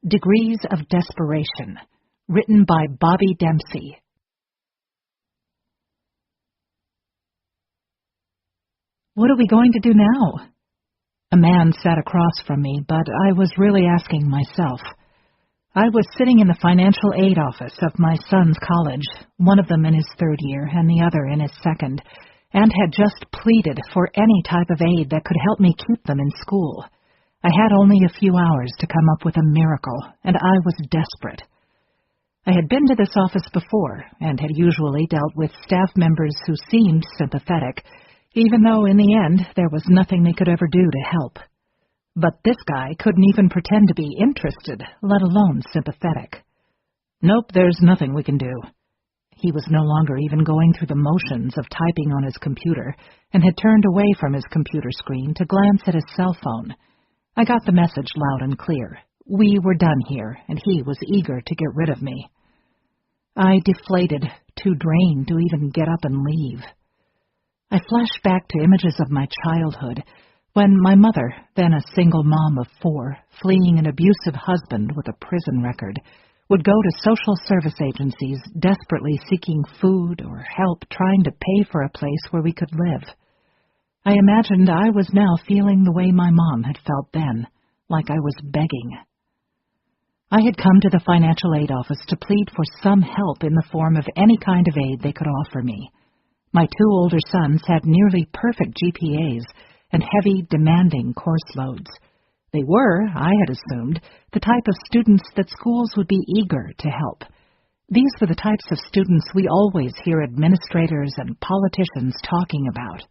Degrees of Desperation, written by Bobbi Dempsey. What are we going to do now? A man sat across from me, but I was really asking myself. I was sitting in the financial aid office of my son's college, one of them in his third year and the other in his second, and had just pleaded for any type of aid that could help me keep them in school. I had only a few hours to come up with a miracle, and I was desperate. I had been to this office before, and had usually dealt with staff members who seemed sympathetic, even though in the end there was nothing they could ever do to help. But this guy couldn't even pretend to be interested, let alone sympathetic. "Nope, there's nothing we can do." He was no longer even going through the motions of typing on his computer, and had turned away from his computer screen to glance at his cell phone. I got the message loud and clear. We were done here, and he was eager to get rid of me. I deflated, too drained to even get up and leave. I flashed back to images of my childhood, when my mother, then a single mom of 4, fleeing an abusive husband with a prison record, would go to social service agencies desperately seeking food or help trying to pay for a place where we could live. I imagined I was now feeling the way my mom had felt then, like I was begging. I had come to the financial aid office to plead for some help in the form of any kind of aid they could offer me. My 2 older sons had nearly perfect GPAs and heavy, demanding course loads. They were, I had assumed, the type of students that schools would be eager to help. These were the types of students we always hear administrators and politicians talking about.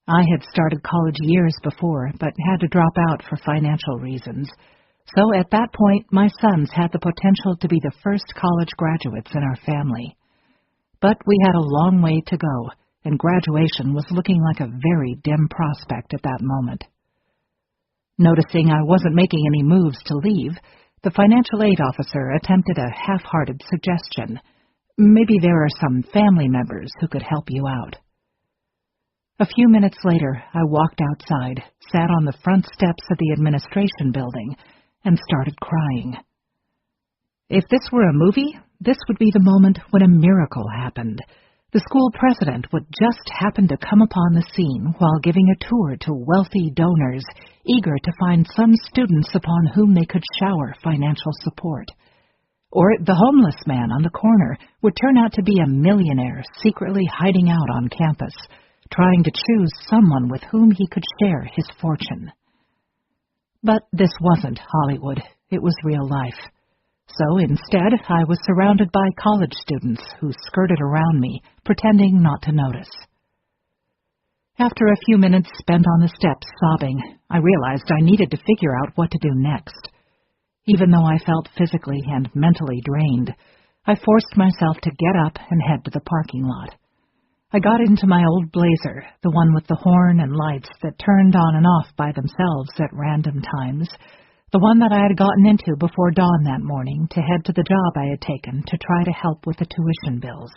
I had started college years before, but had to drop out for financial reasons. So at that point, my sons had the potential to be the first college graduates in our family. But we had a long way to go, and graduation was looking like a very dim prospect at that moment. Noticing I wasn't making any moves to leave, the financial aid officer attempted a half-hearted suggestion. Maybe there are some family members who could help you out. A few minutes later, I walked outside, sat on the front steps of the administration building, and started crying. If this were a movie, this would be the moment when a miracle happened. The school president would just happen to come upon the scene while giving a tour to wealthy donors, eager to find some students upon whom they could shower financial support. Or the homeless man on the corner would turn out to be a millionaire secretly hiding out on campus, trying to choose someone with whom he could share his fortune. But this wasn't Hollywood. It was real life. So instead, I was surrounded by college students who skirted around me, pretending not to notice. After a few minutes spent on the steps sobbing, I realized I needed to figure out what to do next. Even though I felt physically and mentally drained, I forced myself to get up and head to the parking lot. I got into my old Blazer, the one with the horn and lights that turned on and off by themselves at random times, the one that I had gotten into before dawn that morning to head to the job I had taken to try to help with the tuition bills.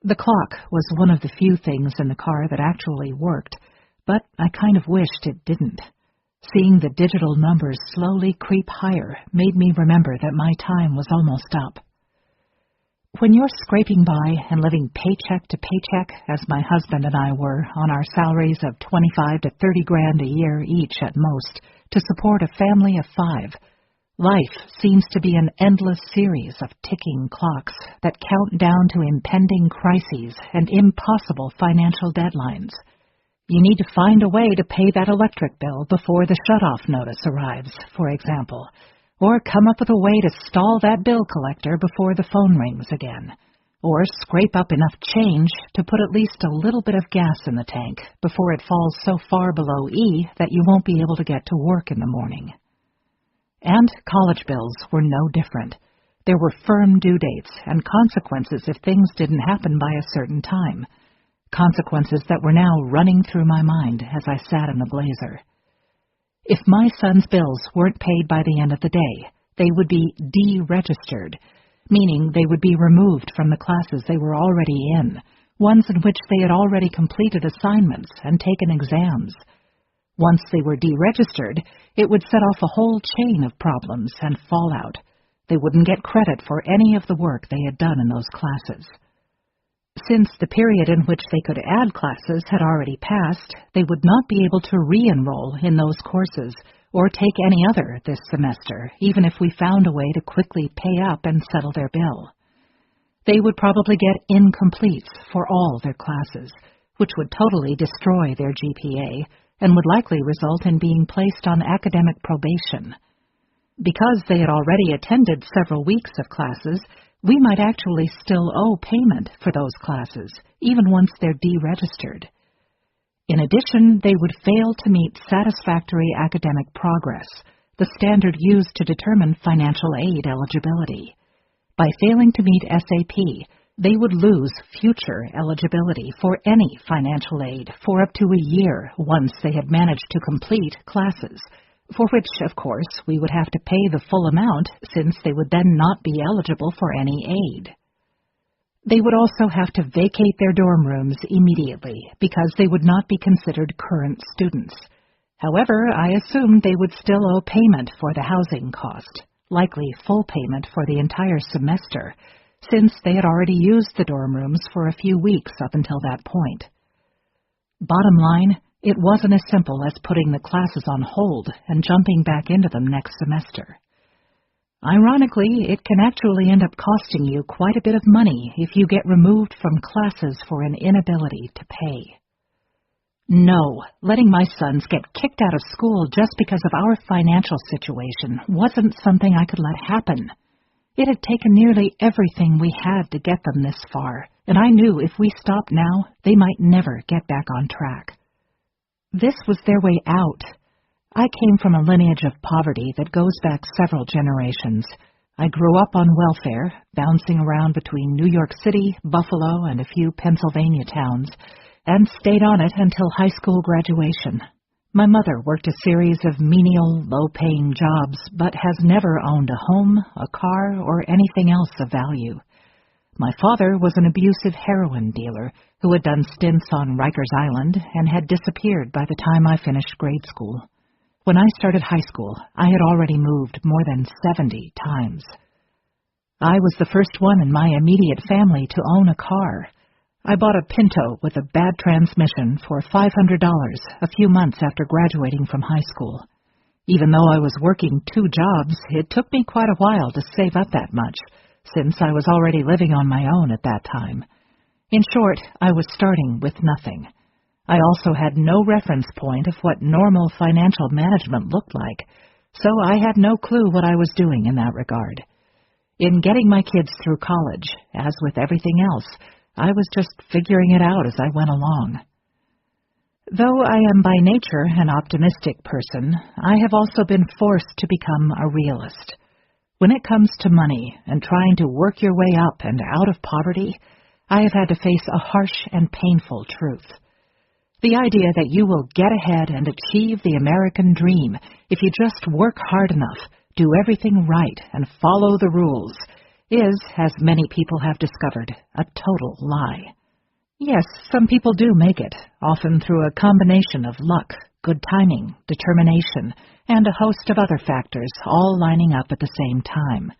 The clock was one of the few things in the car that actually worked, but I kind of wished it didn't. Seeing the digital numbers slowly creep higher made me remember that my time was almost up. When you're scraping by and living paycheck to paycheck, as my husband and I were, on our salaries of $25 to $30 grand a year each at most, to support a family of 5, life seems to be an endless series of ticking clocks that count down to impending crises and impossible financial deadlines. You need to find a way to pay that electric bill before the shut-off notice arrives, for example, or come up with a way to stall that bill collector before the phone rings again, or scrape up enough change to put at least a little bit of gas in the tank before it falls so far below E that you won't be able to get to work in the morning. And college bills were no different. There were firm due dates and consequences if things didn't happen by a certain time, consequences that were now running through my mind as I sat in the Blazer. If my son's bills weren't paid by the end of the day, they would be deregistered, meaning they would be removed from the classes they were already in, ones in which they had already completed assignments and taken exams. Once they were deregistered, it would set off a whole chain of problems and fallout. They wouldn't get credit for any of the work they had done in those classes. Since the period in which they could add classes had already passed, they would not be able to re-enroll in those courses or take any other this semester, even if we found a way to quickly pay up and settle their bill. They would probably get incompletes for all their classes, which would totally destroy their GPA and would likely result in being placed on academic probation. Because they had already attended several weeks of classes, we might actually still owe payment for those classes, even once they're deregistered. In addition, they would fail to meet satisfactory academic progress, the standard used to determine financial aid eligibility. By failing to meet SAP, they would lose future eligibility for any financial aid for up to a year once they had managed to complete classes, for which, of course, we would have to pay the full amount since they would then not be eligible for any aid. They would also have to vacate their dorm rooms immediately because they would not be considered current students. However, I assumed they would still owe payment for the housing cost, likely full payment for the entire semester, since they had already used the dorm rooms for a few weeks up until that point. Bottom line, it wasn't as simple as putting the classes on hold and jumping back into them next semester. Ironically, it can actually end up costing you quite a bit of money if you get removed from classes for an inability to pay. No, letting my sons get kicked out of school just because of our financial situation wasn't something I could let happen. It had taken nearly everything we had to get them this far, and I knew if we stopped now, they might never get back on track. This was their way out. I came from a lineage of poverty that goes back several generations. I grew up on welfare, bouncing around between New York City, Buffalo, and a few Pennsylvania towns, and stayed on it until high school graduation. My mother worked a series of menial, low-paying jobs, but has never owned a home, a car, or anything else of value. My father was an abusive heroin dealer who had done stints on Rikers Island and had disappeared by the time I finished grade school. When I started high school, I had already moved more than 70 times. I was the first one in my immediate family to own a car. I bought a Pinto with a bad transmission for $500 a few months after graduating from high school. Even though I was working 2 jobs, it took me quite a while to save up that much, since I was already living on my own at that time. In short, I was starting with nothing. I also had no reference point of what normal financial management looked like, so I had no clue what I was doing in that regard. In getting my kids through college, as with everything else, I was just figuring it out as I went along. Though I am by nature an optimistic person, I have also been forced to become a realist. When it comes to money and trying to work your way up and out of poverty, I have had to face a harsh and painful truth. The idea that you will get ahead and achieve the American dream if you just work hard enough, do everything right, and follow the rules is, as many people have discovered, a total lie. Yes, some people do make it, often through a combination of luck, good timing, determination, and a host of other factors all lining up at the same time.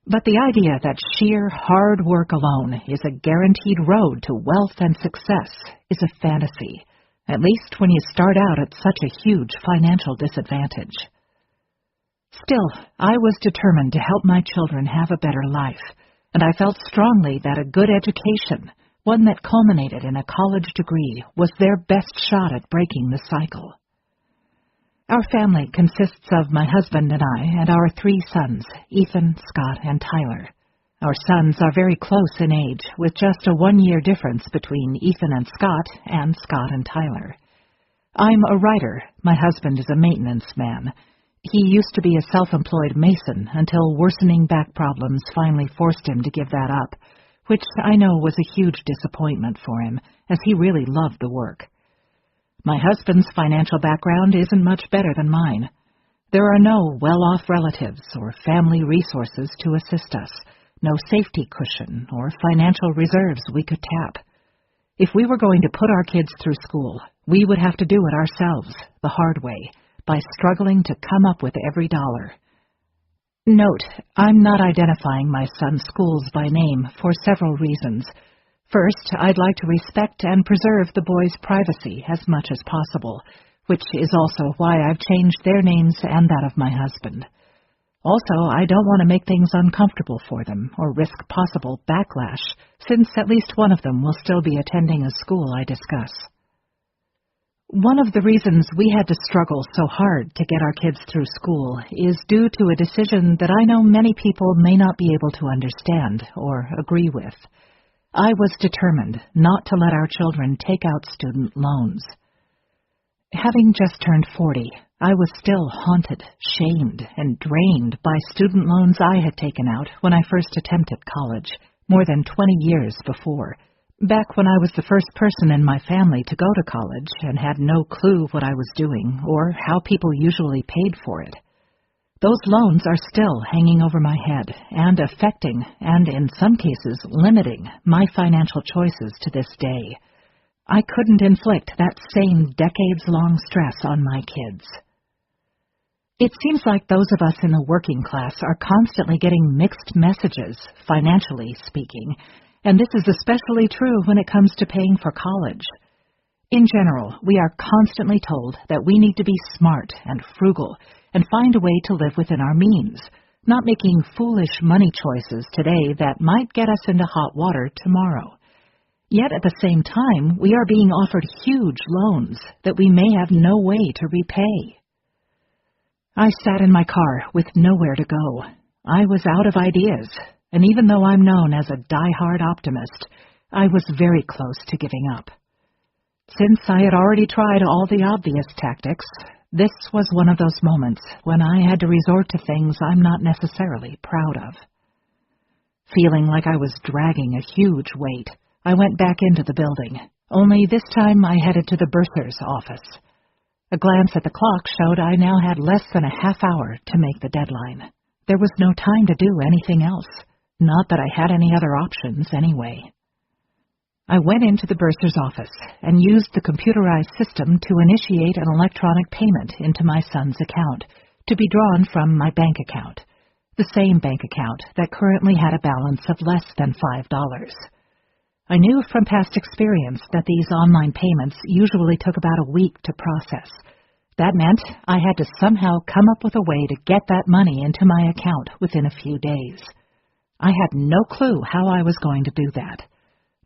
But the idea that sheer hard work alone is a guaranteed road to wealth and success is a fantasy, at least when you start out at such a huge financial disadvantage. Still, I was determined to help my children have a better life, and I felt strongly that a good education, one that culminated in a college degree, was their best shot at breaking the cycle. Our family consists of my husband and I and our 3 sons, Ethan, Scott, and Tyler. Our sons are very close in age, with just a 1-year difference between Ethan and Scott and Tyler. I'm a writer. My husband is a maintenance man. He used to be a self-employed mason until worsening back problems finally forced him to give that up, which I know was a huge disappointment for him, as he really loved the work. My husband's financial background isn't much better than mine. There are no well-off relatives or family resources to assist us, no safety cushion or financial reserves we could tap. If we were going to put our kids through school, We would have to do it ourselves, the hard way, by struggling to come up with every dollar. Note, I'm not identifying my son's schools by name for several reasons. First, I'd like to respect and preserve the boys' privacy as much as possible, which is also why I've changed their names and that of my husband. Also, I don't want to make things uncomfortable for them or risk possible backlash, since at least one of them will still be attending a school I discuss. One of the reasons we had to struggle so hard to get our kids through school is due to a decision that I know many people may not be able to understand or agree with. I was determined not to let our children take out student loans. Having just turned 40, I was still haunted, shamed, and drained by student loans I had taken out when I first attempted college, more than 20 years before, back when I was the first person in my family to go to college and had no clue what I was doing or how people usually paid for it. Those loans are still hanging over my head and affecting, and in some cases limiting, my financial choices to this day. I couldn't inflict that same decades-long stress on my kids. It seems like those of us in the working class are constantly getting mixed messages, financially speaking, and this is especially true when it comes to paying for college. In general, we are constantly told that we need to be smart and frugal and find a way to live within our means, not making foolish money choices today that might get us into hot water tomorrow. Yet at the same time, we are being offered huge loans that we may have no way to repay. I sat in my car with nowhere to go. I was out of ideas, and even though I'm known as a die-hard optimist, I was very close to giving up. Since I had already tried all the obvious tactics, this was one of those moments when I had to resort to things I'm not necessarily proud of. Feeling like I was dragging a huge weight, I went back into the building, only this time I headed to the bursar's office. A glance at the clock showed I now had less than a half hour to make the deadline. There was no time to do anything else, not that I had any other options anyway. I went into the bursar's office and used the computerized system to initiate an electronic payment into my son's account, to be drawn from my bank account, the same bank account that currently had a balance of less than $5. I knew from past experience that these online payments usually took about a week to process. That meant I had to somehow come up with a way to get that money into my account within a few days. I had no clue how I was going to do that.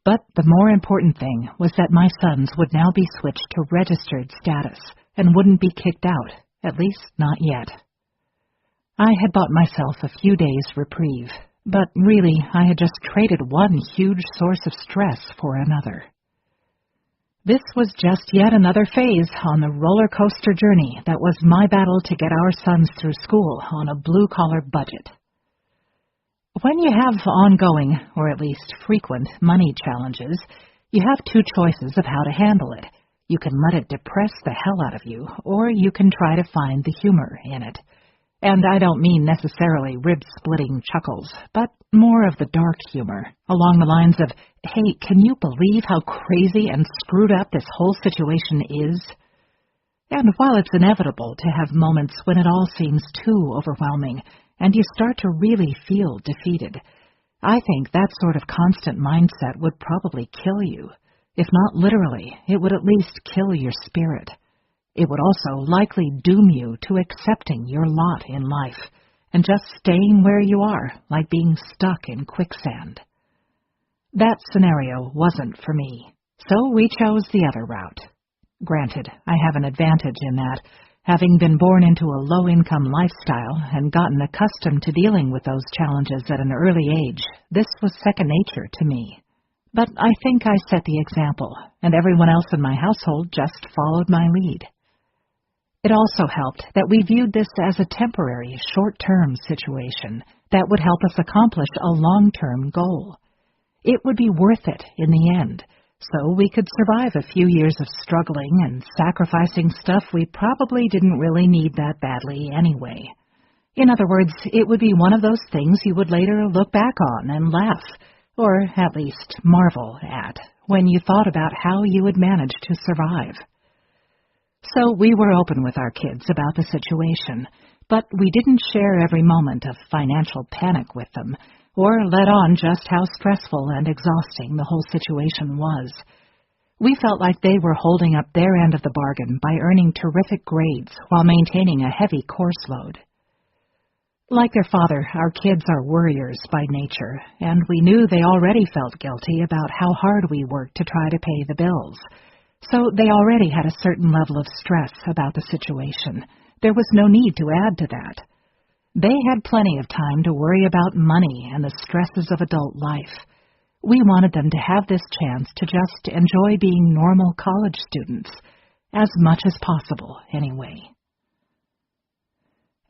But the more important thing was that my sons would now be switched to registered status and wouldn't be kicked out, at least not yet. I had bought myself a few days' reprieve, but really I had just traded one huge source of stress for another. This was just yet another phase on the roller coaster journey that was my battle to get our sons through school on a blue-collar budget. When you have ongoing, or at least frequent, money challenges, you have two choices of how to handle it. You can let it depress the hell out of you, or you can try to find the humor in it. And I don't mean necessarily rib-splitting chuckles, but more of the dark humor, along the lines of, hey, can you believe how crazy and screwed up this whole situation is? And while it's inevitable to have moments when it all seems too overwhelming, and you start to really feel defeated, I think that sort of constant mindset would probably kill you. If not literally, it would at least kill your spirit. It would also likely doom you to accepting your lot in life and just staying where you are, like being stuck in quicksand. That scenario wasn't for me, so we chose the other route. Granted, I have an advantage in that, having been born into a low-income lifestyle and gotten accustomed to dealing with those challenges at an early age, this was second nature to me. But I think I set the example, and everyone else in my household just followed my lead. It also helped that we viewed this as a temporary, short-term situation that would help us accomplish a long-term goal. It would be worth it in the end, so we could survive a few years of struggling and sacrificing stuff we probably didn't really need that badly anyway. In other words, it would be one of those things you would later look back on and laugh, or at least marvel at, when you thought about how you would manage to survive. So we were open with our kids about the situation, but we didn't share every moment of financial panic with them, or let on just how stressful and exhausting the whole situation was. We felt like they were holding up their end of the bargain by earning terrific grades while maintaining a heavy course load. Like their father, our kids are worriers by nature, and we knew they already felt guilty about how hard we worked to try to pay the bills. So they already had a certain level of stress about the situation. There was no need to add to that. They had plenty of time to worry about money and the stresses of adult life. We wanted them to have this chance to just enjoy being normal college students, as much as possible, anyway.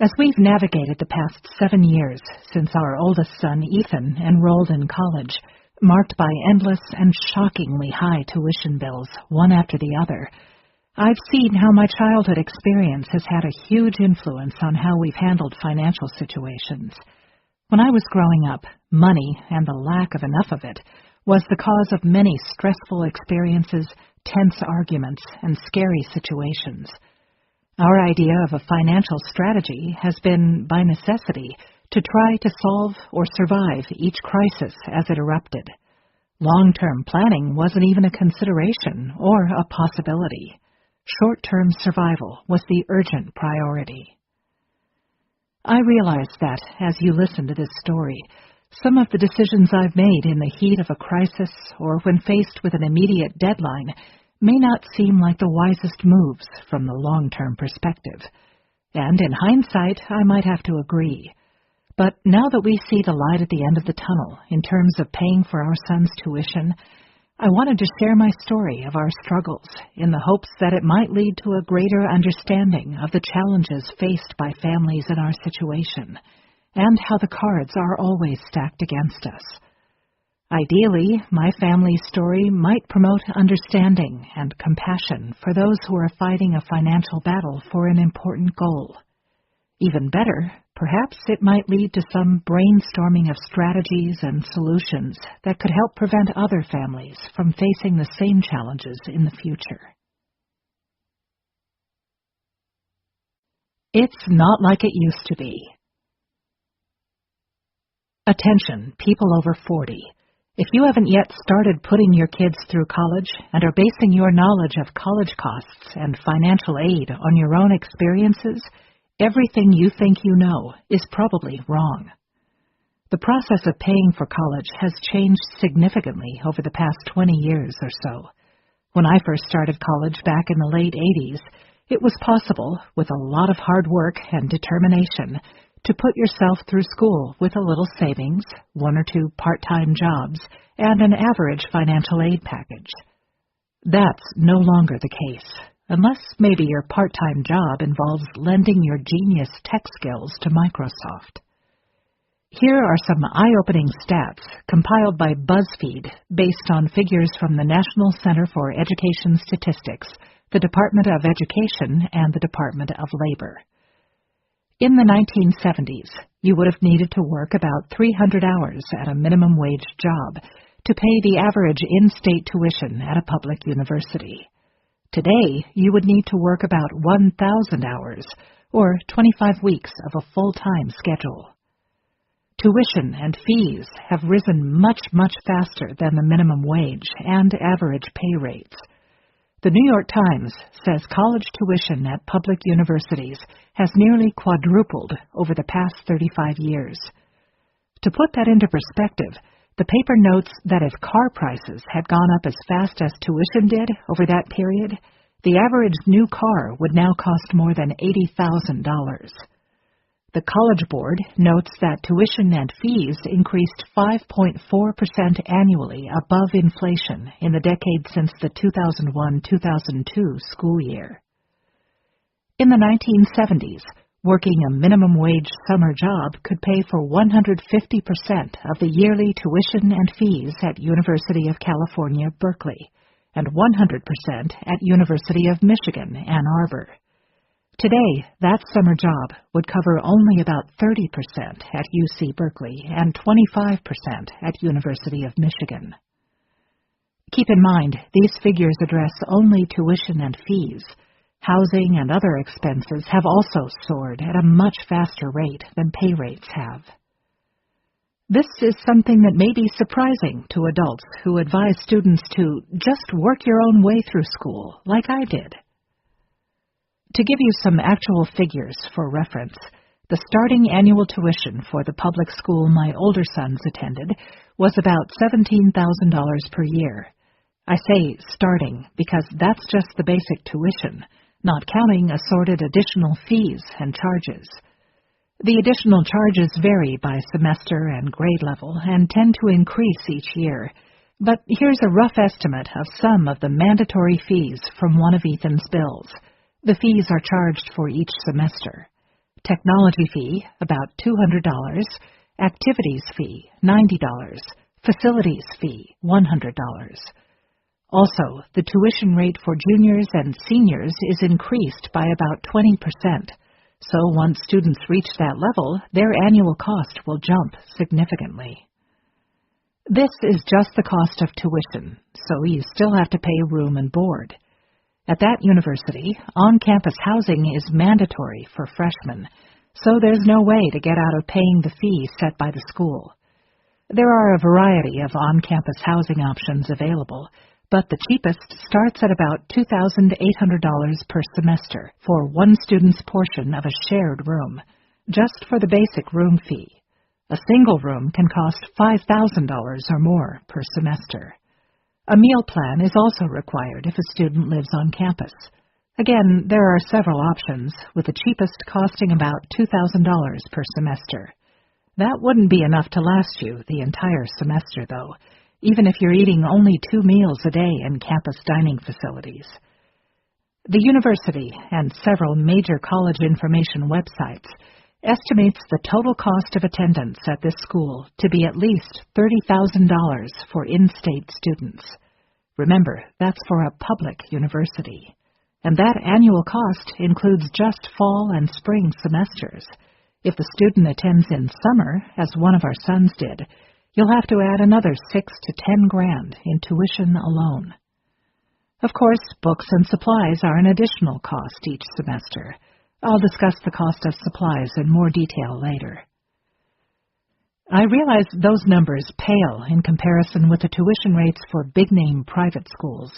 As we've navigated the past 7 years since our oldest son, Ethan, enrolled in college, marked by endless and shockingly high tuition bills, one after the other, I've seen how my childhood experience has had a huge influence on how we've handled financial situations. When I was growing up, money, and the lack of enough of it, was the cause of many stressful experiences, tense arguments, and scary situations. Our idea of a financial strategy has been, by necessity, to try to solve or survive each crisis as it erupted. Long-term planning wasn't even a consideration or a possibility. Short-term survival was the urgent priority. I realize that, as you listen to this story, some of the decisions I've made in the heat of a crisis or when faced with an immediate deadline may not seem like the wisest moves from the long-term perspective. And in hindsight, I might have to agree. But now that we see the light at the end of the tunnel in terms of paying for our son's tuition, I wanted to share my story of our struggles in the hopes that it might lead to a greater understanding of the challenges faced by families in our situation, and how the cards are always stacked against us. Ideally, my family's story might promote understanding and compassion for those who are fighting a financial battle for an important goal. Even better, perhaps it might lead to some brainstorming of strategies and solutions that could help prevent other families from facing the same challenges in the future. It's not like it used to be. Attention, people over 40. If you haven't yet started putting your kids through college and are basing your knowledge of college costs and financial aid on your own experiences, everything you think you know is probably wrong. The process of paying for college has changed significantly over the past 20 years or so. When I first started college back in the late 80s, it was possible, with a lot of hard work and determination, to put yourself through school with a little savings, 1 or 2 part-time jobs, and an average financial aid package. That's no longer the case, unless maybe your part-time job involves lending your genius tech skills to Microsoft. Here are some eye-opening stats compiled by BuzzFeed based on figures from the National Center for Education Statistics, the Department of Education, and the Department of Labor. In the 1970s, you would have needed to work about 300 hours at a minimum wage job to pay the average in-state tuition at a public university. Today, you would need to work about 1,000 hours, or 25 weeks of a full-time schedule. Tuition and fees have risen much, much faster than the minimum wage and average pay rates. The New York Times says college tuition at public universities has nearly quadrupled over the past 35 years. To put that into perspective, the paper notes that if car prices had gone up as fast as tuition did over that period, the average new car would now cost more than $80,000. The College Board notes that tuition and fees increased 5.4% annually above inflation in the decade since the 2001-2002 school year. In the 1970s, working a minimum wage summer job could pay for 150% of the yearly tuition and fees at University of California, Berkeley, and 100% at University of Michigan, Ann Arbor. Today, that summer job would cover only about 30% at UC Berkeley and 25% at University of Michigan. Keep in mind, these figures address only tuition and fees. Housing and other expenses have also soared at a much faster rate than pay rates have. This is something that may be surprising to adults who advise students to just work your own way through school, like I did. To give you some actual figures for reference, the starting annual tuition for the public school my older sons attended was about $17,000 per year. I say starting because that's just the basic tuition, not counting assorted additional fees and charges. The additional charges vary by semester and grade level and tend to increase each year, but here's a rough estimate of some of the mandatory fees from one of Ethan's bills. The fees are charged for each semester. Technology fee, about $200, activities fee, $90, facilities fee, $100. Also, the tuition rate for juniors and seniors is increased by about 20%, so once students reach that level, their annual cost will jump significantly. This is just the cost of tuition, so you still have to pay room and board. At that university, on-campus housing is mandatory for freshmen, so there's no way to get out of paying the fee set by the school. There are a variety of on-campus housing options available, but the cheapest starts at about $2,800 per semester for one student's portion of a shared room, just for the basic room fee. A single room can cost $5,000 or more per semester. A meal plan is also required if a student lives on campus. Again, there are several options, with the cheapest costing about $2,000 per semester. That wouldn't be enough to last you the entire semester, though, even if you're eating only 2 meals a day in campus dining facilities. The university and several major college information websites estimates the total cost of attendance at this school to be at least $30,000 for in-state students. Remember, that's for a public university. And that annual cost includes just fall and spring semesters. If the student attends in summer, as one of our sons did, you'll have to add another $6,000 to $10,000 in tuition alone. Of course, books and supplies are an additional cost each semester. I'll discuss the cost of supplies in more detail later. I realize those numbers pale in comparison with the tuition rates for big-name private schools.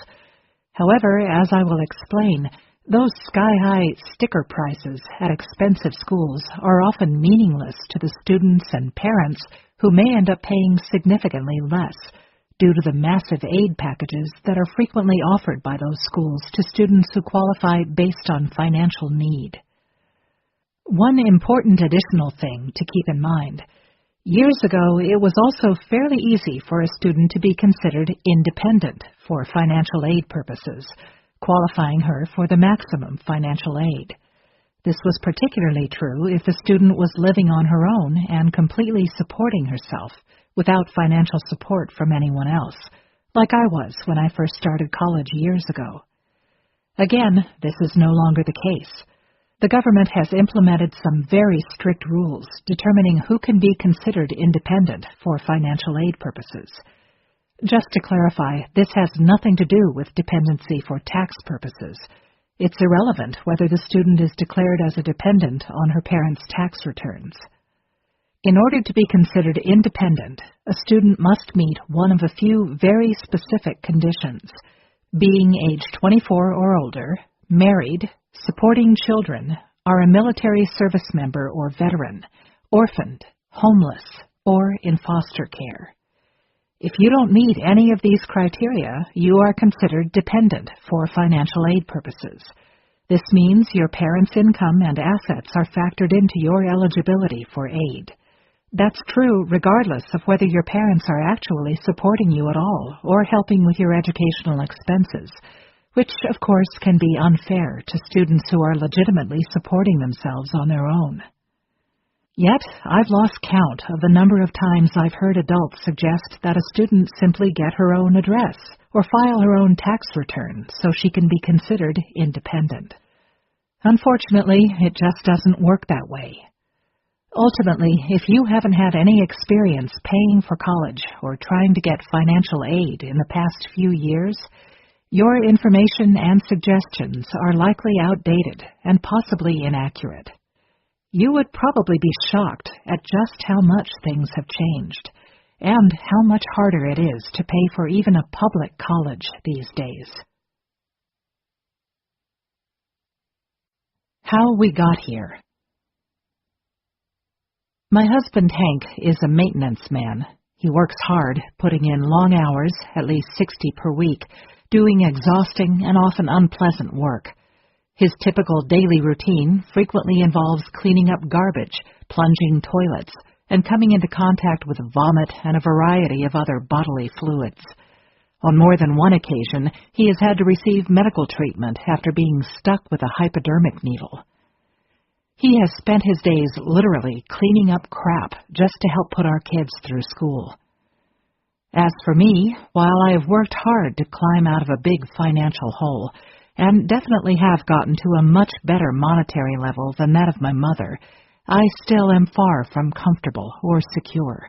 However, as I will explain, those sky-high sticker prices at expensive schools are often meaningless to the students and parents who may end up paying significantly less due to the massive aid packages that are frequently offered by those schools to students who qualify based on financial need. One important additional thing to keep in mind: years ago, it was also fairly easy for a student to be considered independent for financial aid purposes, qualifying her for the maximum financial aid. This was particularly true if the student was living on her own and completely supporting herself without financial support from anyone else, like I was when I first started college years ago. Again, this is no longer the case. The government has implemented some very strict rules determining who can be considered independent for financial aid purposes. Just to clarify, this has nothing to do with dependency for tax purposes. It's irrelevant whether the student is declared as a dependent on her parents' tax returns. In order to be considered independent, a student must meet one of a few very specific conditions: being age 24 or older, married, supporting children, are a military service member or veteran, orphaned, homeless, or in foster care. If you don't meet any of these criteria, you are considered dependent for financial aid purposes. This means your parents' income and assets are factored into your eligibility for aid. That's true regardless of whether your parents are actually supporting you at all or helping with your educational expenses, which, of course, can be unfair to students who are legitimately supporting themselves on their own. Yet, I've lost count of the number of times I've heard adults suggest that a student simply get her own address or file her own tax return so she can be considered independent. Unfortunately, it just doesn't work that way. Ultimately, if you haven't had any experience paying for college or trying to get financial aid in the past few years, Your information and suggestions are likely outdated and possibly inaccurate. You would probably be shocked at just how much things have changed and how much harder it is to pay for even a public college these days. How we got here. My husband Hank is a maintenance man. He works hard, putting in long hours, at least 60 per week, doing exhausting and often unpleasant work. His typical daily routine frequently involves cleaning up garbage, plunging toilets, and coming into contact with vomit and a variety of other bodily fluids. On more than one occasion, he has had to receive medical treatment after being stuck with a hypodermic needle. He has spent his days literally cleaning up crap just to help put our kids through school. As for me, while I have worked hard to climb out of a big financial hole, and definitely have gotten to a much better monetary level than that of my mother, I still am far from comfortable or secure.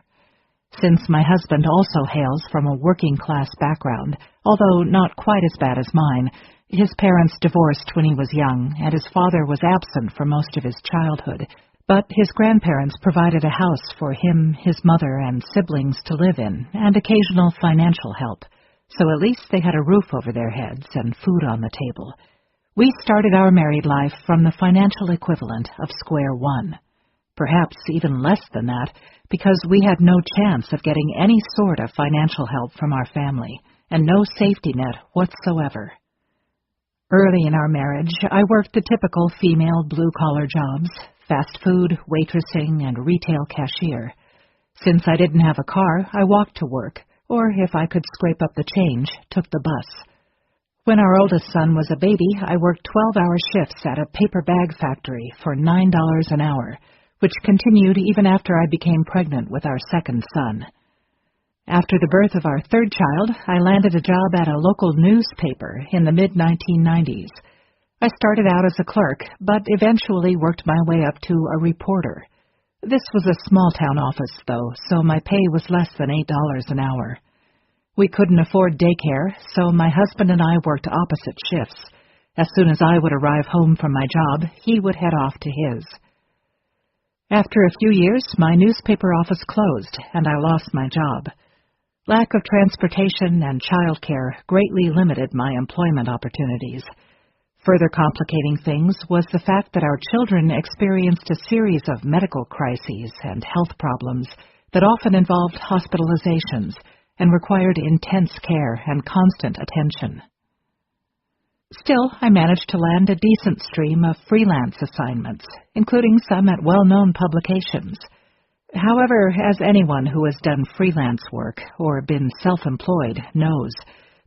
Since my husband also hails from a working-class background, although not quite as bad as mine, his parents divorced when he was young, and his father was absent for most of his childhood, but his grandparents provided a house for him, his mother, and siblings to live in, and occasional financial help, so at least they had a roof over their heads and food on the table. We started our married life from the financial equivalent of square one, perhaps even less than that, because we had no chance of getting any sort of financial help from our family, and no safety net whatsoever. Early in our marriage, I worked the typical female blue-collar jobs, fast food, waitressing, and retail cashier. Since I didn't have a car, I walked to work, or if I could scrape up the change, took the bus. When our oldest son was a baby, I worked 12-hour shifts at a paper bag factory for $9 an hour, which continued even after I became pregnant with our second son. After the birth of our third child, I landed a job at a local newspaper in the mid-1990s. I started out as a clerk, but eventually worked my way up to a reporter. This was a small-town office, though, so my pay was less than $8 an hour. We couldn't afford daycare, so my husband and I worked opposite shifts. As soon as I would arrive home from my job, he would head off to his. After a few years, my newspaper office closed, and I lost my job. Lack of transportation and childcare greatly limited my employment opportunities. Further complicating things was the fact that our children experienced a series of medical crises and health problems that often involved hospitalizations and required intense care and constant attention. Still, I managed to land a decent stream of freelance assignments, including some at well-known publications. However, as anyone who has done freelance work or been self-employed knows,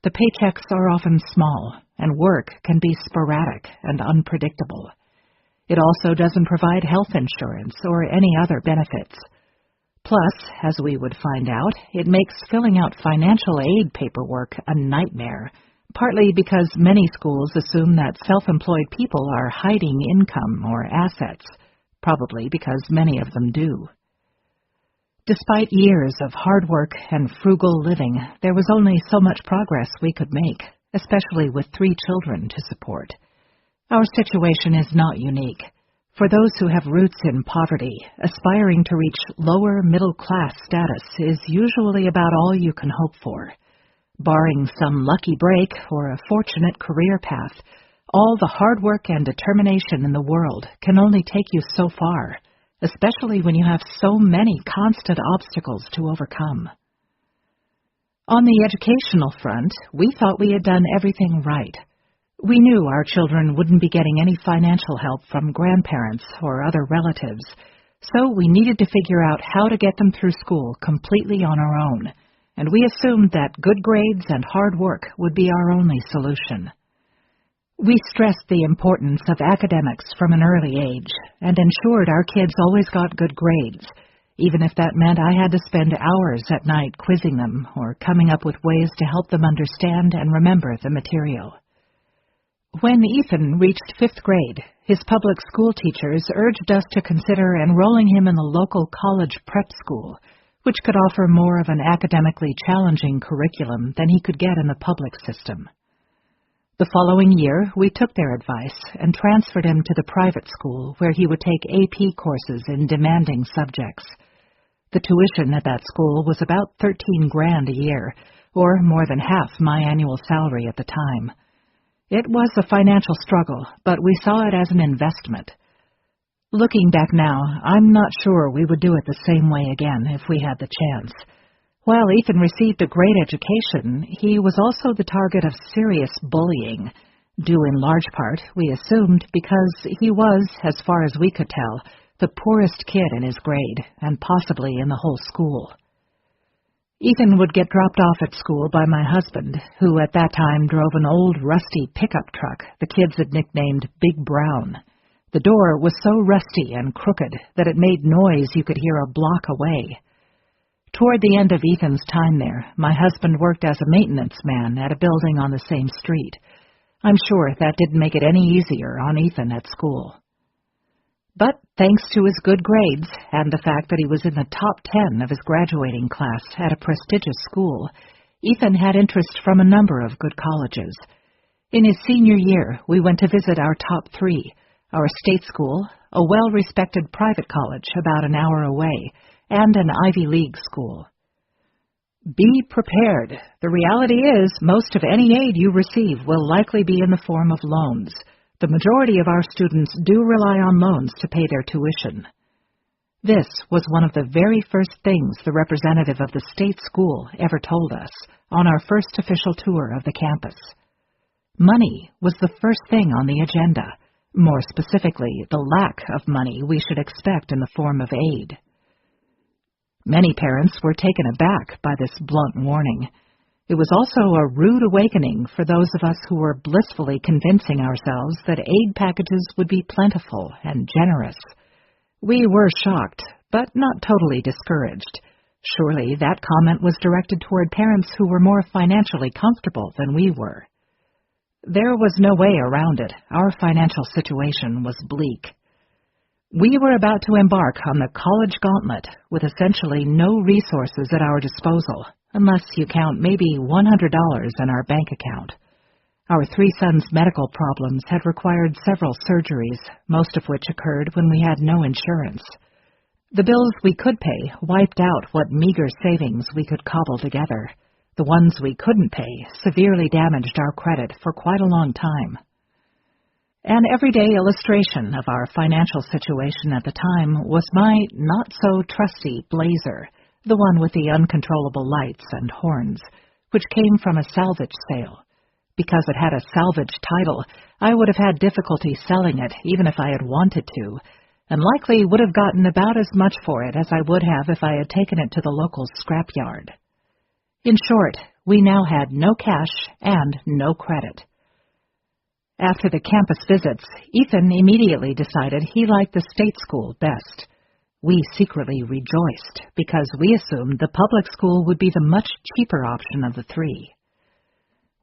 the paychecks are often small, and work can be sporadic and unpredictable. It also doesn't provide health insurance or any other benefits. Plus, as we would find out, it makes filling out financial aid paperwork a nightmare, partly because many schools assume that self-employed people are hiding income or assets, probably because many of them do. Despite years of hard work and frugal living, there was only so much progress we could make, especially with 3 children to support. Our situation is not unique. For those who have roots in poverty, aspiring to reach lower middle-class status is usually about all you can hope for. Barring some lucky break or a fortunate career path, all the hard work and determination in the world can only take you so far, especially when you have so many constant obstacles to overcome. On the educational front, we thought we had done everything right. We knew our children wouldn't be getting any financial help from grandparents or other relatives, so we needed to figure out how to get them through school completely on our own, and we assumed that good grades and hard work would be our only solution. We stressed the importance of academics from an early age and ensured our kids always got good grades, even if that meant I had to spend hours at night quizzing them or coming up with ways to help them understand and remember the material. When Ethan reached 5th grade, his public school teachers urged us to consider enrolling him in the local college prep school, which could offer more of an academically challenging curriculum than he could get in the public system. The following year, we took their advice and transferred him to the private school where he would take AP courses in demanding subjects. The tuition at that school was about $13,000 a year, or more than half my annual salary at the time. It was a financial struggle, but we saw it as an investment. Looking back now, I'm not sure we would do it the same way again if we had the chance. While Ethan received a great education, he was also the target of serious bullying, due in large part, we assumed, because he was, as far as we could tell, the poorest kid in his grade, and possibly in the whole school. Ethan would get dropped off at school by my husband, who at that time drove an old rusty pickup truck the kids had nicknamed Big Brown. The door was so rusty and crooked that it made noise you could hear a block away. Toward the end of Ethan's time there, my husband worked as a maintenance man at a building on the same street. I'm sure that didn't make it any easier on Ethan at school. But thanks to his good grades and the fact that he was in the top 10 of his graduating class at a prestigious school, Ethan had interest from a number of good colleges. In his senior year, we went to visit our top 3, our state school, a well-respected private college about an hour away, and an Ivy League school. Be prepared. The reality is, most of any aid you receive will likely be in the form of loans. The majority of our students do rely on loans to pay their tuition. This was one of the very first things the representative of the state school ever told us on our first official tour of the campus. Money was the first thing on the agenda. More specifically, the lack of money we should expect in the form of aid. Many parents were taken aback by this blunt warning. It was also a rude awakening for those of us who were blissfully convincing ourselves that aid packages would be plentiful and generous. We were shocked, but not totally discouraged. Surely that comment was directed toward parents who were more financially comfortable than we were. There was no way around it. Our financial situation was bleak. We were about to embark on the college gauntlet with essentially no resources at our disposal, unless you count maybe $100 in our bank account. Our 3 sons' medical problems had required several surgeries, most of which occurred when we had no insurance. The bills we could pay wiped out what meager savings we could cobble together. The ones we couldn't pay severely damaged our credit for quite a long time. An everyday illustration of our financial situation at the time was my not-so-trusty Blazer, the one with the uncontrollable lights and horns, which came from a salvage sale. Because it had a salvage title, I would have had difficulty selling it even if I had wanted to, and likely would have gotten about as much for it as I would have if I had taken it to the local scrapyard. In short, we now had no cash and no credit. After the campus visits, Ethan immediately decided he liked the state school best. We secretly rejoiced because we assumed the public school would be the much cheaper option of the 3.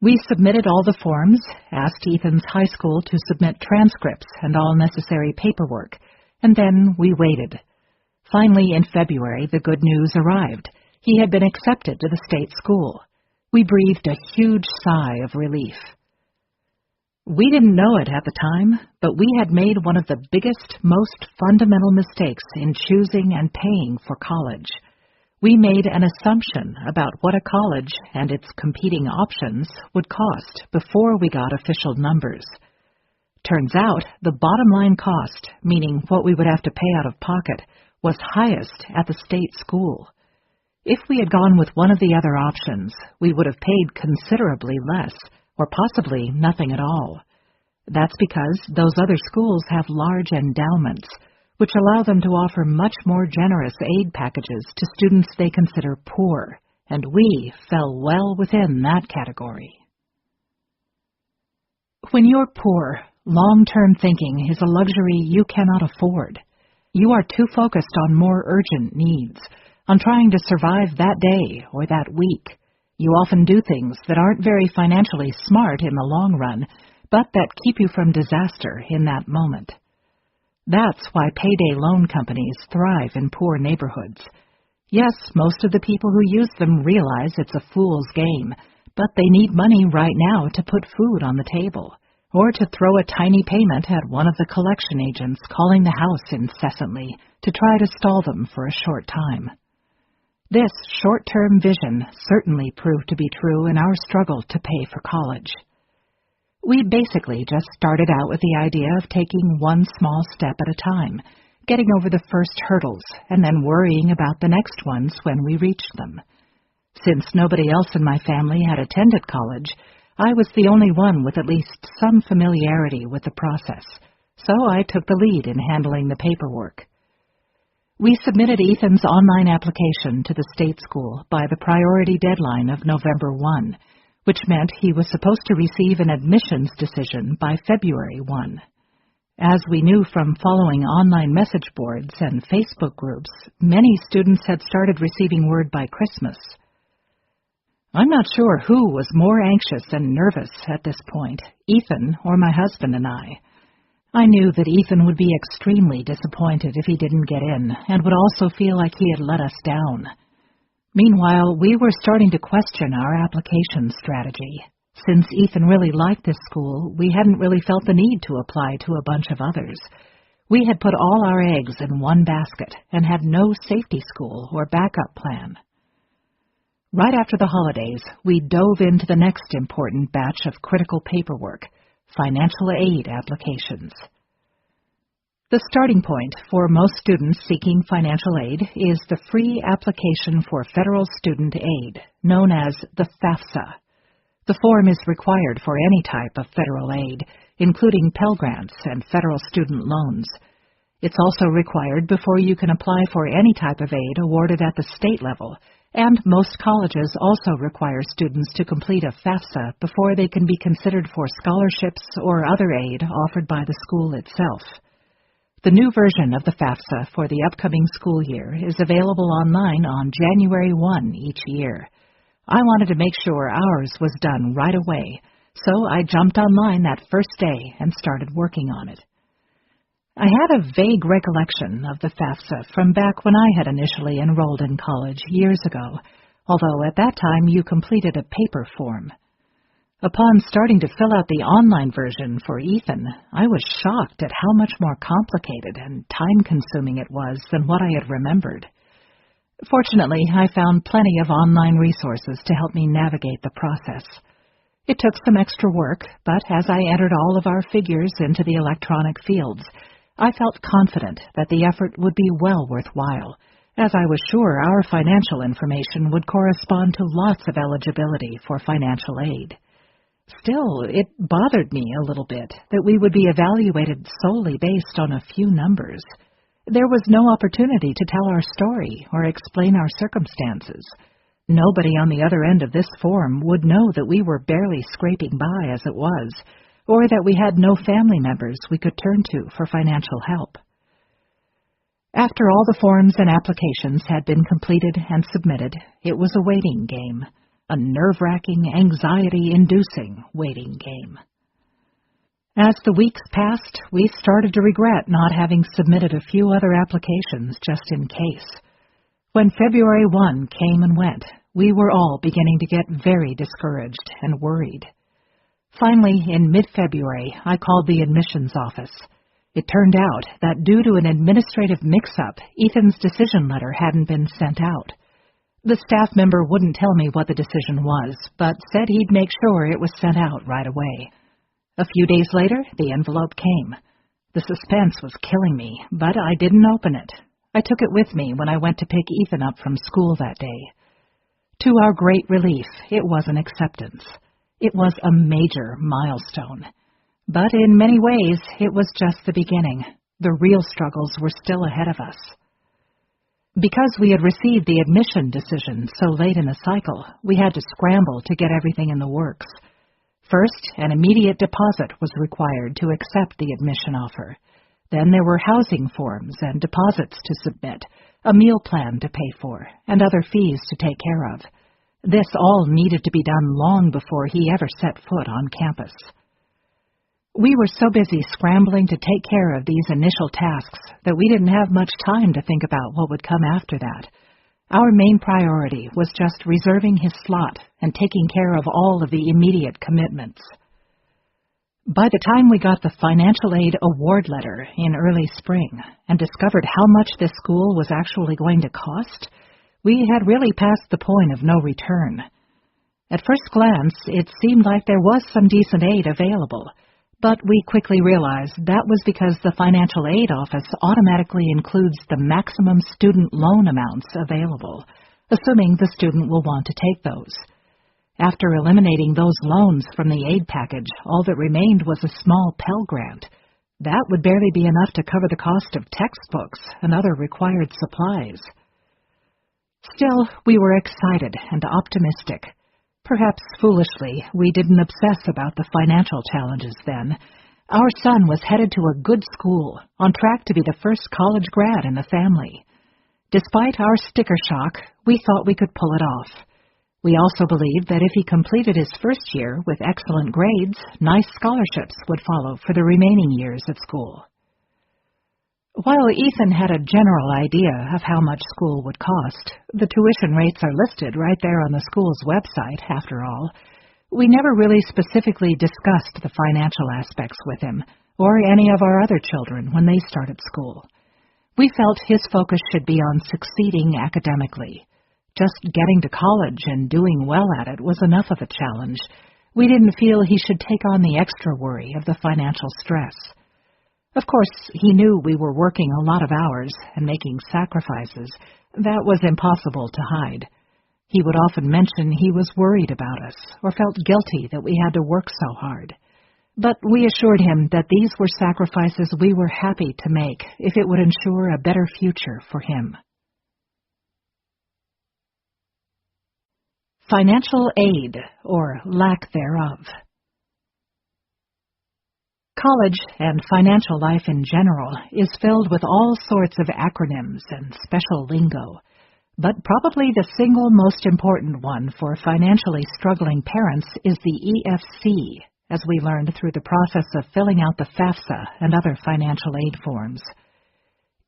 We submitted all the forms, asked Ethan's high school to submit transcripts and all necessary paperwork, and then we waited. Finally, in February, the good news arrived. He had been accepted to the state school. We breathed a huge sigh of relief. We didn't know it at the time, but we had made one of the biggest, most fundamental mistakes in choosing and paying for college. We made an assumption about what a college and its competing options would cost before we got official numbers. Turns out, the bottom line cost, meaning what we would have to pay out of pocket, was highest at the state school. If we had gone with one of the other options, we would have paid considerably less, or possibly nothing at all. That's because those other schools have large endowments, which allow them to offer much more generous aid packages to students they consider poor, and we fell well within that category. When you're poor, long-term thinking is a luxury you cannot afford. You are too focused on more urgent needs, on trying to survive that day or that week. You often do things that aren't very financially smart in the long run, but that keep you from disaster in that moment. That's why payday loan companies thrive in poor neighborhoods. Yes, most of the people who use them realize it's a fool's game, but they need money right now to put food on the table, or to throw a tiny payment at one of the collection agents calling the house incessantly to try to stall them for a short time. This short-term vision certainly proved to be true in our struggle to pay for college. We basically just started out with the idea of taking one small step at a time, getting over the first hurdles, and then worrying about the next ones when we reached them. Since nobody else in my family had attended college, I was the only one with at least some familiarity with the process, so I took the lead in handling the paperwork. We submitted Ethan's online application to the state school by the priority deadline of November 1, which meant he was supposed to receive an admissions decision by February 1. As we knew from following online message boards and Facebook groups, many students had started receiving word by Christmas. I'm not sure who was more anxious and nervous at this point, Ethan or my husband and I. I knew that Ethan would be extremely disappointed if he didn't get in, and would also feel like he had let us down. Meanwhile, we were starting to question our application strategy. Since Ethan really liked this school, we hadn't really felt the need to apply to a bunch of others. We had put all our eggs in one basket and had no safety school or backup plan. Right after the holidays, we dove into the next important batch of critical paperwork, financial aid applications. The starting point for most students seeking financial aid is the free application for federal student aid, known as the FAFSA. The form is required for any type of federal aid, including Pell Grants and federal student loans. It's also required before you can apply for any type of aid awarded at the state level, and most colleges also require students to complete a FAFSA before they can be considered for scholarships or other aid offered by the school itself. The new version of the FAFSA for the upcoming school year is available online on January 1 each year. I wanted to make sure ours was done right away, so I jumped online that first day and started working on it. I had a vague recollection of the FAFSA from back when I had initially enrolled in college years ago, although at that time you completed a paper form. Upon starting to fill out the online version for Ethan, I was shocked at how much more complicated and time-consuming it was than what I had remembered. Fortunately, I found plenty of online resources to help me navigate the process. It took some extra work, but as I entered all of our figures into the electronic fields, I felt confident that the effort would be well worthwhile, as I was sure our financial information would correspond to lots of eligibility for financial aid. Still, it bothered me a little bit that we would be evaluated solely based on a few numbers. There was no opportunity to tell our story or explain our circumstances. Nobody on the other end of this form would know that we were barely scraping by as it was, or that we had no family members we could turn to for financial help. After all the forms and applications had been completed and submitted, it was a waiting game, a nerve-wracking, anxiety-inducing waiting game. As the weeks passed, we started to regret not having submitted a few other applications just in case. When February 1 came and went, we were all beginning to get very discouraged and worried. Finally, in mid-February, I called the admissions office. It turned out that due to an administrative mix-up, Ethan's decision letter hadn't been sent out. The staff member wouldn't tell me what the decision was, but said he'd make sure it was sent out right away. A few days later, the envelope came. The suspense was killing me, but I didn't open it. I took it with me when I went to pick Ethan up from school that day. To our great relief, it was an acceptance. It was a major milestone. But in many ways, it was just the beginning. The real struggles were still ahead of us. Because we had received the admission decision so late in the cycle, we had to scramble to get everything in the works. First, an immediate deposit was required to accept the admission offer. Then there were housing forms and deposits to submit, a meal plan to pay for, and other fees to take care of. This all needed to be done long before he ever set foot on campus. We were so busy scrambling to take care of these initial tasks that we didn't have much time to think about what would come after that. Our main priority was just reserving his slot and taking care of all of the immediate commitments. By the time we got the financial aid award letter in early spring and discovered how much this school was actually going to cost, we had really passed the point of no return. At first glance, it seemed like there was some decent aid available, but we quickly realized that was because the financial aid office automatically includes the maximum student loan amounts available, assuming the student will want to take those. After eliminating those loans from the aid package, all that remained was a small Pell Grant. That would barely be enough to cover the cost of textbooks and other required supplies. Still, we were excited and optimistic. Perhaps foolishly, we didn't obsess about the financial challenges then. Our son was headed to a good school, on track to be the first college grad in the family. Despite our sticker shock, we thought we could pull it off. We also believed that if he completed his first year with excellent grades, nice scholarships would follow for the remaining years at school. While Ethan had a general idea of how much school would cost, the tuition rates are listed right there on the school's website, after all. We never really specifically discussed the financial aspects with him, or any of our other children when they started school. We felt his focus should be on succeeding academically. Just getting to college and doing well at it was enough of a challenge. We didn't feel he should take on the extra worry of the financial stress. Of course, he knew we were working a lot of hours and making sacrifices. That was impossible to hide. He would often mention he was worried about us or felt guilty that we had to work so hard. But we assured him that these were sacrifices we were happy to make if it would ensure a better future for him. Financial aid, or lack thereof. College and financial life in general is filled with all sorts of acronyms and special lingo, but probably the single most important one for financially struggling parents is the EFC, as we learned through the process of filling out the FAFSA and other financial aid forms.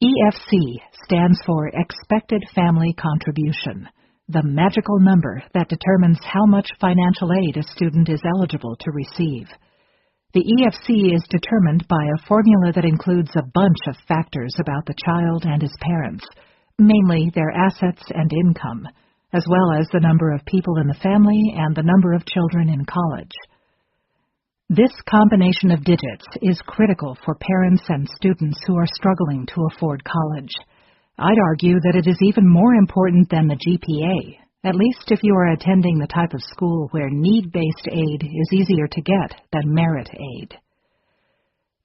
EFC stands for Expected Family Contribution, the magical number that determines how much financial aid a student is eligible to receive. The EFC is determined by a formula that includes a bunch of factors about the child and his parents, mainly their assets and income, as well as the number of people in the family and the number of children in college. This combination of digits is critical for parents and students who are struggling to afford college. I'd argue that it is even more important than the GPA, at least if you are attending the type of school where need-based aid is easier to get than merit aid.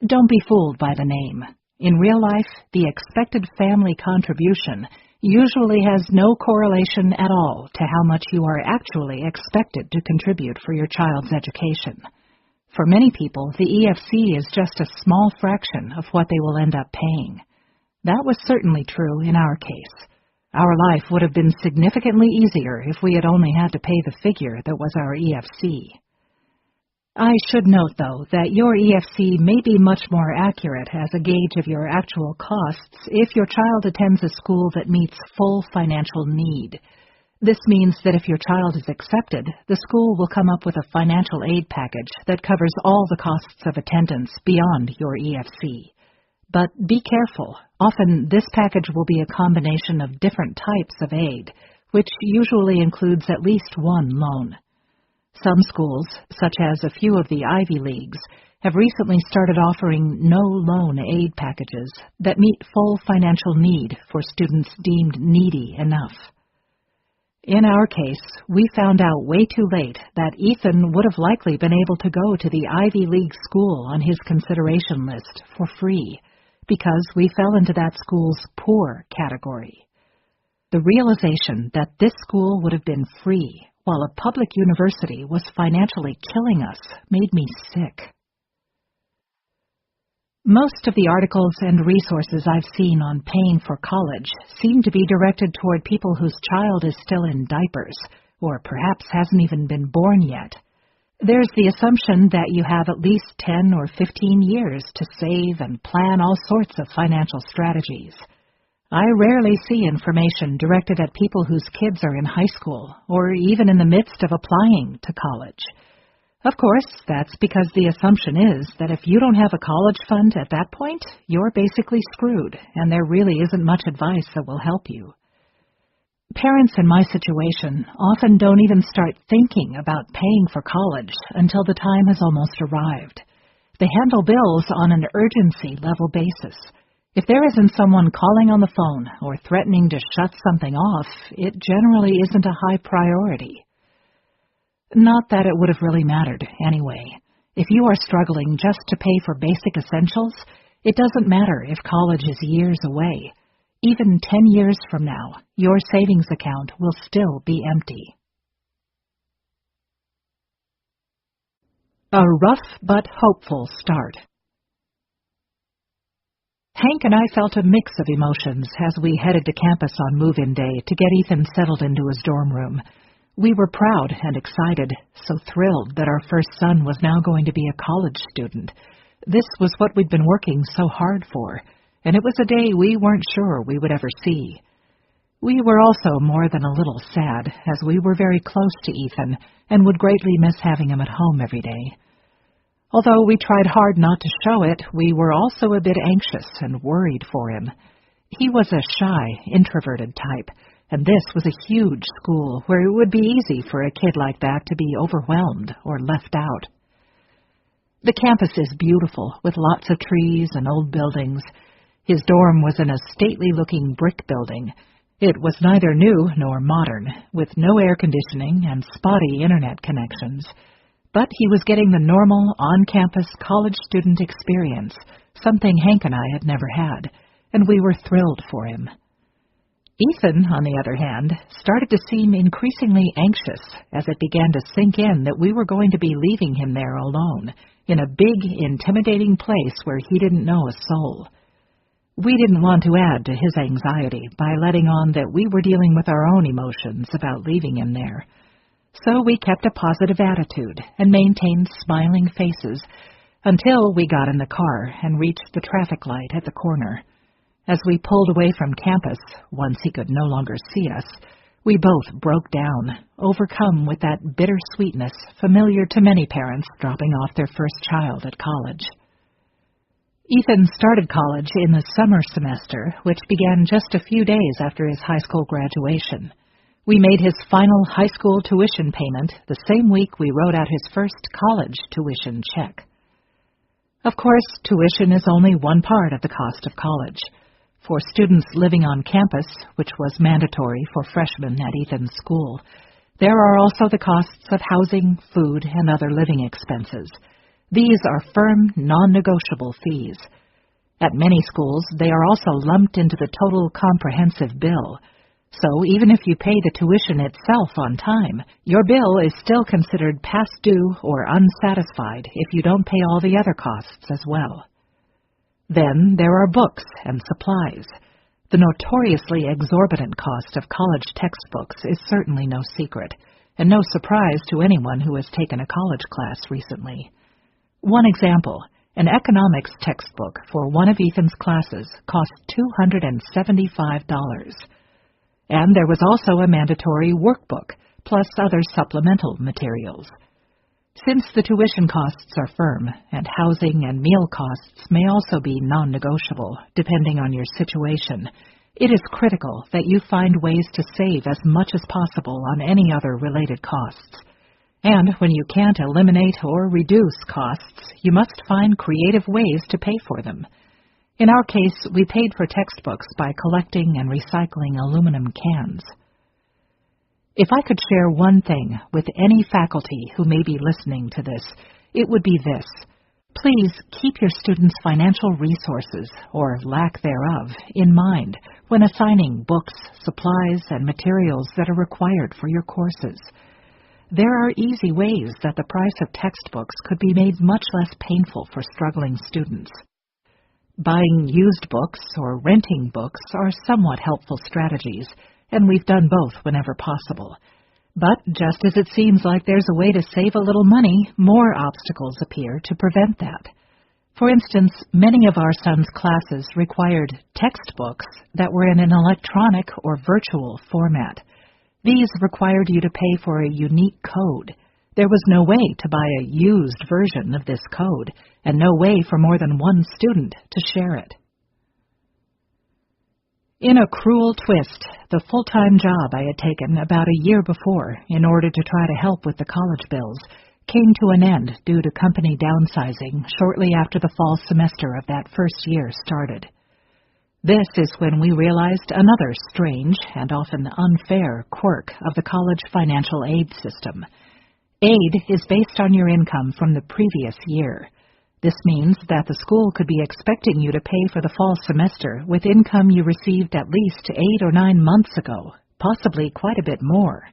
Don't be fooled by the name. In real life, the expected family contribution usually has no correlation at all to how much you are actually expected to contribute for your child's education. For many people, the EFC is just a small fraction of what they will end up paying. That was certainly true in our case. Our life would have been significantly easier if we had only had to pay the figure that was our EFC. I should note, though, that your EFC may be much more accurate as a gauge of your actual costs if your child attends a school that meets full financial need. This means that if your child is accepted, the school will come up with a financial aid package that covers all the costs of attendance beyond your EFC. But be careful. Often this package will be a combination of different types of aid, which usually includes at least one loan. Some schools, such as a few of the Ivy Leagues, have recently started offering no-loan aid packages that meet full financial need for students deemed needy enough. In our case, we found out way too late that Ethan would have likely been able to go to the Ivy League school on his consideration list for free, because we fell into that school's poor category. The realization that this school would have been free while a public university was financially killing us made me sick. Most of the articles and resources I've seen on paying for college seem to be directed toward people whose child is still in diapers, or perhaps hasn't even been born yet. There's the assumption that you have at least 10 or 15 years to save and plan all sorts of financial strategies. I rarely see information directed at people whose kids are in high school or even in the midst of applying to college. Of course, that's because the assumption is that if you don't have a college fund at that point, you're basically screwed, and there really isn't much advice that will help you. Parents in my situation often don't even start thinking about paying for college until the time has almost arrived. They handle bills on an urgency level basis. If there isn't someone calling on the phone or threatening to shut something off, it generally isn't a high priority. Not that it would have really mattered anyway. If you are struggling just to pay for basic essentials, it doesn't matter if college is years away. Even 10 years from now, your savings account will still be empty. A rough but hopeful start. Hank and I felt a mix of emotions as we headed to campus on move-in day to get Ethan settled into his dorm room. We were proud and excited, so thrilled that our first son was now going to be a college student. This was what we'd been working so hard for, and it was a day we weren't sure we would ever see. We were also more than a little sad, as we were very close to Ethan and would greatly miss having him at home every day. Although we tried hard not to show it, we were also a bit anxious and worried for him. He was a shy, introverted type, and this was a huge school where it would be easy for a kid like that to be overwhelmed or left out. The campus is beautiful, with lots of trees and old buildings. His dorm was in a stately-looking brick building. It was neither new nor modern, with no air conditioning and spotty internet connections. But he was getting the normal, on-campus college student experience, something Hank and I had never had, and we were thrilled for him. Ethan, on the other hand, started to seem increasingly anxious as it began to sink in that we were going to be leaving him there alone, in a big, intimidating place where he didn't know a soul. We didn't want to add to his anxiety by letting on that we were dealing with our own emotions about leaving him there. So we kept a positive attitude and maintained smiling faces until we got in the car and reached the traffic light at the corner. As we pulled away from campus, once he could no longer see us, we both broke down, overcome with that bittersweetness familiar to many parents dropping off their first child at college. Ethan started college in the summer semester, which began just a few days after his high school graduation. We made his final high school tuition payment the same week we wrote out his first college tuition check. Of course, tuition is only one part of the cost of college. For students living on campus, which was mandatory for freshmen at Ethan's school, there are also the costs of housing, food, and other living expenses. These are firm, non-negotiable fees. At many schools, they are also lumped into the total comprehensive bill. So even if you pay the tuition itself on time, your bill is still considered past due or unsatisfied if you don't pay all the other costs as well. Then there are books and supplies. The notoriously exorbitant cost of college textbooks is certainly no secret, and no surprise to anyone who has taken a college class recently. One example, an economics textbook for one of Ethan's classes cost $275. And there was also a mandatory workbook, plus other supplemental materials. Since the tuition costs are firm, and housing and meal costs may also be non-negotiable, depending on your situation, it is critical that you find ways to save as much as possible on any other related costs. And when you can't eliminate or reduce costs, you must find creative ways to pay for them. In our case, we paid for textbooks by collecting and recycling aluminum cans. If I could share one thing with any faculty who may be listening to this, it would be this. Please keep your students' financial resources, or lack thereof, in mind when assigning books, supplies, and materials that are required for your courses. There are easy ways that the price of textbooks could be made much less painful for struggling students. Buying used books or renting books are somewhat helpful strategies, and we've done both whenever possible. But just as it seems like there's a way to save a little money, more obstacles appear to prevent that. For instance, many of our son's classes required textbooks that were in an electronic or virtual format. These required you to pay for a unique code. There was no way to buy a used version of this code, and no way for more than one student to share it. In a cruel twist, the full-time job I had taken about a year before in order to try to help with the college bills came to an end due to company downsizing shortly after the fall semester of that first year started. This is when we realized another strange and often unfair quirk of the college financial aid system. Aid is based on your income from the previous year. This means that the school could be expecting you to pay for the fall semester with income you received at least 8 or 9 months ago, possibly quite a bit more.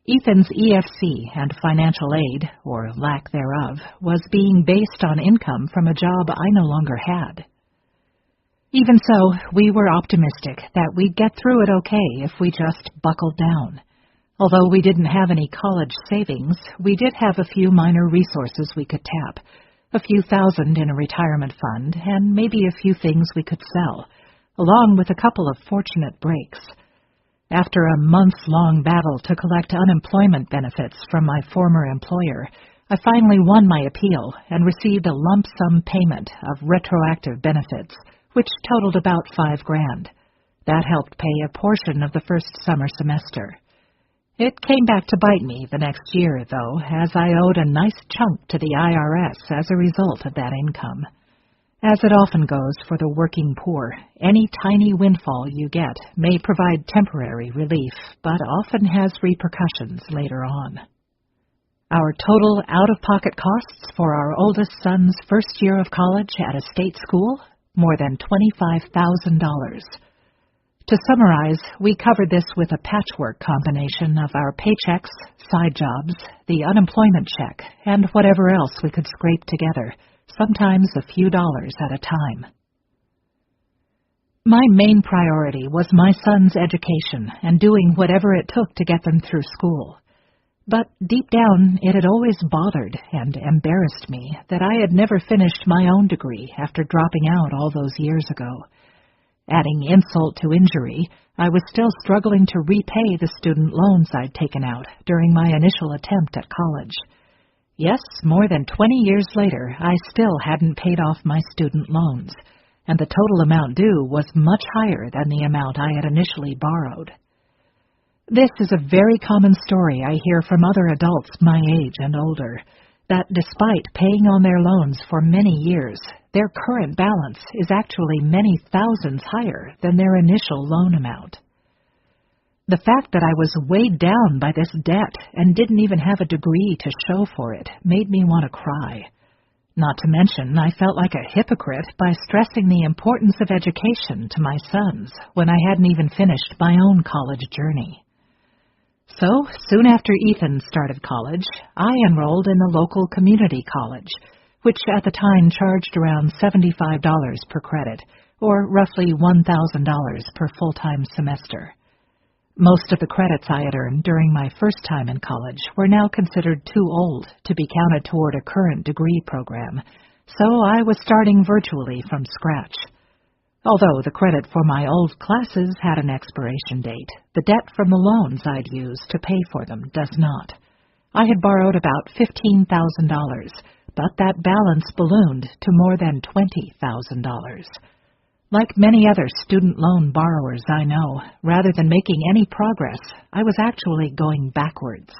Ethan's EFC and financial aid, or lack thereof, was being based on income from a job I no longer had. Even so, we were optimistic that we'd get through it okay if we just buckled down. Although we didn't have any college savings, we did have a few minor resources we could tap, a few thousand in a retirement fund, and maybe a few things we could sell, along with a couple of fortunate breaks. After a months-long battle to collect unemployment benefits from my former employer, I finally won my appeal and received a lump sum payment of retroactive benefits, which totaled about $5,000. That helped pay a portion of the first summer semester. It came back to bite me the next year, though, as I owed a nice chunk to the IRS as a result of that income. As it often goes for the working poor, any tiny windfall you get may provide temporary relief, but often has repercussions later on. Our total out-of-pocket costs for our oldest son's first year of college at a state school? More than $25,000. To summarize, we covered this with a patchwork combination of our paychecks, side jobs, the unemployment check, and whatever else we could scrape together, sometimes a few dollars at a time. My main priority was my son's education and doing whatever it took to get them through school. But deep down, it had always bothered and embarrassed me that I had never finished my own degree after dropping out all those years ago. Adding insult to injury, I was still struggling to repay the student loans I'd taken out during my initial attempt at college. Yes, more than 20 years later, I still hadn't paid off my student loans, and the total amount due was much higher than the amount I had initially borrowed. This is a very common story I hear from other adults my age and older, that despite paying on their loans for many years, their current balance is actually many thousands higher than their initial loan amount. The fact that I was weighed down by this debt and didn't even have a degree to show for it made me want to cry. Not to mention, I felt like a hypocrite by stressing the importance of education to my sons when I hadn't even finished my own college journey. So, soon after Ethan started college, I enrolled in the local community college, which at the time charged around $75 per credit, or roughly $1,000 per full-time semester. Most of the credits I had earned during my first time in college were now considered too old to be counted toward a current degree program, so I was starting virtually from scratch. Although the credit for my old classes had an expiration date, the debt from the loans I'd used to pay for them does not. I had borrowed about $15,000, but that balance ballooned to more than $20,000. Like many other student loan borrowers I know, rather than making any progress, I was actually going backwards.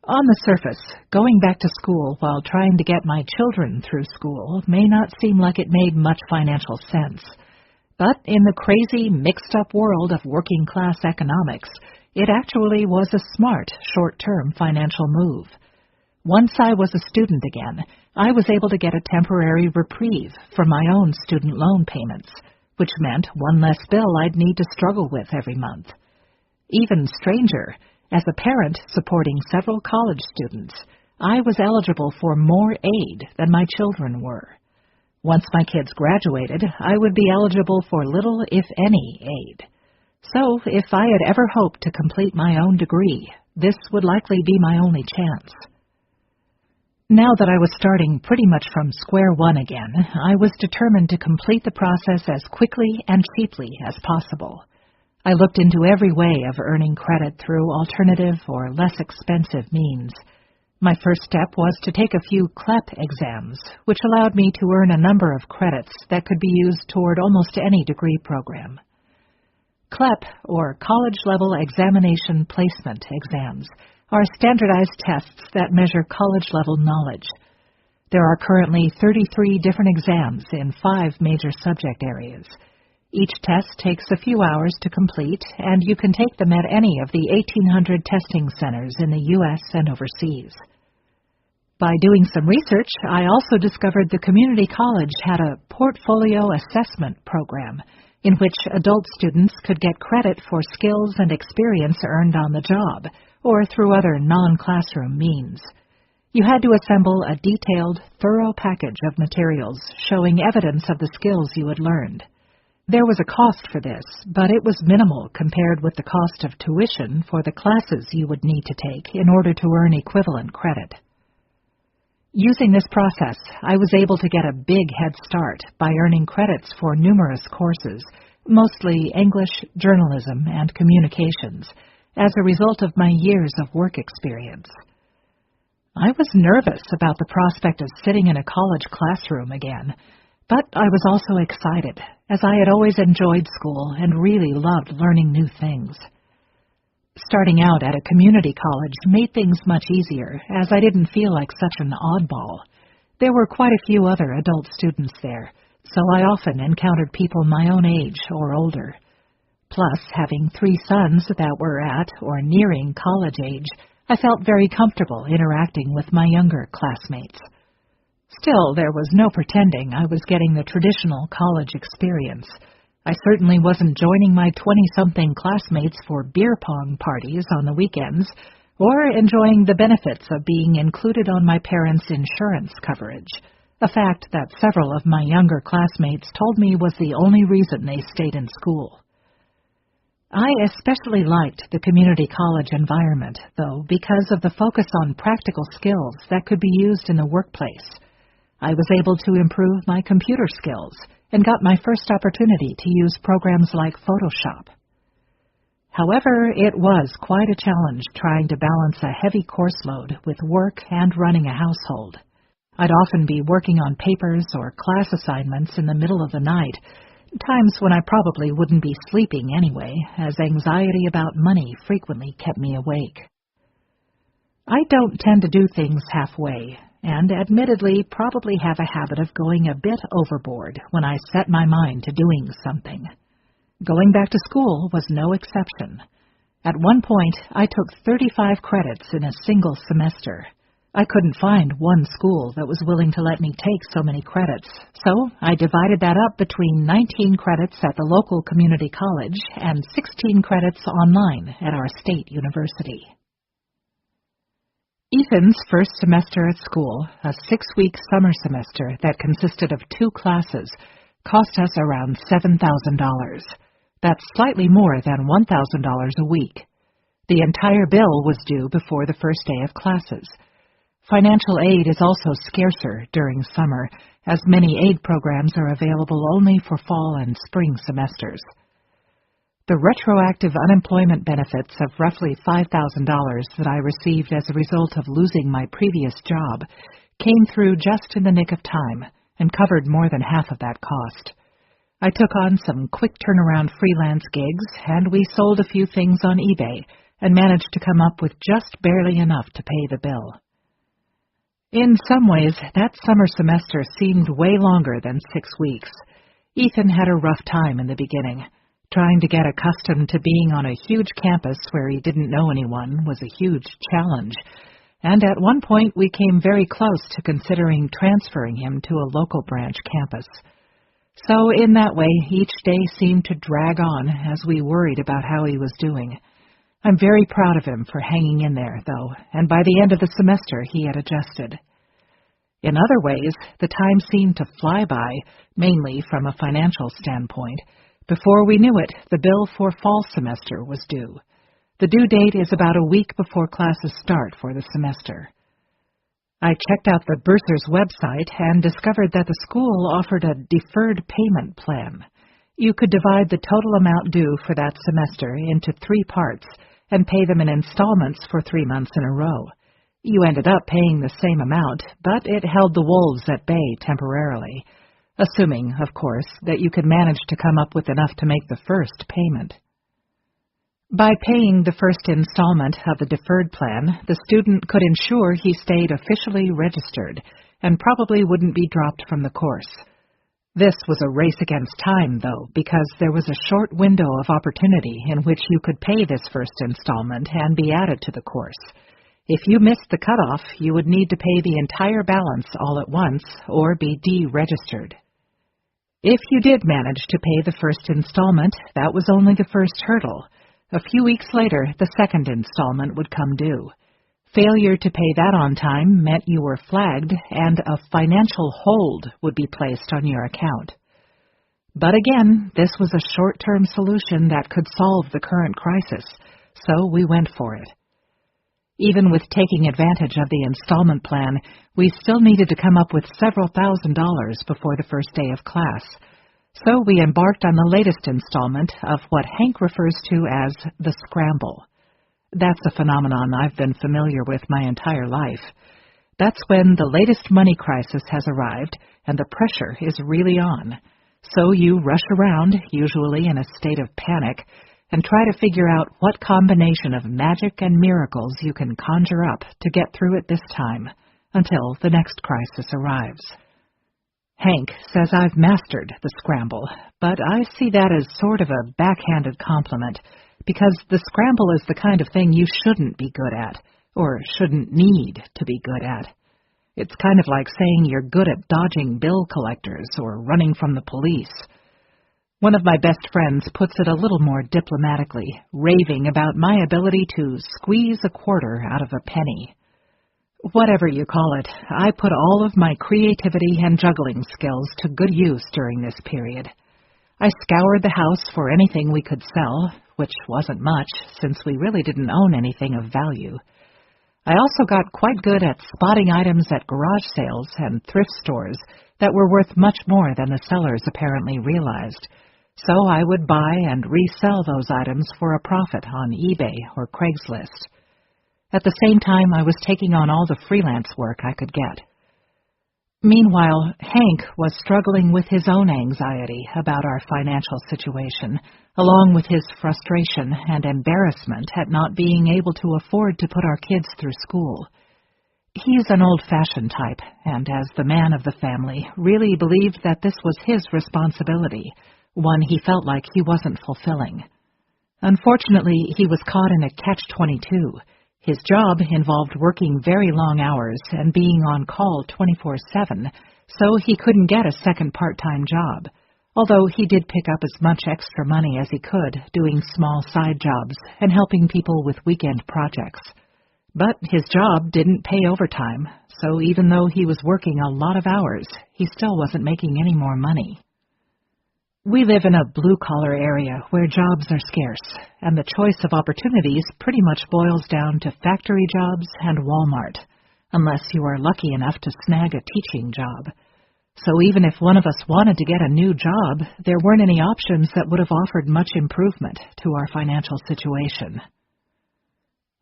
On the surface, going back to school while trying to get my children through school may not seem like it made much financial sense. But in the crazy, mixed-up world of working-class economics, it actually was a smart, short-term financial move. Once I was a student again, I was able to get a temporary reprieve from my own student loan payments, which meant one less bill I'd need to struggle with every month. Even stranger, as a parent supporting several college students, I was eligible for more aid than my children were. Once my kids graduated, I would be eligible for little, if any, aid. So, if I had ever hoped to complete my own degree, this would likely be my only chance. Now that I was starting pretty much from square one again, I was determined to complete the process as quickly and cheaply as possible. I looked into every way of earning credit through alternative or less expensive means. My first step was to take a few CLEP exams, which allowed me to earn a number of credits that could be used toward almost any degree program. CLEP, or College-Level Examination Placement exams, are standardized tests that measure college-level knowledge. There are currently 33 different exams in 5 major subject areas. Each test takes a few hours to complete, and you can take them at any of the 1,800 testing centers in the U.S. and overseas. By doing some research, I also discovered the community college had a portfolio assessment program in which adult students could get credit for skills and experience earned on the job or through other non-classroom means. You had to assemble a detailed, thorough package of materials showing evidence of the skills you had learned. There was a cost for this, but it was minimal compared with the cost of tuition for the classes you would need to take in order to earn equivalent credit. Using this process, I was able to get a big head start by earning credits for numerous courses, mostly English, journalism, and communications, as a result of my years of work experience. I was nervous about the prospect of sitting in a college classroom again, but I was also excited, as I had always enjoyed school and really loved learning new things. Starting out at a community college made things much easier, as I didn't feel like such an oddball. There were quite a few other adult students there, so I often encountered people my own age or older. Plus, having 3 sons that were at or nearing college age, I felt very comfortable interacting with my younger classmates. Still, there was no pretending I was getting the traditional college experience. I certainly wasn't joining my 20-something classmates for beer pong parties on the weekends, or enjoying the benefits of being included on my parents' insurance coverage, a fact that several of my younger classmates told me was the only reason they stayed in school. I especially liked the community college environment, though, because of the focus on practical skills that could be used in the workplace. I was able to improve my computer skills and got my first opportunity to use programs like Photoshop. However, it was quite a challenge trying to balance a heavy course load with work and running a household. I'd often be working on papers or class assignments in the middle of the night, times when I probably wouldn't be sleeping anyway, as anxiety about money frequently kept me awake. I don't tend to do things halfway, and admittedly probably have a habit of going a bit overboard when I set my mind to doing something. Going back to school was no exception. At one point, I took 35 credits in a single semester. I couldn't find one school that was willing to let me take so many credits, so I divided that up between 19 credits at the local community college and 16 credits online at our state university. Ethan's first semester at school, a 6-week summer semester that consisted of 2 classes, cost us around $7,000. That's slightly more than $1,000 a week. The entire bill was due before the first day of classes. Financial aid is also scarcer during summer, as many aid programs are available only for fall and spring semesters. The retroactive unemployment benefits of roughly $5,000 that I received as a result of losing my previous job came through just in the nick of time and covered more than half of that cost. I took on some quick turnaround freelance gigs, and we sold a few things on eBay and managed to come up with just barely enough to pay the bill. In some ways, that summer semester seemed way longer than 6 weeks. Ethan had a rough time in the beginning. Trying to get accustomed to being on a huge campus where he didn't know anyone was a huge challenge, and at one point we came very close to considering transferring him to a local branch campus. So in that way, each day seemed to drag on as we worried about how he was doing. I'm very proud of him for hanging in there, though, and by the end of the semester he had adjusted. In other ways, the time seemed to fly by, mainly from a financial standpoint. Before we knew it, the bill for fall semester was due. The due date is about a week before classes start for the semester. I checked out the bursar's website and discovered that the school offered a deferred payment plan. You could divide the total amount due for that semester into 3 parts and pay them in installments for 3 months in a row. You ended up paying the same amount, but it held the wolves at bay temporarily, assuming, of course, that you could manage to come up with enough to make the first payment. By paying the first installment of the deferred plan, the student could ensure he stayed officially registered and probably wouldn't be dropped from the course. This was a race against time, though, because there was a short window of opportunity in which you could pay this first installment and be added to the course. If you missed the cutoff, you would need to pay the entire balance all at once or be deregistered. If you did manage to pay the first installment, that was only the first hurdle. A few weeks later, the second installment would come due. Failure to pay that on time meant you were flagged and a financial hold would be placed on your account. But again, this was a short-term solution that could solve the current crisis, so we went for it. Even with taking advantage of the installment plan, we still needed to come up with several $1,000s before the first day of class. So we embarked on the latest installment of what Hank refers to as the scramble. That's a phenomenon I've been familiar with my entire life. That's when the latest money crisis has arrived and the pressure is really on. So you rush around, usually in a state of panic, and try to figure out what combination of magic and miracles you can conjure up to get through it this time, until the next crisis arrives. Hank says I've mastered the scramble, but I see that as sort of a backhanded compliment, because the scramble is the kind of thing you shouldn't be good at, or shouldn't need to be good at. It's kind of like saying you're good at dodging bill collectors or running from the police. One of my best friends puts it a little more diplomatically, raving about my ability to squeeze a quarter out of a penny. Whatever you call it, I put all of my creativity and juggling skills to good use during this period. I scoured the house for anything we could sell, which wasn't much, since we really didn't own anything of value. I also got quite good at spotting items at garage sales and thrift stores that were worth much more than the sellers apparently realized, so I would buy and resell those items for a profit on eBay or Craigslist. At the same time, I was taking on all the freelance work I could get. Meanwhile, Hank was struggling with his own anxiety about our financial situation, along with his frustration and embarrassment at not being able to afford to put our kids through school. He's an old-fashioned type, and as the man of the family, really believed that this was his responsibility, one he felt like he wasn't fulfilling. Unfortunately, he was caught in a catch-22. His job involved working very long hours and being on call 24/7, so he couldn't get a second part-time job, although he did pick up as much extra money as he could doing small side jobs and helping people with weekend projects. But his job didn't pay overtime, so even though he was working a lot of hours, he still wasn't making any more money. We live in a blue-collar area where jobs are scarce, and the choice of opportunities pretty much boils down to factory jobs and Walmart, unless you are lucky enough to snag a teaching job. So even if one of us wanted to get a new job, there weren't any options that would have offered much improvement to our financial situation.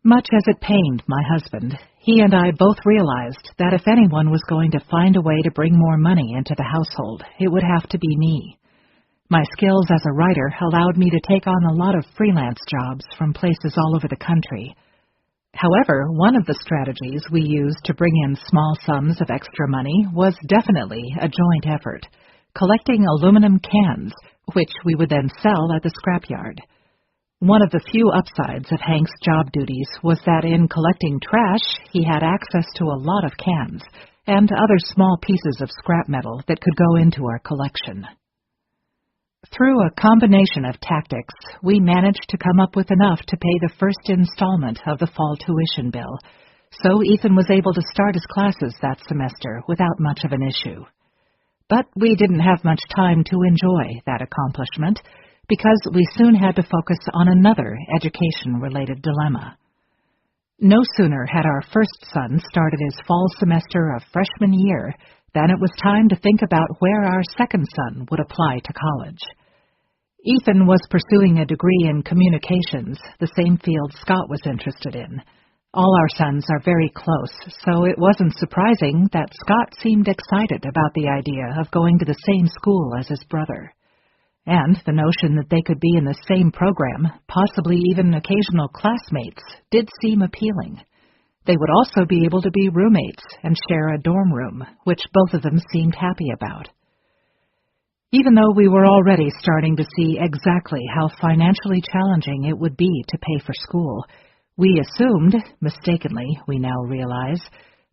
Much as it pained my husband, he and I both realized that if anyone was going to find a way to bring more money into the household, it would have to be me. My skills as a writer allowed me to take on a lot of freelance jobs from places all over the country. However, one of the strategies we used to bring in small sums of extra money was definitely a joint effort, collecting aluminum cans, which we would then sell at the scrapyard. One of the few upsides of Hank's job duties was that in collecting trash, he had access to a lot of cans and other small pieces of scrap metal that could go into our collection. Through a combination of tactics, we managed to come up with enough to pay the first installment of the fall tuition bill, so Ethan was able to start his classes that semester without much of an issue. But we didn't have much time to enjoy that accomplishment, because we soon had to focus on another education-related dilemma. No sooner had our first son started his fall semester of freshman year than it was time to think about where our second son would apply to college. Ethan was pursuing a degree in communications, the same field Scott was interested in. All our sons are very close, so it wasn't surprising that Scott seemed excited about the idea of going to the same school as his brother. And the notion that they could be in the same program, possibly even occasional classmates, did seem appealing. They would also be able to be roommates and share a dorm room, which both of them seemed happy about. Even though we were already starting to see exactly how financially challenging it would be to pay for school, we assumed, mistakenly we now realize,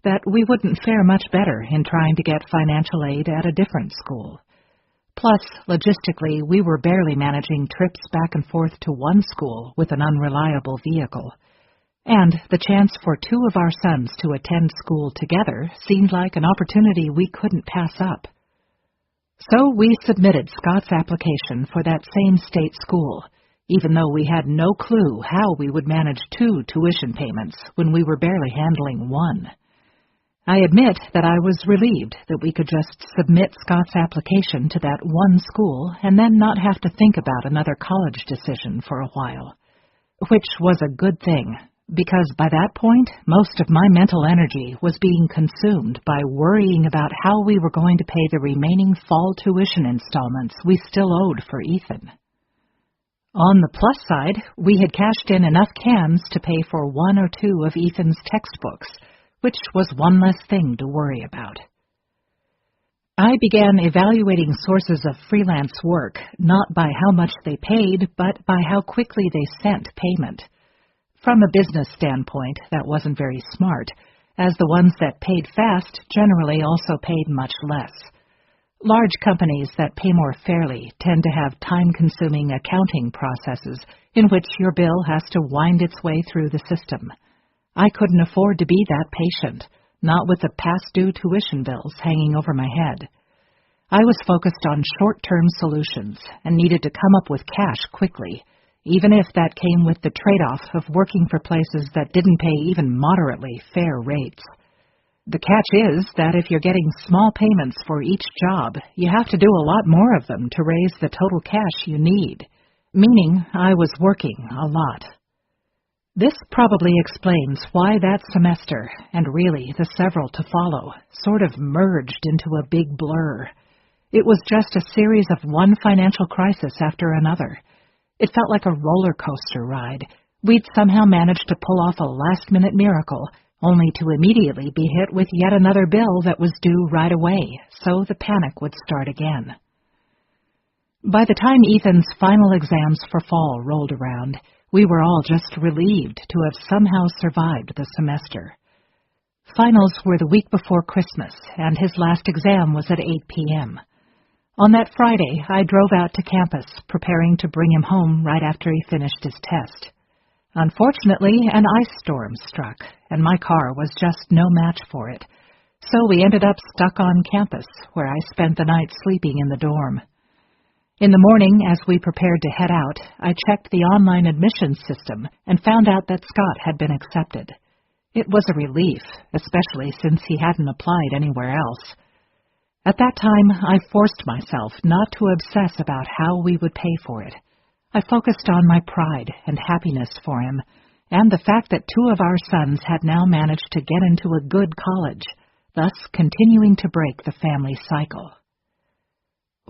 that we wouldn't fare much better in trying to get financial aid at a different school. Plus, logistically, we were barely managing trips back and forth to one school with an unreliable vehicle. And the chance for two of our sons to attend school together seemed like an opportunity we couldn't pass up. So we submitted Scott's application for that same state school, even though we had no clue how we would manage 2 tuition payments when we were barely handling one. I admit that I was relieved that we could just submit Scott's application to that one school and then not have to think about another college decision for a while. Which was a good thing, because by that point, most of my mental energy was being consumed by worrying about how we were going to pay the remaining fall tuition installments we still owed for Ethan. On the plus side, we had cashed in enough cans to pay for 1 or 2 of Ethan's textbooks, which was one less thing to worry about. I began evaluating sources of freelance work, not by how much they paid, but by how quickly they sent payment. From a business standpoint, that wasn't very smart, as the ones that paid fast generally also paid much less. Large companies that pay more fairly tend to have time-consuming accounting processes in which your bill has to wind its way through the system. I couldn't afford to be that patient, not with the past-due tuition bills hanging over my head. I was focused on short-term solutions and needed to come up with cash quickly, even if that came with the trade-off of working for places that didn't pay even moderately fair rates. The catch is that if you're getting small payments for each job, you have to do a lot more of them to raise the total cash you need, meaning I was working a lot. This probably explains why that semester, and really the several to follow, sort of merged into a big blur. It was just a series of one financial crisis after another. It felt like a roller coaster ride. We'd somehow managed to pull off a last-minute miracle, only to immediately be hit with yet another bill that was due right away, so the panic would start again. By the time Ethan's final exams for fall rolled around, we were all just relieved to have somehow survived the semester. Finals were the week before Christmas, and his last exam was at 8 p.m. On that Friday, I drove out to campus, preparing to bring him home right after he finished his test. Unfortunately, an ice storm struck, and my car was just no match for it, so we ended up stuck on campus, where I spent the night sleeping in the dorm. In the morning, as we prepared to head out, I checked the online admissions system and found out that Scott had been accepted. It was a relief, especially since he hadn't applied anywhere else. At that time, I forced myself not to obsess about how we would pay for it. I focused on my pride and happiness for him, and the fact that 2 of our sons had now managed to get into a good college, thus continuing to break the family cycle.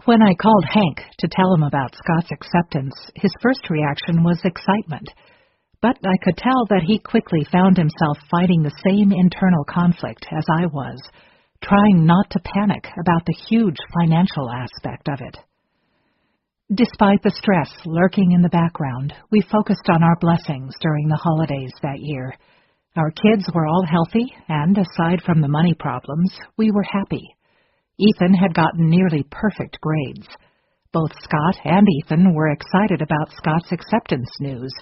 When I called Hank to tell him about Scott's acceptance, his first reaction was excitement, but I could tell that he quickly found himself fighting the same internal conflict as I was, trying not to panic about the huge financial aspect of it. Despite the stress lurking in the background, we focused on our blessings during the holidays that year. Our kids were all healthy, and aside from the money problems, we were happy. Ethan had gotten nearly perfect grades. Both Scott and Ethan were excited about Scott's acceptance news.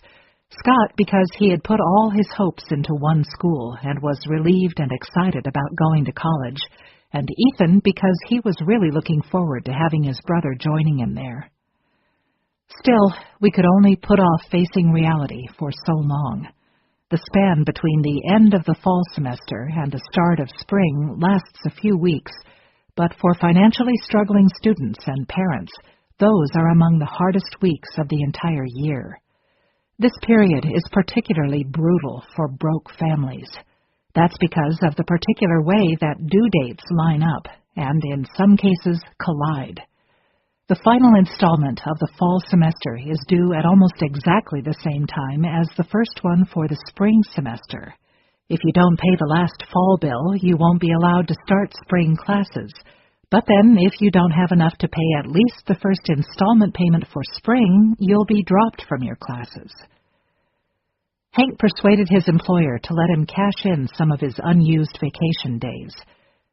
Scott because he had put all his hopes into one school and was relieved and excited about going to college, and Ethan because he was really looking forward to having his brother joining him there. Still, we could only put off facing reality for so long. The span between the end of the fall semester and the start of spring lasts a few weeks, but for financially struggling students and parents, those are among the hardest weeks of the entire year. This period is particularly brutal for broke families. That's because of the particular way that due dates line up and, in some cases, collide. The final installment of the fall semester is due at almost exactly the same time as the first one for the spring semester. If you don't pay the last fall bill, you won't be allowed to start spring classes. But then, if you don't have enough to pay at least the first installment payment for spring, you'll be dropped from your classes. Hank persuaded his employer to let him cash in some of his unused vacation days.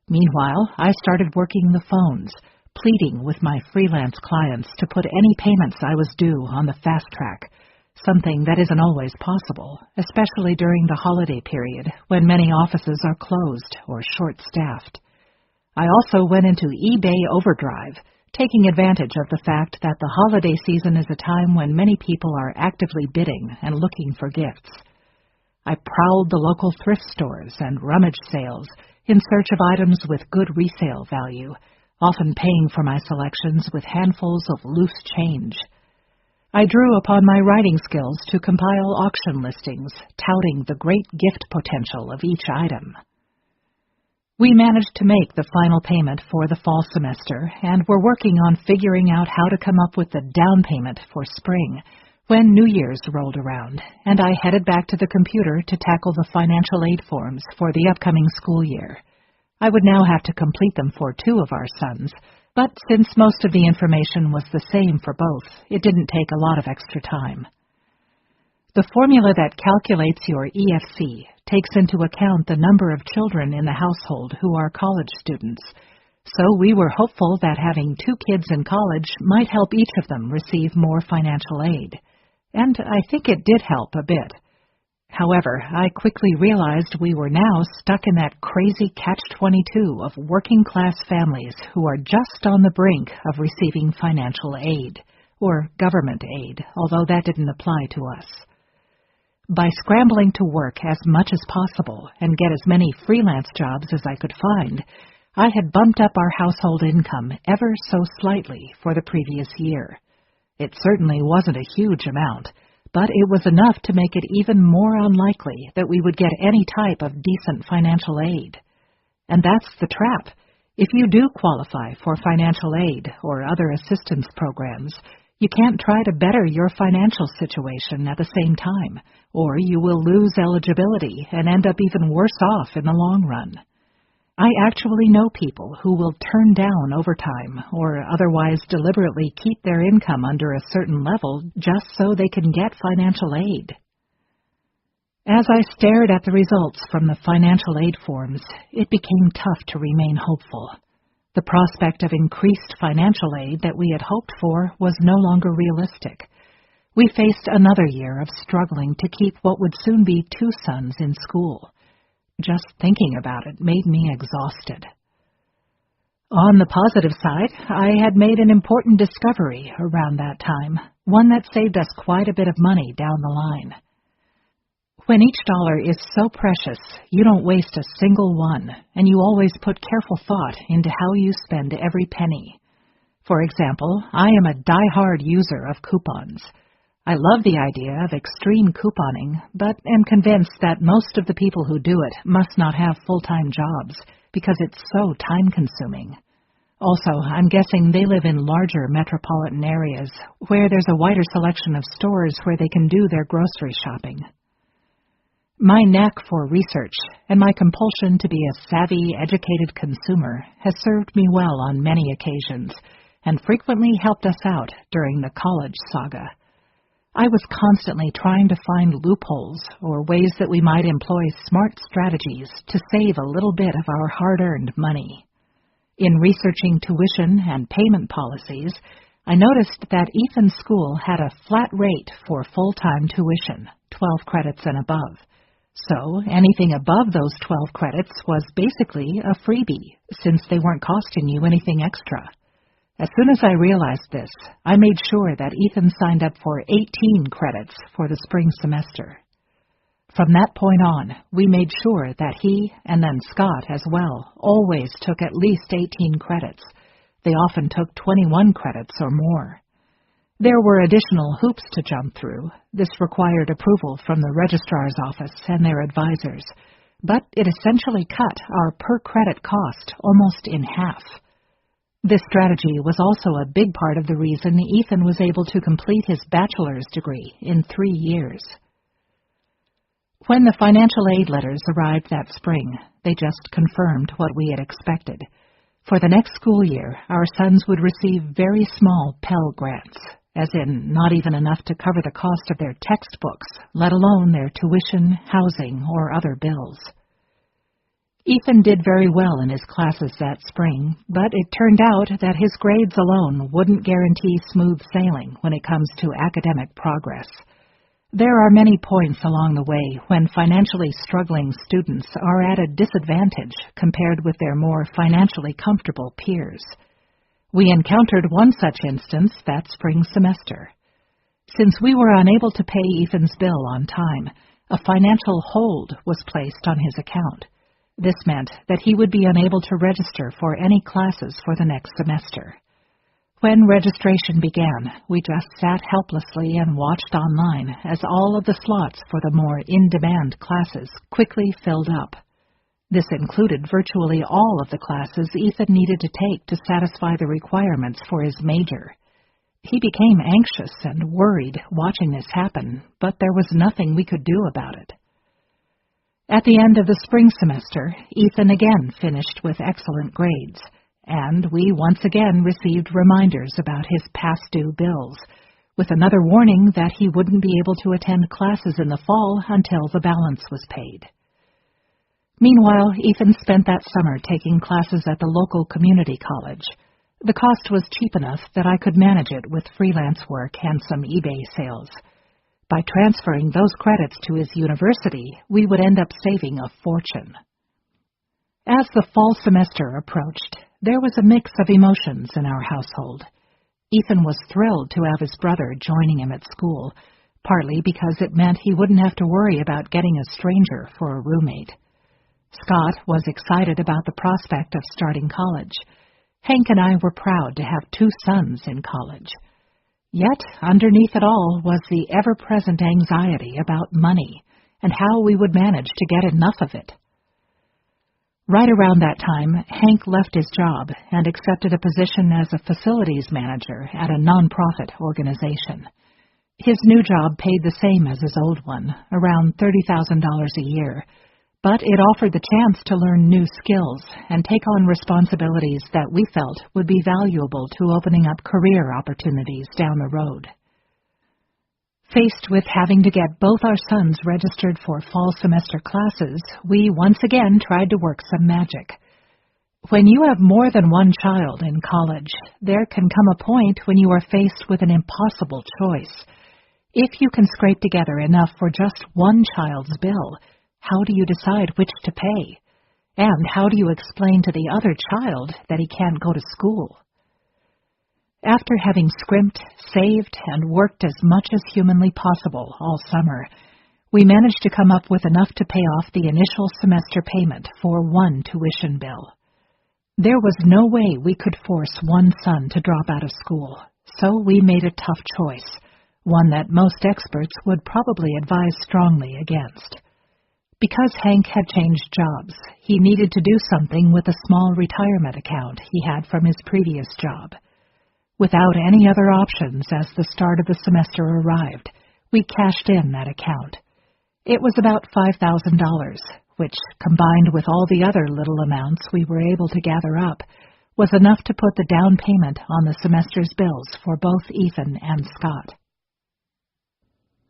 Meanwhile, I started working the phones, pleading with my freelance clients to put any payments I was due on the fast track, something that isn't always possible, especially during the holiday period when many offices are closed or short-staffed. I also went into eBay overdrive, taking advantage of the fact that the holiday season is a time when many people are actively bidding and looking for gifts. I prowled the local thrift stores and rummage sales in search of items with good resale value, often paying for my selections with handfuls of loose change. I drew upon my writing skills to compile auction listings, touting the great gift potential of each item. We managed to make the final payment for the fall semester and were working on figuring out how to come up with the down payment for spring when New Year's rolled around, and I headed back to the computer to tackle the financial aid forms for the upcoming school year. I would now have to complete them for 2 of our sons, but since most of the information was the same for both, it didn't take a lot of extra time. The formula that calculates your EFC takes into account the number of children in the household who are college students, so we were hopeful that having 2 kids in college might help each of them receive more financial aid. And I think it did help a bit. However, I quickly realized we were now stuck in that crazy catch-22 of working-class families who are just on the brink of receiving financial aid, or government aid, although that didn't apply to us. By scrambling to work as much as possible and get as many freelance jobs as I could find, I had bumped up our household income ever so slightly for the previous year. It certainly wasn't a huge amount, but it was enough to make it even more unlikely that we would get any type of decent financial aid. And that's the trap. If you do qualify for financial aid or other assistance programs, you can't try to better your financial situation at the same time, or you will lose eligibility and end up even worse off in the long run. I actually know people who will turn down overtime or otherwise deliberately keep their income under a certain level just so they can get financial aid. As I stared at the results from the financial aid forms, it became tough to remain hopeful. The prospect of increased financial aid that we had hoped for was no longer realistic. We faced another year of struggling to keep what would soon be 2 sons in school. Just thinking about it made me exhausted. On the positive side, I had made an important discovery around that time, one that saved us quite a bit of money down the line. When each dollar is so precious, you don't waste a single one, and you always put careful thought into how you spend every penny. For example, I am a die-hard user of coupons. I love the idea of extreme couponing, but am convinced that most of the people who do it must not have full-time jobs, because it's so time-consuming. Also, I'm guessing they live in larger metropolitan areas, where there's a wider selection of stores where they can do their grocery shopping. My knack for research and my compulsion to be a savvy, educated consumer has served me well on many occasions and frequently helped us out during the college saga. I was constantly trying to find loopholes or ways that we might employ smart strategies to save a little bit of our hard-earned money. In researching tuition and payment policies, I noticed that Ethan's school had a flat rate for full-time tuition, 12 credits and above. So anything above those 12 credits was basically a freebie, since they weren't costing you anything extra. As soon as I realized this, I made sure that Ethan signed up for 18 credits for the spring semester. From that point on, we made sure that he, and then Scott as well, always took at least 18 credits. They often took 21 credits or more. There were additional hoops to jump through. This required approval from the registrar's office and their advisors, but it essentially cut our per-credit cost almost in half. This strategy was also a big part of the reason Ethan was able to complete his bachelor's degree in 3 years. When the financial aid letters arrived that spring, they just confirmed what we had expected. For the next school year, our sons would receive very small Pell Grants, as in not even enough to cover the cost of their textbooks, let alone their tuition, housing, or other bills. Ethan did very well in his classes that spring, but it turned out that his grades alone wouldn't guarantee smooth sailing when it comes to academic progress. There are many points along the way when financially struggling students are at a disadvantage compared with their more financially comfortable peers. We encountered one such instance that spring semester. Since we were unable to pay Ethan's bill on time, a financial hold was placed on his account. This meant that he would be unable to register for any classes for the next semester. When registration began, we just sat helplessly and watched online as all of the slots for the more in-demand classes quickly filled up. This included virtually all of the classes Ethan needed to take to satisfy the requirements for his major. He became anxious and worried watching this happen, but there was nothing we could do about it. At the end of the spring semester, Ethan again finished with excellent grades, and we once again received reminders about his past-due bills, with another warning that he wouldn't be able to attend classes in the fall until the balance was paid. Meanwhile, Ethan spent that summer taking classes at the local community college. The cost was cheap enough that I could manage it with freelance work and some eBay sales. By transferring those credits to his university, we would end up saving a fortune. As the fall semester approached, there was a mix of emotions in our household. Ethan was thrilled to have his brother joining him at school, partly because it meant he wouldn't have to worry about getting a stranger for a roommate. Scott was excited about the prospect of starting college. Hank and I were proud to have 2 sons in college. Yet, underneath it all was the ever-present anxiety about money and how we would manage to get enough of it. Right around that time, Hank left his job and accepted a position as a facilities manager at a nonprofit organization. His new job paid the same as his old one, around $30,000 a year, but it offered the chance to learn new skills and take on responsibilities that we felt would be valuable to opening up career opportunities down the road. Faced with having to get both our sons registered for fall semester classes, we once again tried to work some magic. When you have more than one child in college, there can come a point when you are faced with an impossible choice. If you can scrape together enough for just one child's bill, how do you decide which to pay? And how do you explain to the other child that he can't go to school? After having scrimped, saved, and worked as much as humanly possible all summer, we managed to come up with enough to pay off the initial semester payment for one tuition bill. There was no way we could force one son to drop out of school, so we made a tough choice, one that most experts would probably advise strongly against. Because Hank had changed jobs, he needed to do something with a small retirement account he had from his previous job. Without any other options as the start of the semester arrived, we cashed in that account. It was about $5,000, which, combined with all the other little amounts we were able to gather up, was enough to put the down payment on the semester's bills for both Ethan and Scott.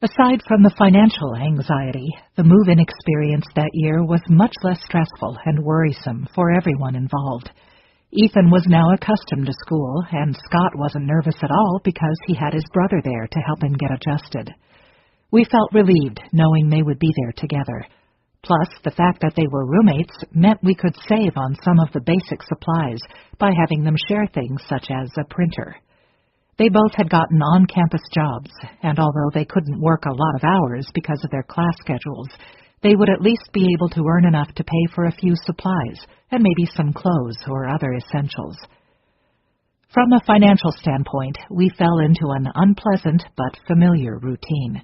Aside from the financial anxiety, the move-in experience that year was much less stressful and worrisome for everyone involved. Ethan was now accustomed to school, and Scott wasn't nervous at all because he had his brother there to help him get adjusted. We felt relieved knowing they would be there together. Plus, the fact that they were roommates meant we could save on some of the basic supplies by having them share things such as a printer. They both had gotten on-campus jobs, and although they couldn't work a lot of hours because of their class schedules, they would at least be able to earn enough to pay for a few supplies and maybe some clothes or other essentials. From a financial standpoint, we fell into an unpleasant but familiar routine.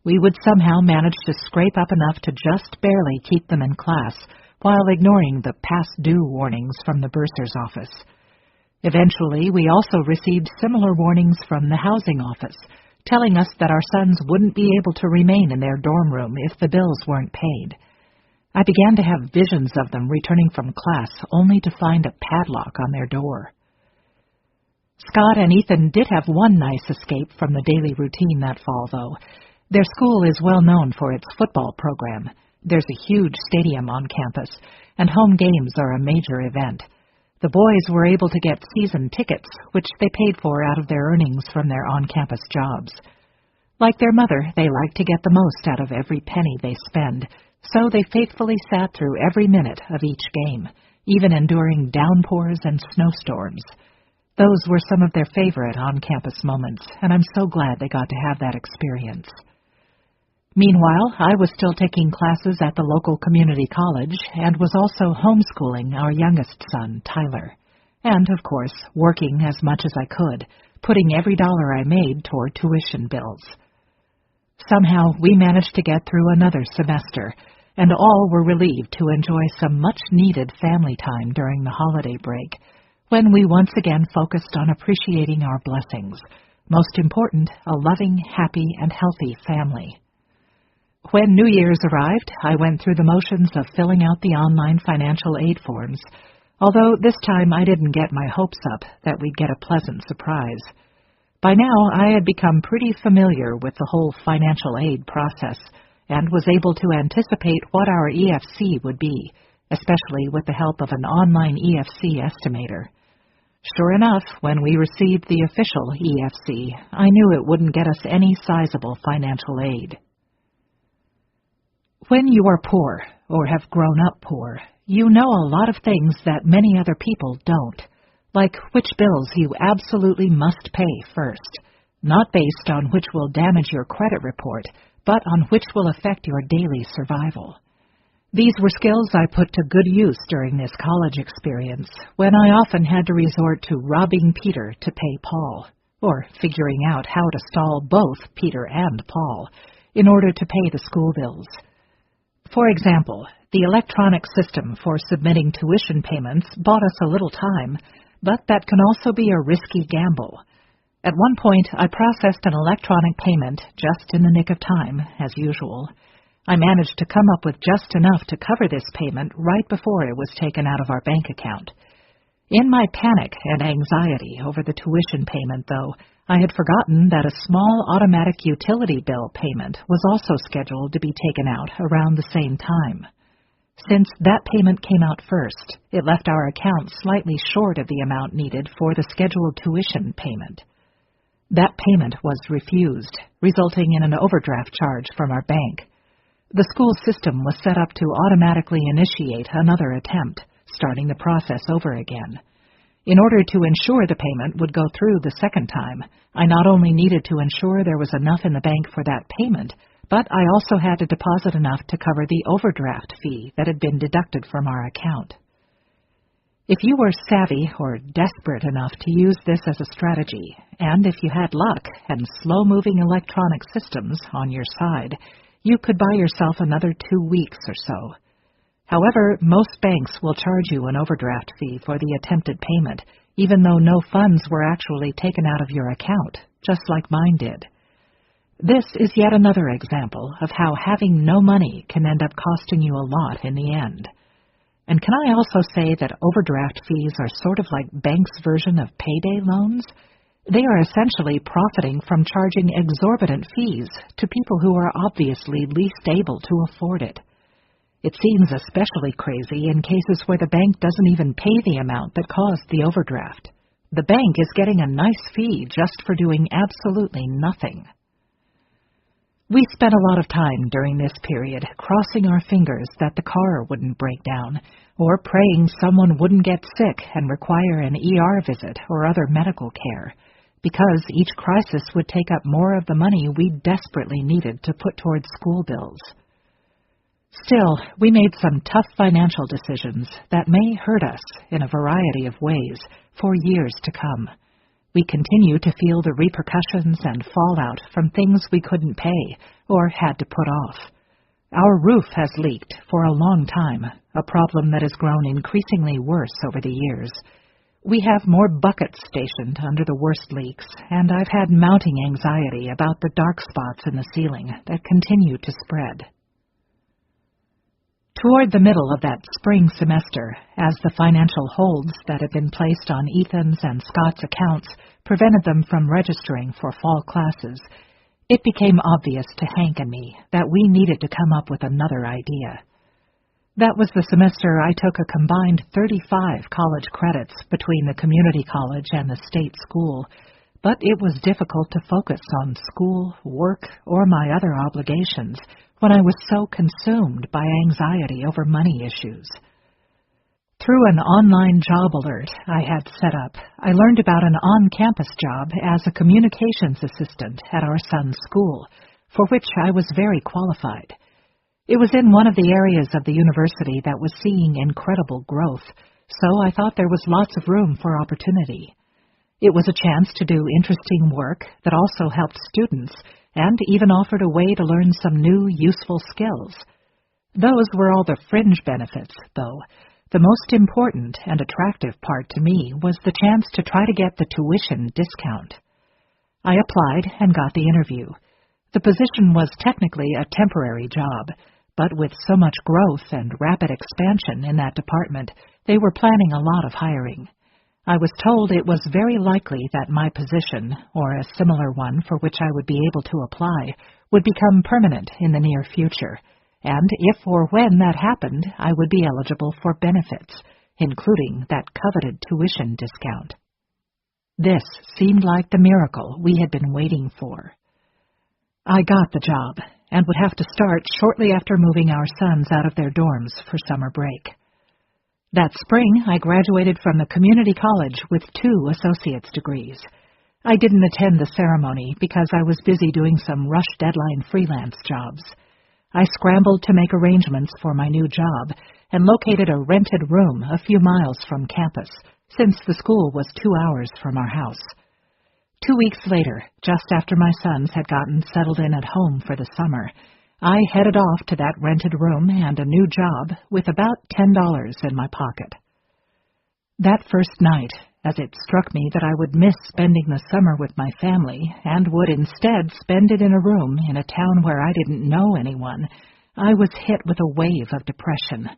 We would somehow manage to scrape up enough to just barely keep them in class, while ignoring the past due warnings from the bursar's office. Eventually, we also received similar warnings from the housing office, telling us that our sons wouldn't be able to remain in their dorm room if the bills weren't paid. I began to have visions of them returning from class only to find a padlock on their door. Scott and Ethan did have one nice escape from the daily routine that fall, though. Their school is well known for its football program. There's a huge stadium on campus, and home games are a major event. The boys were able to get season tickets, which they paid for out of their earnings from their on-campus jobs. Like their mother, they like to get the most out of every penny they spend, so they faithfully sat through every minute of each game, even enduring downpours and snowstorms. Those were some of their favorite on-campus moments, and I'm so glad they got to have that experience. Meanwhile, I was still taking classes at the local community college and was also homeschooling our youngest son, Tyler, and, of course, working as much as I could, putting every dollar I made toward tuition bills. Somehow, we managed to get through another semester, and all were relieved to enjoy some much-needed family time during the holiday break, when we once again focused on appreciating our blessings, most important, a loving, happy, and healthy family. When New Year's arrived, I went through the motions of filling out the online financial aid forms, although this time I didn't get my hopes up that we'd get a pleasant surprise. By now, I had become pretty familiar with the whole financial aid process and was able to anticipate what our EFC would be, especially with the help of an online EFC estimator. Sure enough, when we received the official EFC, I knew it wouldn't get us any sizable financial aid. When you are poor, or have grown up poor, you know a lot of things that many other people don't, like which bills you absolutely must pay first, not based on which will damage your credit report, but on which will affect your daily survival. These were skills I put to good use during this college experience, when I often had to resort to robbing Peter to pay Paul, or figuring out how to stall both Peter and Paul in order to pay the school bills. For example, the electronic system for submitting tuition payments bought us a little time, but that can also be a risky gamble. At one point, I processed an electronic payment just in the nick of time, as usual. I managed to come up with just enough to cover this payment right before it was taken out of our bank account. In my panic and anxiety over the tuition payment, though, I had forgotten that a small automatic utility bill payment was also scheduled to be taken out around the same time. Since that payment came out first, it left our account slightly short of the amount needed for the scheduled tuition payment. That payment was refused, resulting in an overdraft charge from our bank. The school system was set up to automatically initiate another attempt, starting the process over again. In order to ensure the payment would go through the second time, I not only needed to ensure there was enough in the bank for that payment, but I also had to deposit enough to cover the overdraft fee that had been deducted from our account. If you were savvy or desperate enough to use this as a strategy, and if you had luck and slow-moving electronic systems on your side, you could buy yourself another 2 weeks or so. However, most banks will charge you an overdraft fee for the attempted payment, even though no funds were actually taken out of your account, just like mine did. This is yet another example of how having no money can end up costing you a lot in the end. And can I also say that overdraft fees are sort of like banks' version of payday loans? They are essentially profiting from charging exorbitant fees to people who are obviously least able to afford it. It seems especially crazy in cases where the bank doesn't even pay the amount that caused the overdraft. The bank is getting a nice fee just for doing absolutely nothing. We spent a lot of time during this period crossing our fingers that the car wouldn't break down, or praying someone wouldn't get sick and require an ER visit or other medical care, because each crisis would take up more of the money we desperately needed to put towards school bills. Still, we made some tough financial decisions that may hurt us in a variety of ways for years to come. We continue to feel the repercussions and fallout from things we couldn't pay or had to put off. Our roof has leaked for a long time, a problem that has grown increasingly worse over the years. We have more buckets stationed under the worst leaks, and I've had mounting anxiety about the dark spots in the ceiling that continue to spread. Toward the middle of that spring semester, as the financial holds that had been placed on Ethan's and Scott's accounts prevented them from registering for fall classes, it became obvious to Hank and me that we needed to come up with another idea. That was the semester I took a combined 35 college credits between the community college and the state school, but it was difficult to focus on school, work, or my other obligations when I was so consumed by anxiety over money issues. Through an online job alert I had set up, I learned about an on-campus job as a communications assistant at our son's school, for which I was very qualified. It was in one of the areas of the university that was seeing incredible growth, so I thought there was lots of room for opportunity. It was a chance to do interesting work that also helped students and even offered a way to learn some new, useful skills. Those were all the fringe benefits, though. The most important and attractive part to me was the chance to try to get the tuition discount. I applied and got the interview. The position was technically a temporary job, but with so much growth and rapid expansion in that department, they were planning a lot of hiring. I was told it was very likely that my position, or a similar one for which I would be able to apply, would become permanent in the near future, and if or when that happened, I would be eligible for benefits, including that coveted tuition discount. This seemed like the miracle we had been waiting for. I got the job, and would have to start shortly after moving our sons out of their dorms for summer break. That spring, I graduated from the community college with 2 associate's degrees. I didn't attend the ceremony because I was busy doing some rush deadline freelance jobs. I scrambled to make arrangements for my new job and located a rented room a few miles from campus, since the school was 2 hours from our house. 2 weeks later, just after my sons had gotten settled in at home for the summer, I headed off to that rented room and a new job with about $10 in my pocket. That first night, as it struck me that I would miss spending the summer with my family and would instead spend it in a room in a town where I didn't know anyone, I was hit with a wave of depression.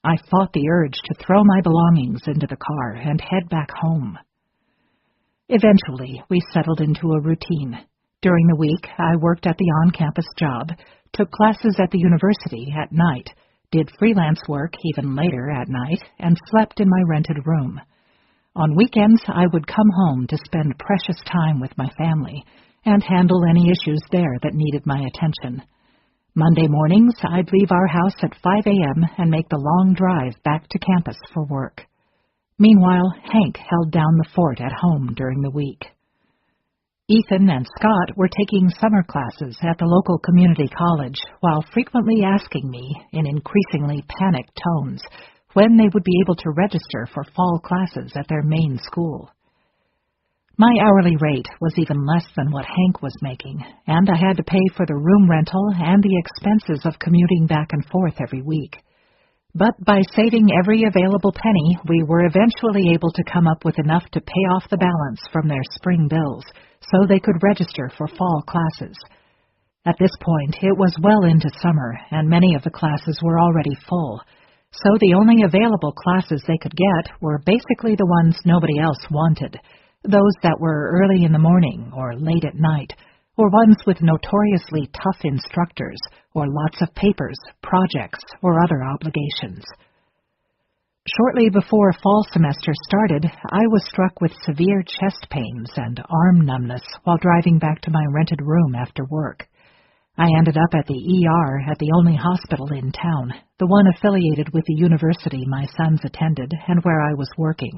I fought the urge to throw my belongings into the car and head back home. Eventually, we settled into a routine. During the week, I worked at the on-campus job, took classes at the university at night, did freelance work even later at night, and slept in my rented room. On weekends, I would come home to spend precious time with my family and handle any issues there that needed my attention. Monday mornings, I'd leave our house at 5 a.m. and make the long drive back to campus for work. Meanwhile, Hank held down the fort at home during the week. Ethan and Scott were taking summer classes at the local community college while frequently asking me, in increasingly panicked tones, when they would be able to register for fall classes at their main school. My hourly rate was even less than what Hank was making, and I had to pay for the room rental and the expenses of commuting back and forth every week. But by saving every available penny, we were eventually able to come up with enough to pay off the balance from their spring bills, so they could register for fall classes. At this point, it was well into summer, and many of the classes were already full, so the only available classes they could get were basically the ones nobody else wanted, those that were early in the morning or late at night, or ones with notoriously tough instructors, or lots of papers, projects, or other obligations. Shortly before fall semester started, I was struck with severe chest pains and arm numbness while driving back to my rented room after work. I ended up at the ER at the only hospital in town, the one affiliated with the university my sons attended and where I was working.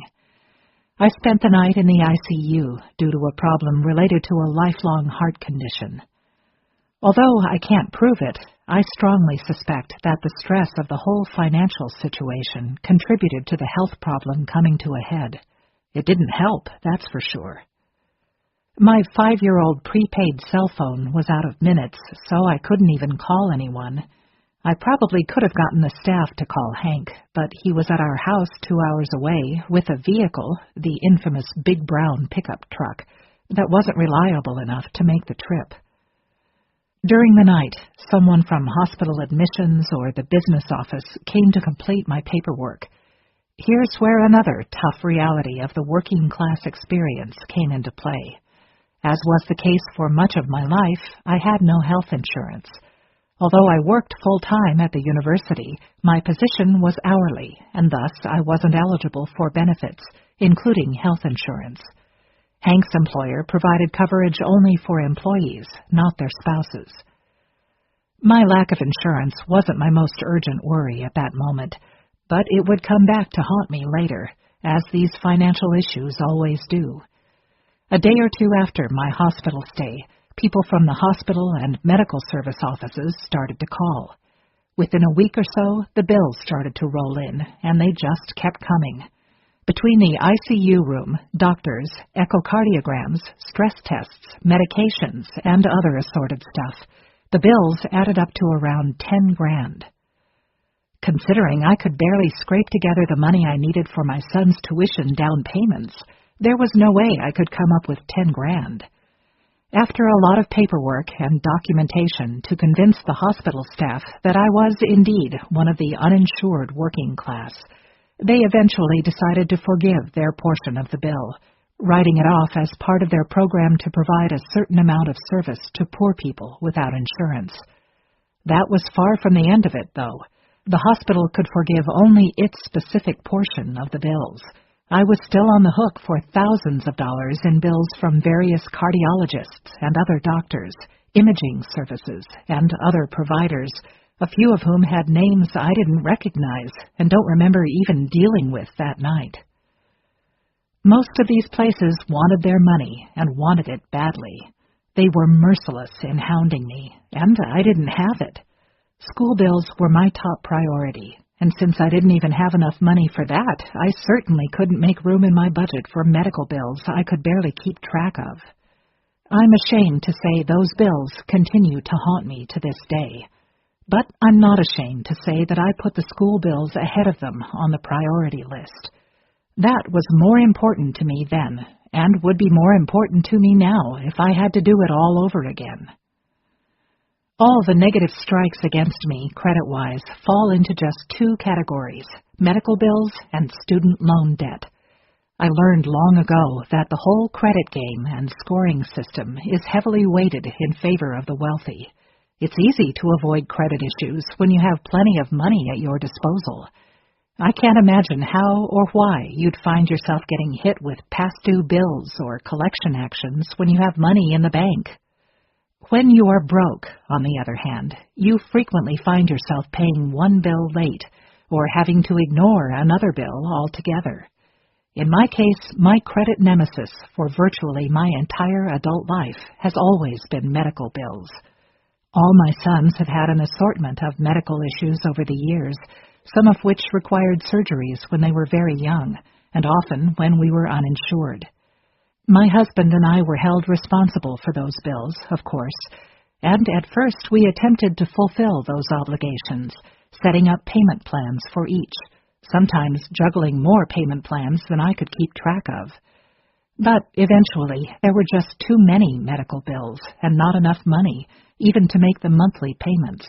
I spent the night in the ICU due to a problem related to a lifelong heart condition. Although I can't prove it, I strongly suspect that the stress of the whole financial situation contributed to the health problem coming to a head. It didn't help, that's for sure. My 5-year-old prepaid cell phone was out of minutes, so I couldn't even call anyone. I probably could have gotten the staff to call Hank, but he was at our house 2 hours away with a vehicle, the infamous big brown pickup truck, that wasn't reliable enough to make the trip. During the night, someone from hospital admissions or the business office came to complete my paperwork. Here's where another tough reality of the working-class experience came into play. As was the case for much of my life, I had no health insurance. Although I worked full-time at the university, my position was hourly, and thus I wasn't eligible for benefits, including health insurance. Hank's employer provided coverage only for employees, not their spouses. My lack of insurance wasn't my most urgent worry at that moment, but it would come back to haunt me later, as these financial issues always do. A day or two after my hospital stay, people from the hospital and medical service offices started to call. Within a week or so, the bills started to roll in, and they just kept coming. Between the ICU room, doctors, echocardiograms, stress tests, medications, and other assorted stuff, the bills added up to around $10,000. Considering I could barely scrape together the money I needed for my son's tuition down payments, there was no way I could come up with $10,000. After a lot of paperwork and documentation to convince the hospital staff that I was indeed one of the uninsured working class, they eventually decided to forgive their portion of the bill, writing it off as part of their program to provide a certain amount of service to poor people without insurance. That was far from the end of it, though. The hospital could forgive only its specific portion of the bills. I was still on the hook for thousands of dollars in bills from various cardiologists and other doctors, imaging services, and other providers, a few of whom had names I didn't recognize and don't remember even dealing with that night. Most of these places wanted their money and wanted it badly. They were merciless in hounding me, and I didn't have it. School bills were my top priority, and since I didn't even have enough money for that, I certainly couldn't make room in my budget for medical bills I could barely keep track of. I'm ashamed to say those bills continue to haunt me to this day. But I'm not ashamed to say that I put the school bills ahead of them on the priority list. That was more important to me then, and would be more important to me now if I had to do it all over again. All the negative strikes against me, credit-wise, fall into just two categories: medical bills and student loan debt. I learned long ago that the whole credit game and scoring system is heavily weighted in favor of the wealthy. It's easy to avoid credit issues when you have plenty of money at your disposal. I can't imagine how or why you'd find yourself getting hit with past due bills or collection actions when you have money in the bank. When you are broke, on the other hand, you frequently find yourself paying one bill late or having to ignore another bill altogether. In my case, my credit nemesis for virtually my entire adult life has always been medical bills. All my sons have had an assortment of medical issues over the years, some of which required surgeries when they were very young, and often when we were uninsured. My husband and I were held responsible for those bills, of course, and at first we attempted to fulfill those obligations, setting up payment plans for each, sometimes juggling more payment plans than I could keep track of. But eventually there were just too many medical bills and not enough money even to make the monthly payments.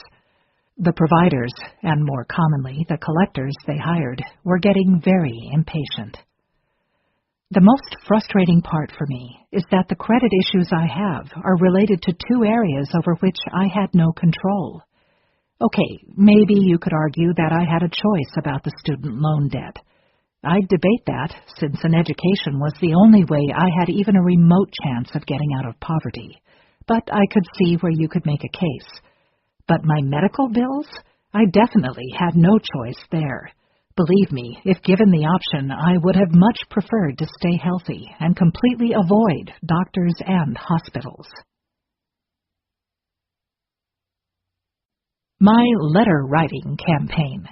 The providers, and more commonly the collectors they hired, were getting very impatient. The most frustrating part for me is that the credit issues I have are related to two areas over which I had no control. Okay, maybe you could argue that I had a choice about the student loan debt. I'd debate that, since an education was the only way I had even a remote chance of getting out of poverty. But I could see where you could make a case. But my medical bills? I definitely had no choice there. Believe me, if given the option, I would have much preferred to stay healthy and completely avoid doctors and hospitals. My letter-writing campaign.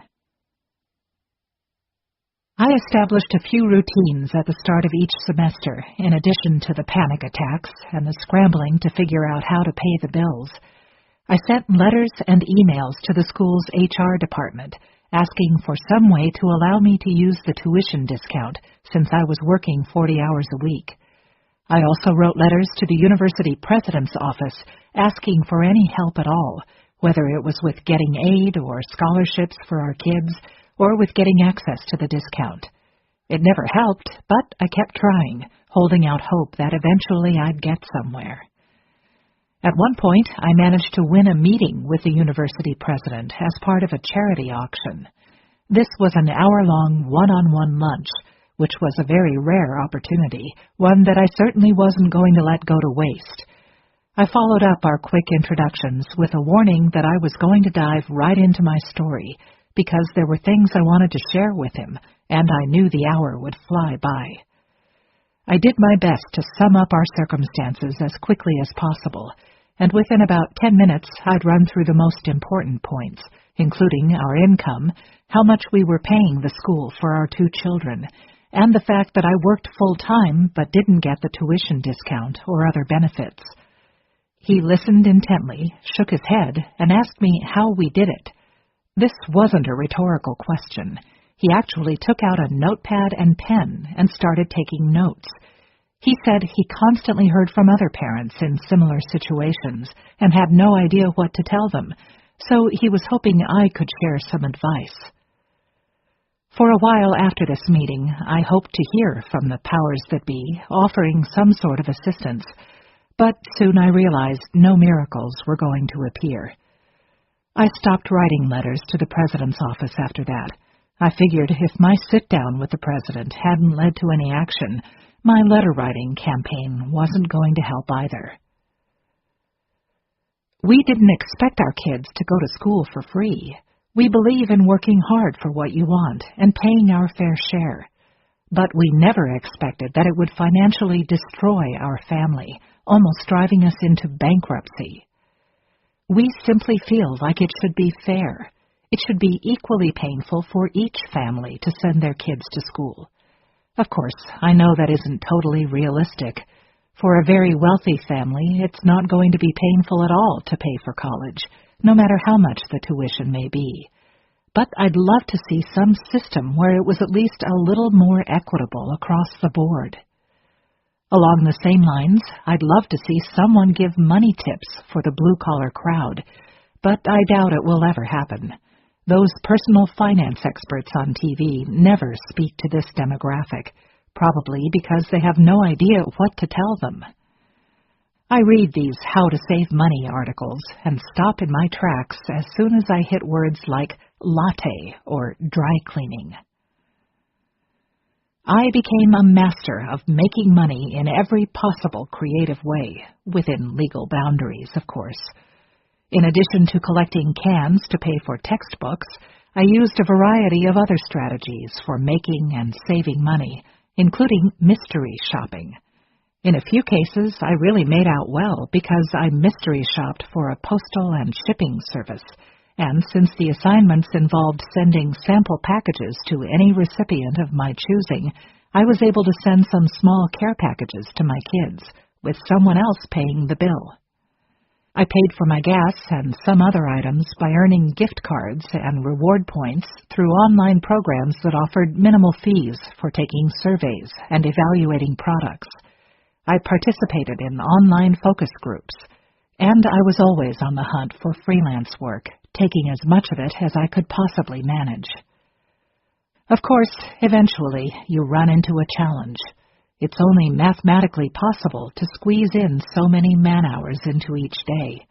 I established a few routines at the start of each semester, in addition to the panic attacks and the scrambling to figure out how to pay the bills. I sent letters and emails to the school's HR department, asking for some way to allow me to use the tuition discount since I was working 40 hours a week. I also wrote letters to the university president's office asking for any help at all, whether it was with getting aid or scholarships for our kids, or with getting access to the discount. It never helped, but I kept trying, holding out hope that eventually I'd get somewhere. At one point, I managed to win a meeting with the university president as part of a charity auction. This was an hour-long one-on-one lunch, which was a very rare opportunity, one that I certainly wasn't going to let go to waste. I followed up our quick introductions with a warning that I was going to dive right into my story, because there were things I wanted to share with him, and I knew the hour would fly by. I did my best to sum up our circumstances as quickly as possible, and within about 10 minutes I'd run through the most important points, including our income, how much we were paying the school for our 2 children, and the fact that I worked full-time but didn't get the tuition discount or other benefits. He listened intently, shook his head, and asked me how we did it. This wasn't a rhetorical question. He actually took out a notepad and pen and started taking notes. He said he constantly heard from other parents in similar situations and had no idea what to tell them, so he was hoping I could share some advice. For a while after this meeting, I hoped to hear from the powers that be, offering some sort of assistance, but soon I realized no miracles were going to appear. I stopped writing letters to the president's office after that. I figured if my sit-down with the president hadn't led to any action, my letter-writing campaign wasn't going to help either. We didn't expect our kids to go to school for free. We believe in working hard for what you want and paying our fair share. But we never expected that it would financially destroy our family, almost driving us into bankruptcy. We simply feel like it should be fair. It should be equally painful for each family to send their kids to school. Of course, I know that isn't totally realistic. For a very wealthy family, it's not going to be painful at all to pay for college, no matter how much the tuition may be. But I'd love to see some system where it was at least a little more equitable across the board. Along the same lines, I'd love to see someone give money tips for the blue-collar crowd, but I doubt it will ever happen. Those personal finance experts on TV never speak to this demographic, probably because they have no idea what to tell them. I read these how to save money articles and stop in my tracks as soon as I hit words like latte or dry cleaning. I became a master of making money in every possible creative way, within legal boundaries, of course. In addition to collecting cans to pay for textbooks, I used a variety of other strategies for making and saving money, including mystery shopping. In a few cases, I really made out well because I mystery shopped for a postal and shipping service, and since the assignments involved sending sample packages to any recipient of my choosing, I was able to send some small care packages to my kids, with someone else paying the bill. I paid for my gas and some other items by earning gift cards and reward points through online programs that offered minimal fees for taking surveys and evaluating products. I participated in online focus groups, and I was always on the hunt for freelance work, taking as much of it as I could possibly manage. Of course, eventually you run into a challenge. It's only mathematically possible to squeeze in so many man-hours into each day.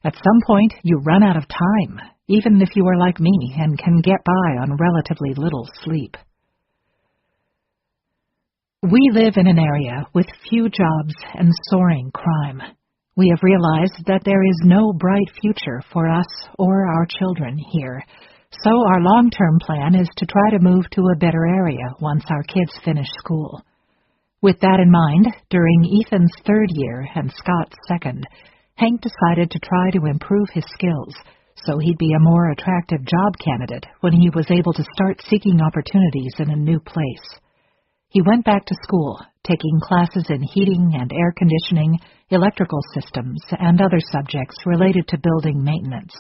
At some point, you run out of time, even if you are like me and can get by on relatively little sleep. We live in an area with few jobs and soaring crime. We have realized that there is no bright future for us or our children here, So our long-term plan is to try to move to a better area once our kids finish school. With that in mind, during Ethan's third year and Scott's second, Hank decided to try to improve his skills so he'd be a more attractive job candidate when he was able to start seeking opportunities in a new place. He went back to school, taking classes in heating and air conditioning, electrical systems, and other subjects related to building maintenance.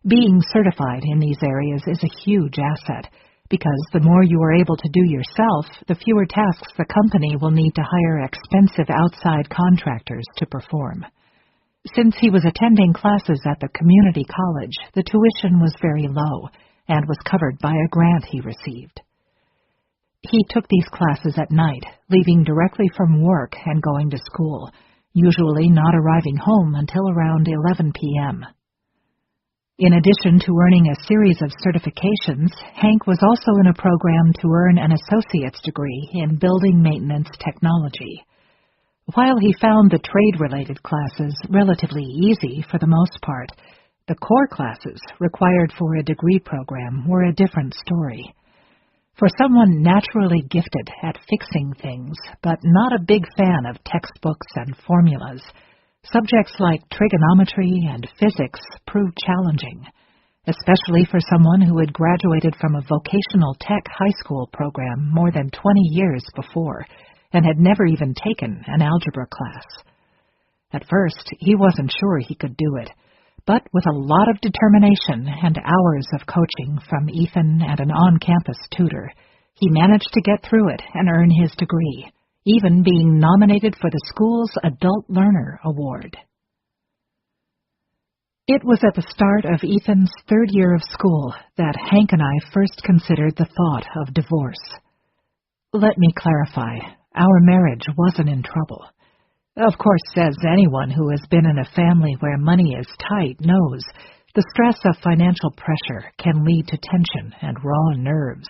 Being certified in these areas is a huge asset, because the more you are able to do yourself, the fewer tasks the company will need to hire expensive outside contractors to perform. Since he was attending classes at the community college, the tuition was very low and was covered by a grant he received. He took these classes at night, leaving directly from work and going to school, usually not arriving home until around 11 p.m. In addition to earning a series of certifications, Hank was also in a program to earn an associate's degree in building maintenance technology. While he found the trade-related classes relatively easy for the most part, the core classes required for a degree program were a different story. For someone naturally gifted at fixing things, but not a big fan of textbooks and formulas, subjects like trigonometry and physics proved challenging, especially for someone who had graduated from a vocational tech high school program more than 20 years before and had never even taken an algebra class. At first, he wasn't sure he could do it, but with a lot of determination and hours of coaching from Ethan and an on-campus tutor, he managed to get through it and earn his degree, even being nominated for the school's Adult Learner Award. It was at the start of Ethan's third year of school that Hank and I first considered the thought of divorce. Let me clarify, our marriage wasn't in trouble. Of course, as anyone who has been in a family where money is tight knows, the stress of financial pressure can lead to tension and raw nerves.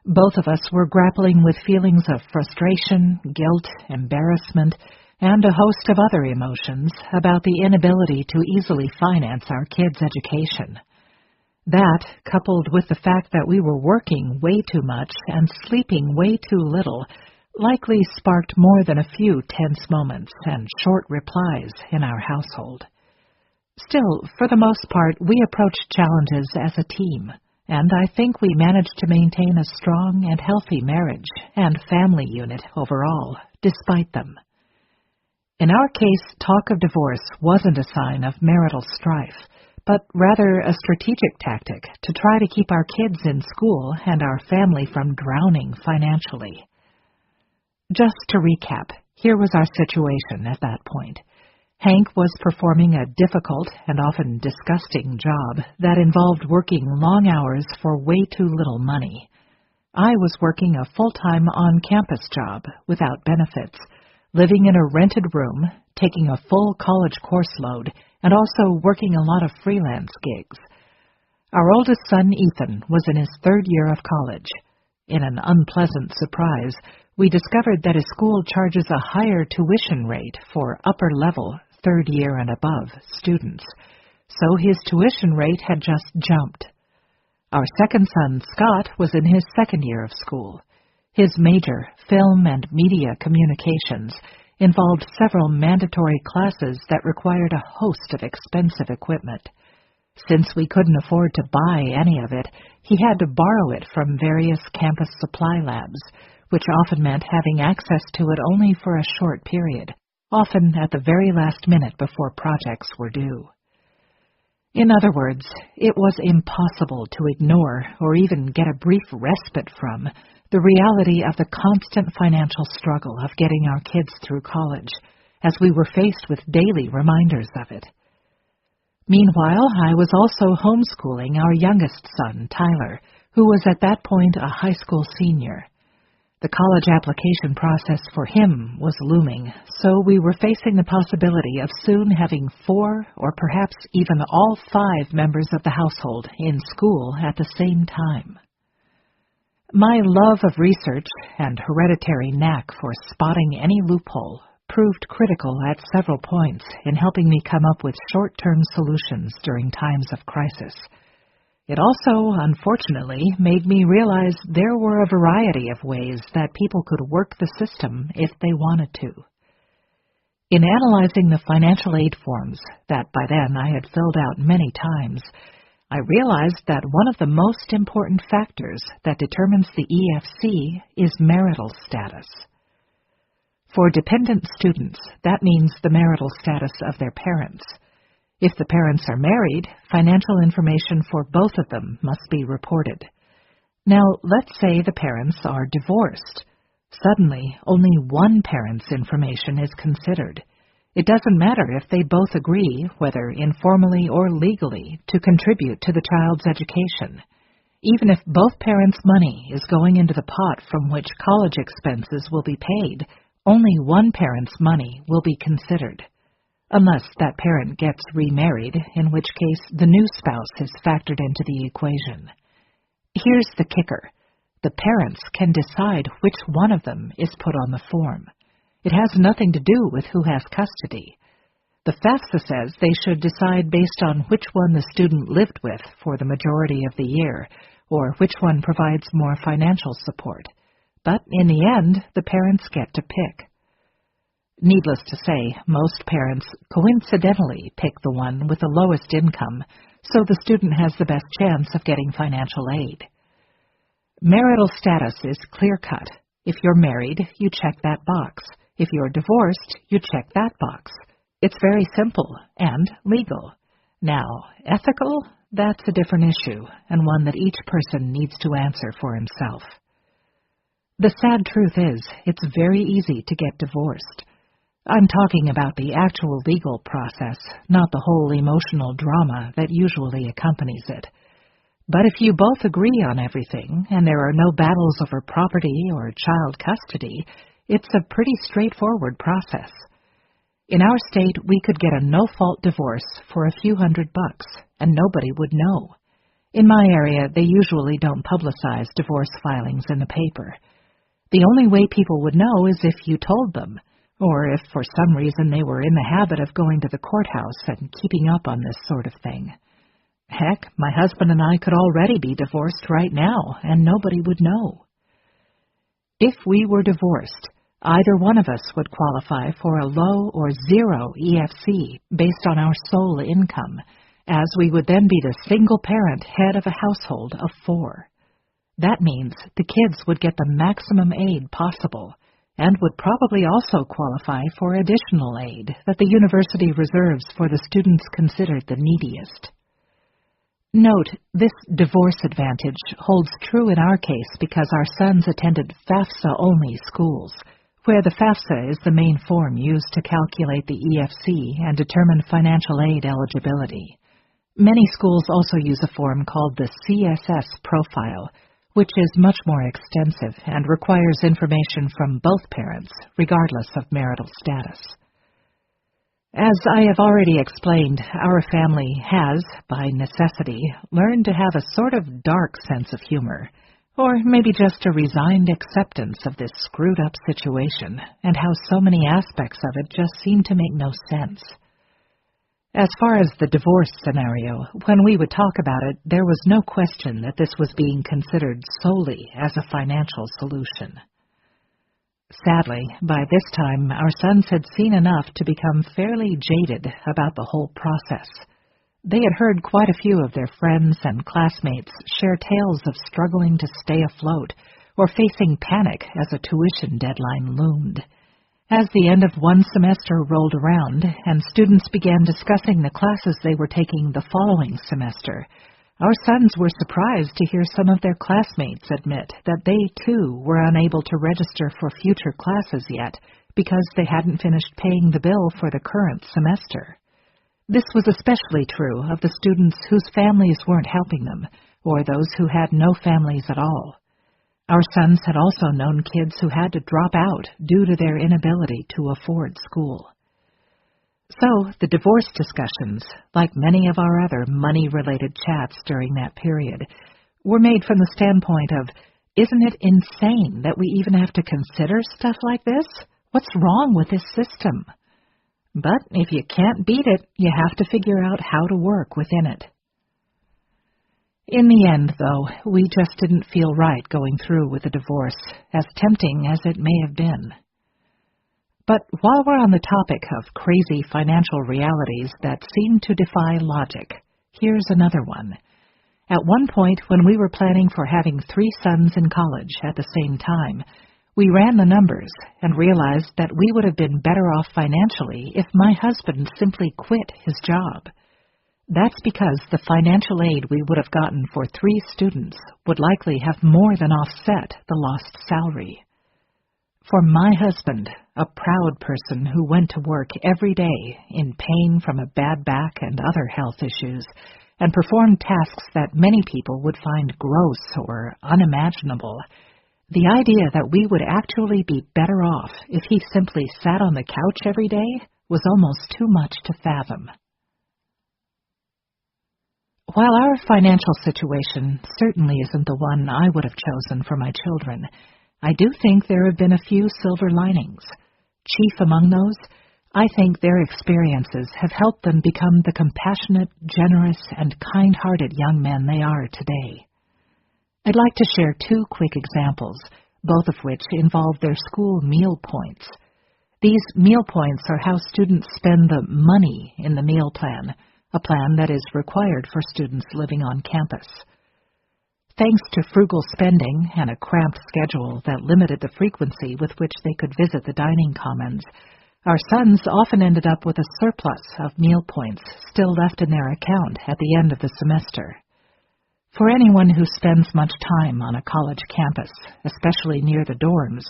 Both of us were grappling with feelings of frustration, guilt, embarrassment, and a host of other emotions about the inability to easily finance our kids' education. That, coupled with the fact that we were working way too much and sleeping way too little, likely sparked more than a few tense moments and short replies in our household. Still, for the most part, we approached challenges as a team, and I think we managed to maintain a strong and healthy marriage and family unit overall, despite them. In our case, talk of divorce wasn't a sign of marital strife, but rather a strategic tactic to try to keep our kids in school and our family from drowning financially. Just to recap, here was our situation at that point. Hank was performing a difficult and often disgusting job that involved working long hours for way too little money. I was working a full-time on-campus job without benefits, living in a rented room, taking a full college course load, and also working a lot of freelance gigs. Our oldest son, Ethan, was in his third year of college. In an unpleasant surprise, we discovered that his school charges a higher tuition rate for upper-level, third year and above students, so his tuition rate had just jumped. Our second son, Scott, was in his second year of school. His major, film and media communications, involved several mandatory classes that required a host of expensive equipment. Since we couldn't afford to buy any of it, he had to borrow it from various campus supply labs, which often meant having access to it only for a short period, often at the very last minute before projects were due. In other words, it was impossible to ignore or even get a brief respite from the reality of the constant financial struggle of getting our kids through college, as we were faced with daily reminders of it. Meanwhile, I was also homeschooling our youngest son, Tyler, who was at that point a high school senior. The college application process for him was looming, so we were facing the possibility of soon having 4 or perhaps even all 5 members of the household in school at the same time. My love of research and hereditary knack for spotting any loophole proved critical at several points in helping me come up with short-term solutions during times of crisis. It also, unfortunately, made me realize there were a variety of ways that people could work the system if they wanted to. In analyzing the financial aid forms that by then I had filled out many times, I realized that one of the most important factors that determines the EFC is marital status. For dependent students, that means the marital status of their parents. If the parents are married, financial information for both of them must be reported. Now, let's say the parents are divorced. Suddenly, only one parent's information is considered. It doesn't matter if they both agree, whether informally or legally, to contribute to the child's education. Even if both parents' money is going into the pot from which college expenses will be paid, only one parent's money will be considered. Unless that parent gets remarried, in which case the new spouse is factored into the equation. Here's the kicker. The parents can decide which one of them is put on the form. It has nothing to do with who has custody. The FAFSA says they should decide based on which one the student lived with for the majority of the year, or which one provides more financial support. But in the end, the parents get to pick. Needless to say, most parents coincidentally pick the one with the lowest income, so the student has the best chance of getting financial aid. Marital status is clear-cut. If you're married, you check that box. If you're divorced, you check that box. It's very simple and legal. Now, ethical? That's a different issue, and one that each person needs to answer for himself. The sad truth is, it's very easy to get divorced. I'm talking about the actual legal process, not the whole emotional drama that usually accompanies it. But if you both agree on everything, and there are no battles over property or child custody, it's a pretty straightforward process. In our state, we could get a no-fault divorce for a few $100, and nobody would know. In my area, they usually don't publicize divorce filings in the paper. The only way people would know is if you told them, or if for some reason they were in the habit of going to the courthouse and keeping up on this sort of thing. Heck, my husband and I could already be divorced right now, and nobody would know. If we were divorced, either one of us would qualify for a low or zero EFC based on our sole income, as we would then be the single-parent head of a household of 4. That means the kids would get the maximum aid possible, and would probably also qualify for additional aid that the university reserves for the students considered the neediest. Note, this divorce advantage holds true in our case because our sons attended FAFSA-only schools, where the FAFSA is the main form used to calculate the EFC and determine financial aid eligibility. Many schools also use a form called the CSS profile, which is much more extensive and requires information from both parents, regardless of marital status. As I have already explained, our family has, by necessity, learned to have a sort of dark sense of humor, or maybe just a resigned acceptance of this screwed-up situation and how so many aspects of it just seem to make no sense. As far as the divorce scenario, when we would talk about it, there was no question that this was being considered solely as a financial solution. Sadly, by this time, our sons had seen enough to become fairly jaded about the whole process. They had heard quite a few of their friends and classmates share tales of struggling to stay afloat or facing panic as a tuition deadline loomed. As the end of one semester rolled around and students began discussing the classes they were taking the following semester, our sons were surprised to hear some of their classmates admit that they, too, were unable to register for future classes yet because they hadn't finished paying the bill for the current semester. This was especially true of the students whose families weren't helping them, or those who had no families at all. Our sons had also known kids who had to drop out due to their inability to afford school. So, the divorce discussions, like many of our other money-related chats during that period, were made from the standpoint of, isn't it insane that we even have to consider stuff like this? What's wrong with this system? But if you can't beat it, you have to figure out how to work within it. In the end, though, we just didn't feel right going through with the divorce, as tempting as it may have been. But while we're on the topic of crazy financial realities that seem to defy logic, here's another one. At one point, when we were planning for having 3 sons in college at the same time, we ran the numbers and realized that we would have been better off financially if my husband simply quit his job. That's because the financial aid we would have gotten for 3 students would likely have more than offset the lost salary. For my husband, a proud person who went to work every day in pain from a bad back and other health issues, and performed tasks that many people would find gross or unimaginable, the idea that we would actually be better off if he simply sat on the couch every day was almost too much to fathom. While our financial situation certainly isn't the one I would have chosen for my children, I do think there have been a few silver linings. Chief among those, I think their experiences have helped them become the compassionate, generous, and kind-hearted young men they are today. I'd like to share 2 quick examples, both of which involve their school meal points. These meal points are how students spend the money in the meal plan, a plan that is required for students living on campus. Thanks to frugal spending and a cramped schedule that limited the frequency with which they could visit the dining commons, our sons often ended up with a surplus of meal points still left in their account at the end of the semester. For anyone who spends much time on a college campus, especially near the dorms,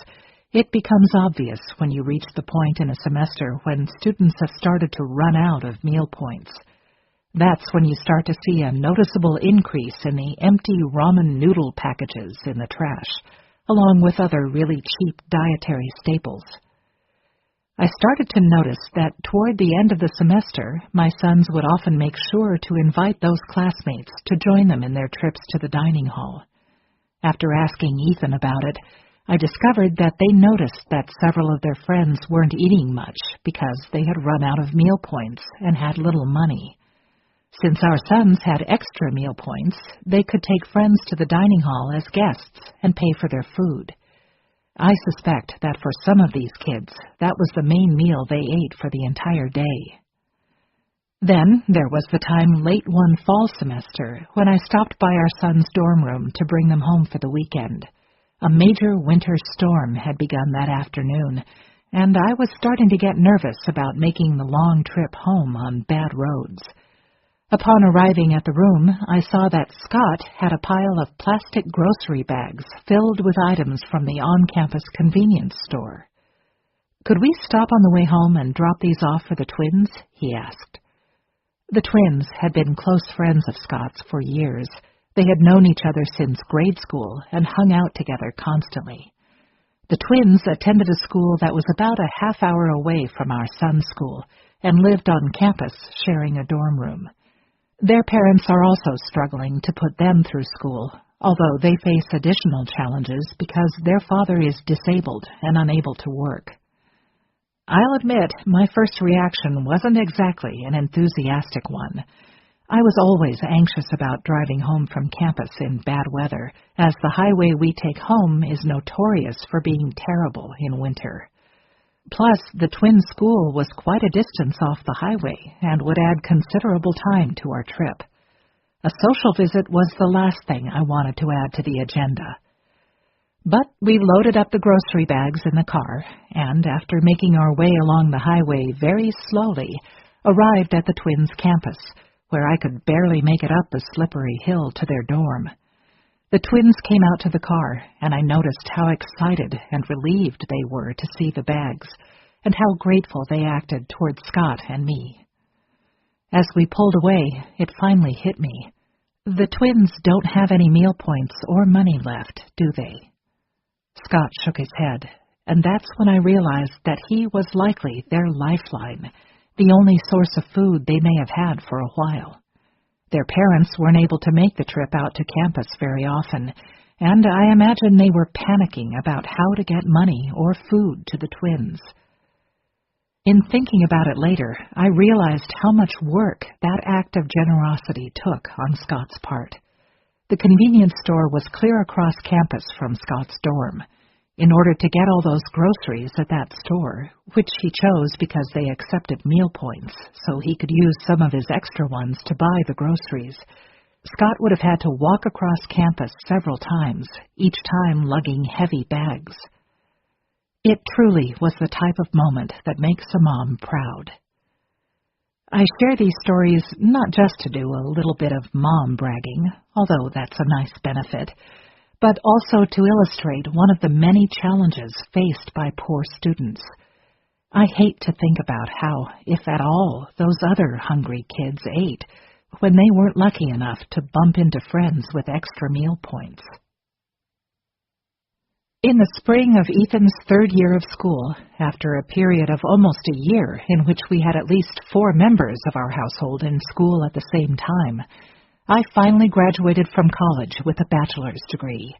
it becomes obvious when you reach the point in a semester when students have started to run out of meal points. That's when you start to see a noticeable increase in the empty ramen noodle packages in the trash, along with other really cheap dietary staples. I started to notice that toward the end of the semester, my sons would often make sure to invite those classmates to join them in their trips to the dining hall. After asking Ethan about it, I discovered that they noticed that several of their friends weren't eating much because they had run out of meal points and had little money. Since our sons had extra meal points, they could take friends to the dining hall as guests and pay for their food. I suspect that for some of these kids, that was the main meal they ate for the entire day. Then there was the time late one fall semester when I stopped by our son's dorm room to bring them home for the weekend. A major winter storm had begun that afternoon, and I was starting to get nervous about making the long trip home on bad roads. Upon arriving at the room, I saw that Scott had a pile of plastic grocery bags filled with items from the on-campus convenience store. "Could we stop on the way home and drop these off for the twins?" he asked. The twins had been close friends of Scott's for years. They had known each other since grade school and hung out together constantly. The twins attended a school that was about a half-hour away from our son's school and lived on campus sharing a dorm room. Their parents are also struggling to put them through school, although they face additional challenges because their father is disabled and unable to work. I'll admit, my first reaction wasn't exactly an enthusiastic one. I was always anxious about driving home from campus in bad weather, as the highway we take home is notorious for being terrible in winter. Plus, the twin school was quite a distance off the highway and would add considerable time to our trip. A social visit was the last thing I wanted to add to the agenda. But we loaded up the grocery bags in the car, and after making our way along the highway very slowly, arrived at the twins' campus, where I could barely make it up the slippery hill to their dorm. The twins came out to the car, and I noticed how excited and relieved they were to see the bags, and how grateful they acted toward Scott and me. As we pulled away, it finally hit me. The twins don't have any meal points or money left, do they? Scott shook his head, and that's when I realized that he was likely their lifeline, the only source of food they may have had for a while. Their parents weren't able to make the trip out to campus very often, and I imagine they were panicking about how to get money or food to the twins. In thinking about it later, I realized how much work that act of generosity took on Scott's part. The convenience store was clear across campus from Scott's dorm. In order to get all those groceries at that store, which he chose because they accepted meal points, so he could use some of his extra ones to buy the groceries, Scott would have had to walk across campus several times, each time lugging heavy bags. It truly was the type of moment that makes a mom proud. I share these stories not just to do a little bit of mom bragging, although that's a nice benefit, but also to illustrate one of the many challenges faced by poor students. I hate to think about how, if at all, those other hungry kids ate when they weren't lucky enough to bump into friends with extra meal points. In the spring of Ethan's third year of school, after a period of almost a year in which we had at least 4 members of our household in school at the same time, I finally graduated from college with a bachelor's degree.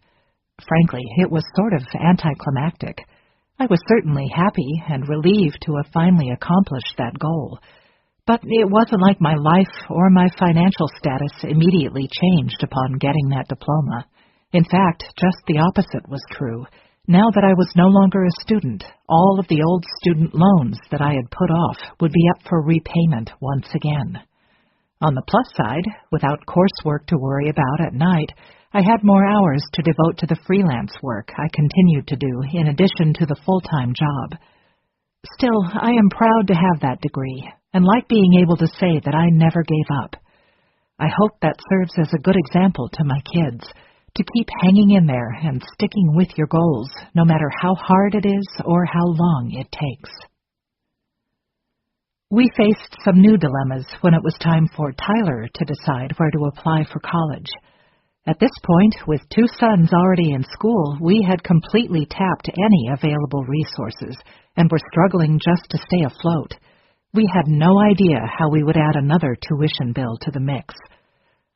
Frankly, it was sort of anticlimactic. I was certainly happy and relieved to have finally accomplished that goal, but it wasn't like my life or my financial status immediately changed upon getting that diploma. In fact, just the opposite was true. Now that I was no longer a student, all of the old student loans that I had put off would be up for repayment once again. On the plus side, without coursework to worry about at night, I had more hours to devote to the freelance work I continued to do in addition to the full-time job. Still, I am proud to have that degree, and like being able to say that I never gave up. I hope that serves as a good example to my kids, to keep hanging in there and sticking with your goals, no matter how hard it is or how long it takes. We faced some new dilemmas when it was time for Tyler to decide where to apply for college. At this point, with 2 sons already in school, we had completely tapped any available resources and were struggling just to stay afloat. We had no idea how we would add another tuition bill to the mix.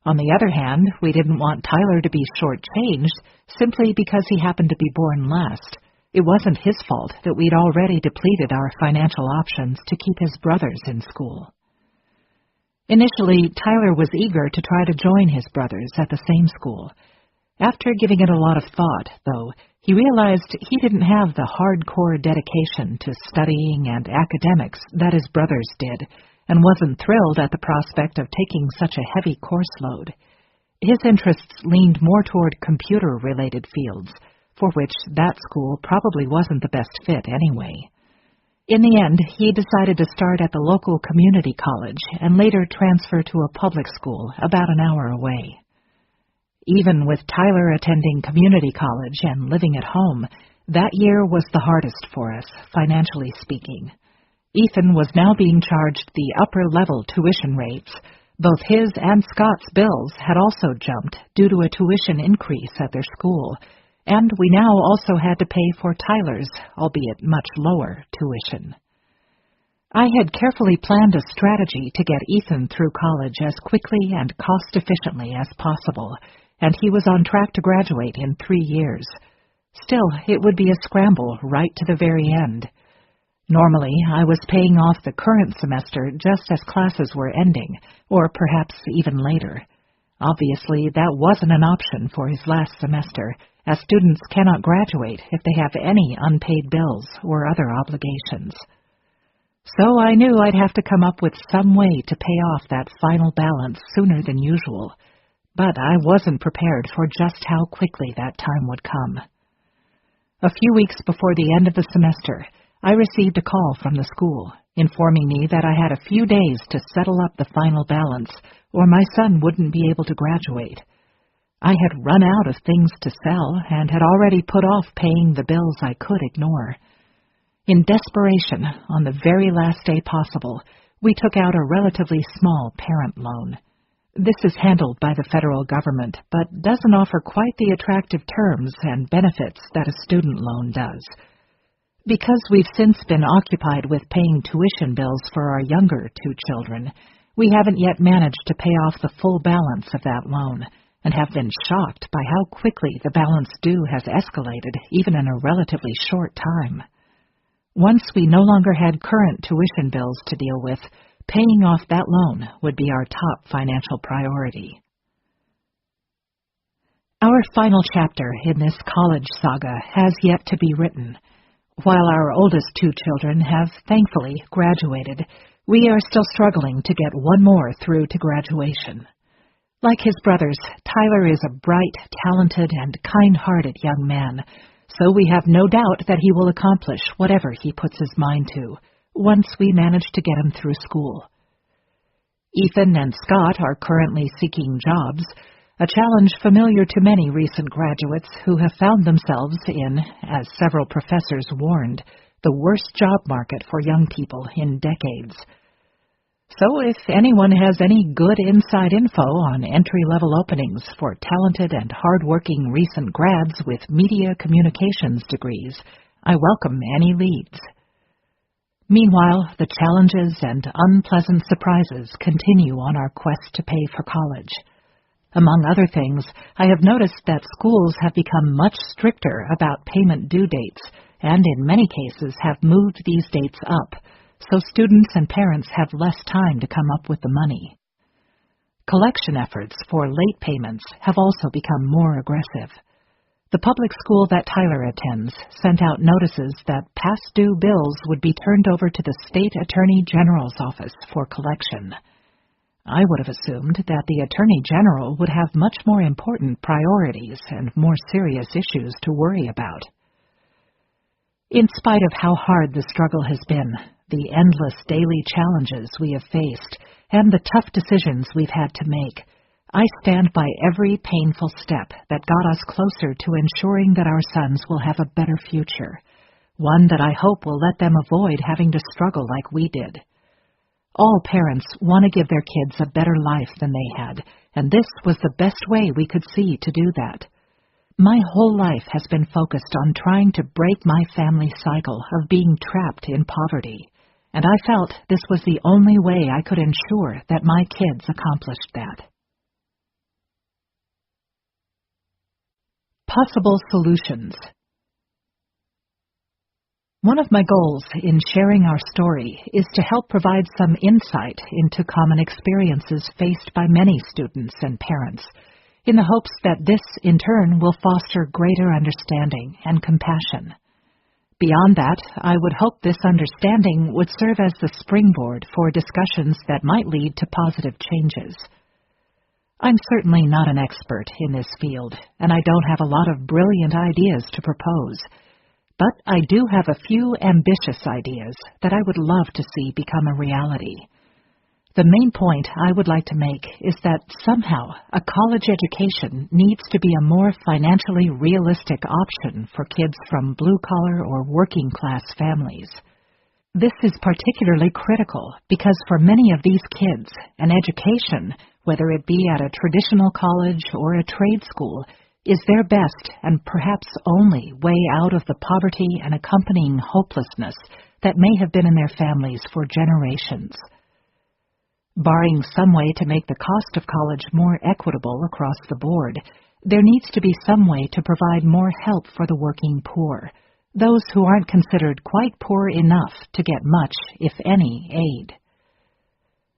On the other hand, we didn't want Tyler to be shortchanged simply because he happened to be born last. It wasn't his fault that we'd already depleted our financial options to keep his brothers in school. Initially, Tyler was eager to try to join his brothers at the same school. After giving it a lot of thought, though, he realized he didn't have the hardcore dedication to studying and academics that his brothers did, and wasn't thrilled at the prospect of taking such a heavy course load. His interests leaned more toward computer-related fields, for which that school probably wasn't the best fit anyway. In the end, he decided to start at the local community college and later transfer to a public school about an hour away. Even with Tyler attending community college and living at home, that year was the hardest for us, financially speaking. Ethan was now being charged the upper-level tuition rates. Both his and Scott's bills had also jumped due to a tuition increase at their school, and we now also had to pay for Tyler's, albeit much lower, tuition. I had carefully planned a strategy to get Ethan through college as quickly and cost-efficiently as possible, and he was on track to graduate in 3 years. Still, it would be a scramble right to the very end. Normally, I was paying off the current semester just as classes were ending, or perhaps even later. Obviously, that wasn't an option for his last semester, as students cannot graduate if they have any unpaid bills or other obligations. So I knew I'd have to come up with some way to pay off that final balance sooner than usual, but I wasn't prepared for just how quickly that time would come. A few weeks before the end of the semester, I received a call from the school, informing me that I had a few days to settle up the final balance, or my son wouldn't be able to graduate. I had run out of things to sell and had already put off paying the bills I could ignore. In desperation, on the very last day possible, we took out a relatively small parent loan. This is handled by the federal government, but doesn't offer quite the attractive terms and benefits that a student loan does. Because we've since been occupied with paying tuition bills for our younger 2 children, we haven't yet managed to pay off the full balance of that loan, and have been shocked by how quickly the balance due has escalated, even in a relatively short time. Once we no longer had current tuition bills to deal with, paying off that loan would be our top financial priority. Our final chapter in this college saga has yet to be written. While our oldest two children have thankfully graduated, we are still struggling to get one more through to graduation. Like his brothers, Tyler is a bright, talented, and kind-hearted young man, so we have no doubt that he will accomplish whatever he puts his mind to, once we manage to get him through school. Ethan and Scott are currently seeking jobs, a challenge familiar to many recent graduates who have found themselves in, as several professors warned, the worst job market for young people in decades. So if anyone has any good inside info on entry-level openings for talented and hard-working recent grads with media communications degrees, I welcome any leads. Meanwhile, the challenges and unpleasant surprises continue on our quest to pay for college. Among other things, I have noticed that schools have become much stricter about payment due dates, and in many cases have moved these dates up, so students and parents have less time to come up with the money. Collection efforts for late payments have also become more aggressive. The public school that Tyler attends sent out notices that past due bills would be turned over to the State Attorney General's office for collection. I would have assumed that the Attorney General would have much more important priorities and more serious issues to worry about. In spite of how hard the struggle has been, the endless daily challenges we have faced, and the tough decisions we've had to make, I stand by every painful step that got us closer to ensuring that our sons will have a better future, one that I hope will let them avoid having to struggle like we did. All parents want to give their kids a better life than they had, and this was the best way we could see to do that. My whole life has been focused on trying to break my family cycle of being trapped in poverty, and I felt this was the only way I could ensure that my kids accomplished that. Possible solutions. One of my goals in sharing our story is to help provide some insight into common experiences faced by many students and parents, in the hopes that this, in turn, will foster greater understanding and compassion. Beyond that, I would hope this understanding would serve as the springboard for discussions that might lead to positive changes. I'm certainly not an expert in this field, and I don't have a lot of brilliant ideas to propose. But I do have a few ambitious ideas that I would love to see become a reality. The main point I would like to make is that somehow a college education needs to be a more financially realistic option for kids from blue-collar or working-class families. This is particularly critical because for many of these kids, an education, whether it be at a traditional college or a trade school, is their best and perhaps only way out of the poverty and accompanying hopelessness that may have been in their families for generations. Barring some way to make the cost of college more equitable across the board, there needs to be some way to provide more help for the working poor, those who aren't considered quite poor enough to get much, if any, aid.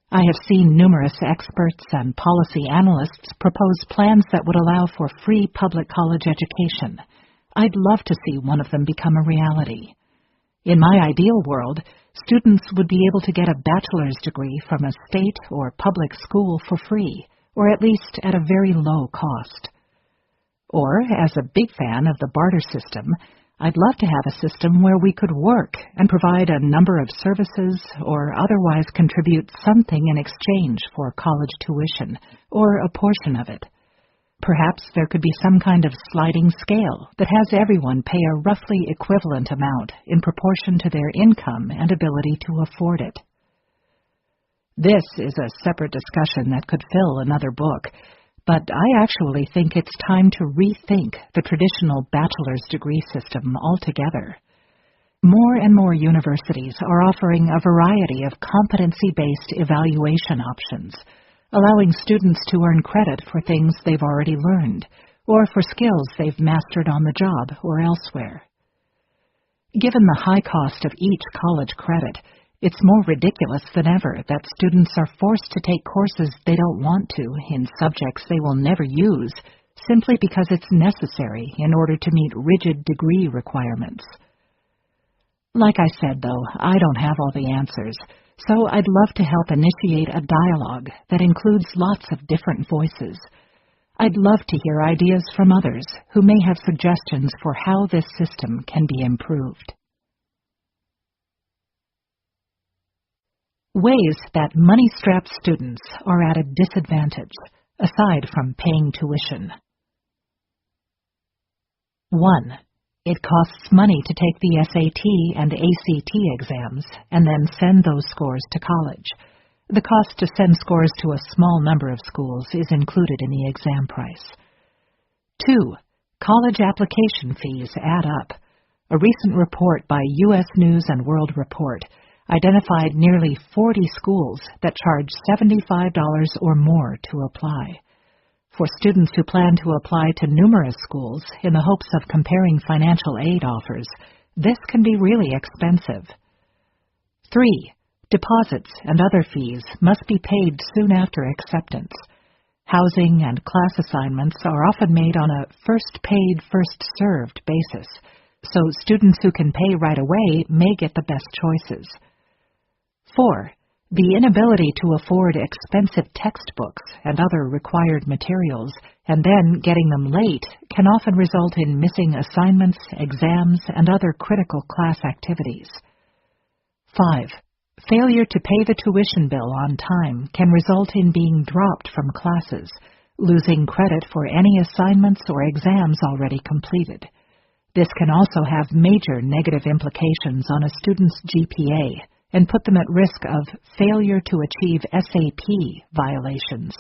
I have seen numerous experts and policy analysts propose plans that would allow for free public college education. I'd love to see one of them become a reality. In my ideal world, students would be able to get a bachelor's degree from a state or public school for free, or at least at a very low cost. Or, as a big fan of the barter system, I'd love to have a system where we could work and provide a number of services or otherwise contribute something in exchange for college tuition, or a portion of it. Perhaps there could be some kind of sliding scale that has everyone pay a roughly equivalent amount in proportion to their income and ability to afford it. This is a separate discussion that could fill another book, but I actually think it's time to rethink the traditional bachelor's degree system altogether. More and more universities are offering a variety of competency-based evaluation options, allowing students to earn credit for things they've already learned, or for skills they've mastered on the job or elsewhere. Given the high cost of each college credit, it's more ridiculous than ever that students are forced to take courses they don't want to in subjects they will never use, simply because it's necessary in order to meet rigid degree requirements. Like I said, though, I don't have all the answers, so I'd love to help initiate a dialogue that includes lots of different voices. I'd love to hear ideas from others who may have suggestions for how this system can be improved. Ways that money-strapped students are at a disadvantage, aside from paying tuition. 1. It costs money to take the SAT and ACT exams and then send those scores to college. The cost to send scores to a small number of schools is included in the exam price. 2. College application fees add up. A recent report by U.S. News and World Report identified nearly 40 schools that charge $75 or more to apply. For students who plan to apply to numerous schools in the hopes of comparing financial aid offers, this can be really expensive. 3. Deposits and other fees must be paid soon after acceptance. Housing and class assignments are often made on a first paid, first served basis, so students who can pay right away may get the best choices. 4. The inability to afford expensive textbooks and other required materials, and then getting them late, can often result in missing assignments, exams, and other critical class activities. 5. Failure to pay the tuition bill on time can result in being dropped from classes, losing credit for any assignments or exams already completed. This can also have major negative implications on a student's GPA, and put them at risk of failure to achieve SAP violations,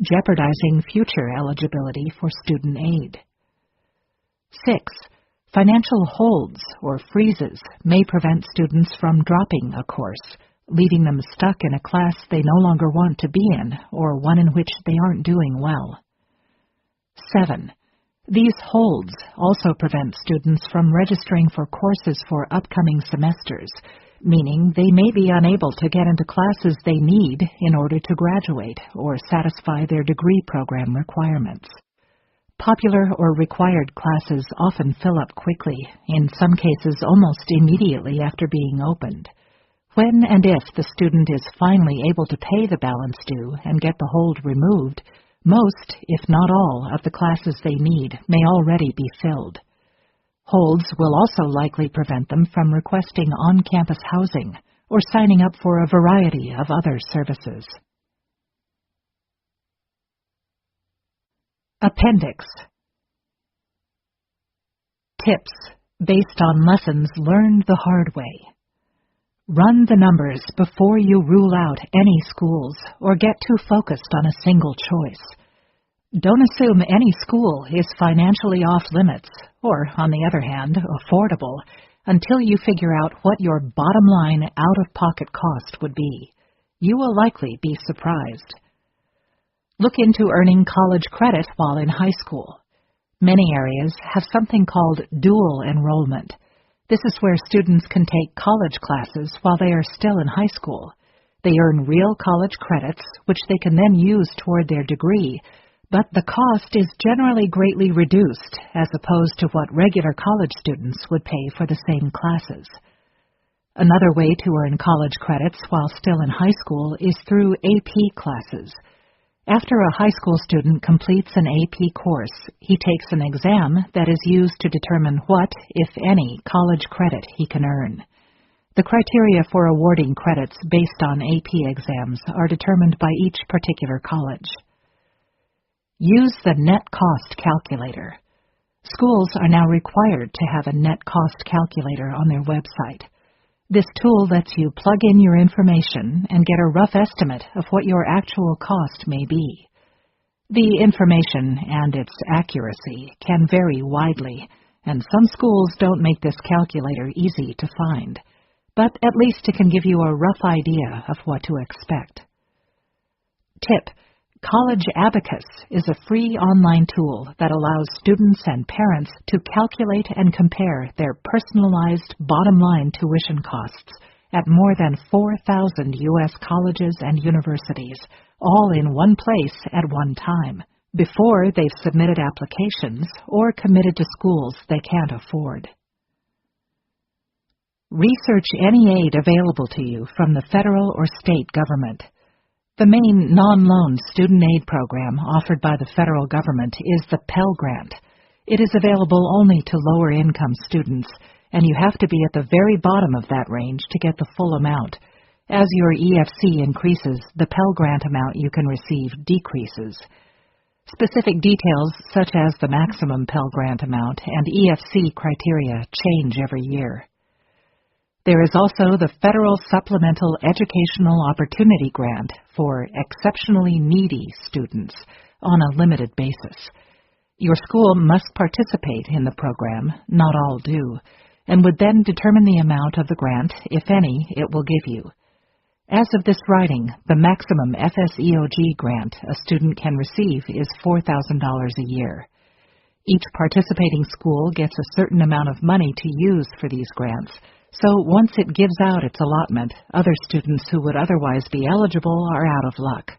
jeopardizing future eligibility for student aid. 6. Financial holds or freezes may prevent students from dropping a course, leaving them stuck in a class they no longer want to be in or one in which they aren't doing well. 7. These holds also prevent students from registering for courses for upcoming semesters, meaning they may be unable to get into classes they need in order to graduate or satisfy their degree program requirements. Popular or required classes often fill up quickly, in some cases almost immediately after being opened. When and if the student is finally able to pay the balance due and get the hold removed, most, if not all, of the classes they need may already be filled. Holds will also likely prevent them from requesting on-campus housing or signing up for a variety of other services. Appendix. Tips based on lessons learned the hard way. Run the numbers before you rule out any schools or get too focused on a single choice. Don't assume any school is financially off limits or, on the other hand, affordable until you figure out what your bottom line out-of-pocket cost would be. You will likely be surprised. Look into earning college credit while in high school. Many areas have something called dual enrollment. This is where students can take college classes while they are still in high school. They earn real college credits, which they can then use toward their degree, but the cost is generally greatly reduced as opposed to what regular college students would pay for the same classes. Another way to earn college credits while still in high school is through AP classes. After a high school student completes an AP course, he takes an exam that is used to determine what, if any, college credit he can earn. The criteria for awarding credits based on AP exams are determined by each particular college. Use the net cost calculator. Schools are now required to have a net cost calculator on their website. This tool lets you plug in your information and get a rough estimate of what your actual cost may be. The information and its accuracy can vary widely, and some schools don't make this calculator easy to find, but at least it can give you a rough idea of what to expect. Tip: College Abacus is a free online tool that allows students and parents to calculate and compare their personalized bottom-line tuition costs at more than 4,000 U.S. colleges and universities, all in one place at one time, before they've submitted applications or committed to schools they can't afford. Research any aid available to you from the federal or state government. The main non-loan student aid program offered by the federal government is the Pell Grant. It is available only to lower-income students, and you have to be at the very bottom of that range to get the full amount. As your EFC increases, the Pell Grant amount you can receive decreases. Specific details, such as the maximum Pell Grant amount and EFC criteria, change every year. There is also the Federal Supplemental Educational Opportunity Grant for exceptionally needy students on a limited basis. Your school must participate in the program, not all do, and would then determine the amount of the grant, if any, it will give you. As of this writing, the maximum FSEOG grant a student can receive is $4,000 a year. Each participating school gets a certain amount of money to use for these grants, so once it gives out its allotment, other students who would otherwise be eligible are out of luck.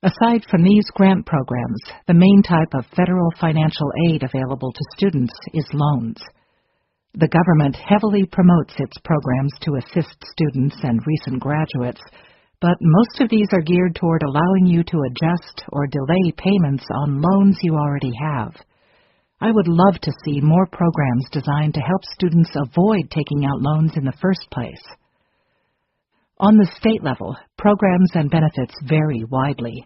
Aside from these grant programs, the main type of federal financial aid available to students is loans. The government heavily promotes its programs to assist students and recent graduates, but most of these are geared toward allowing you to adjust or delay payments on loans you already have. I would love to see more programs designed to help students avoid taking out loans in the first place. On the state level, programs and benefits vary widely.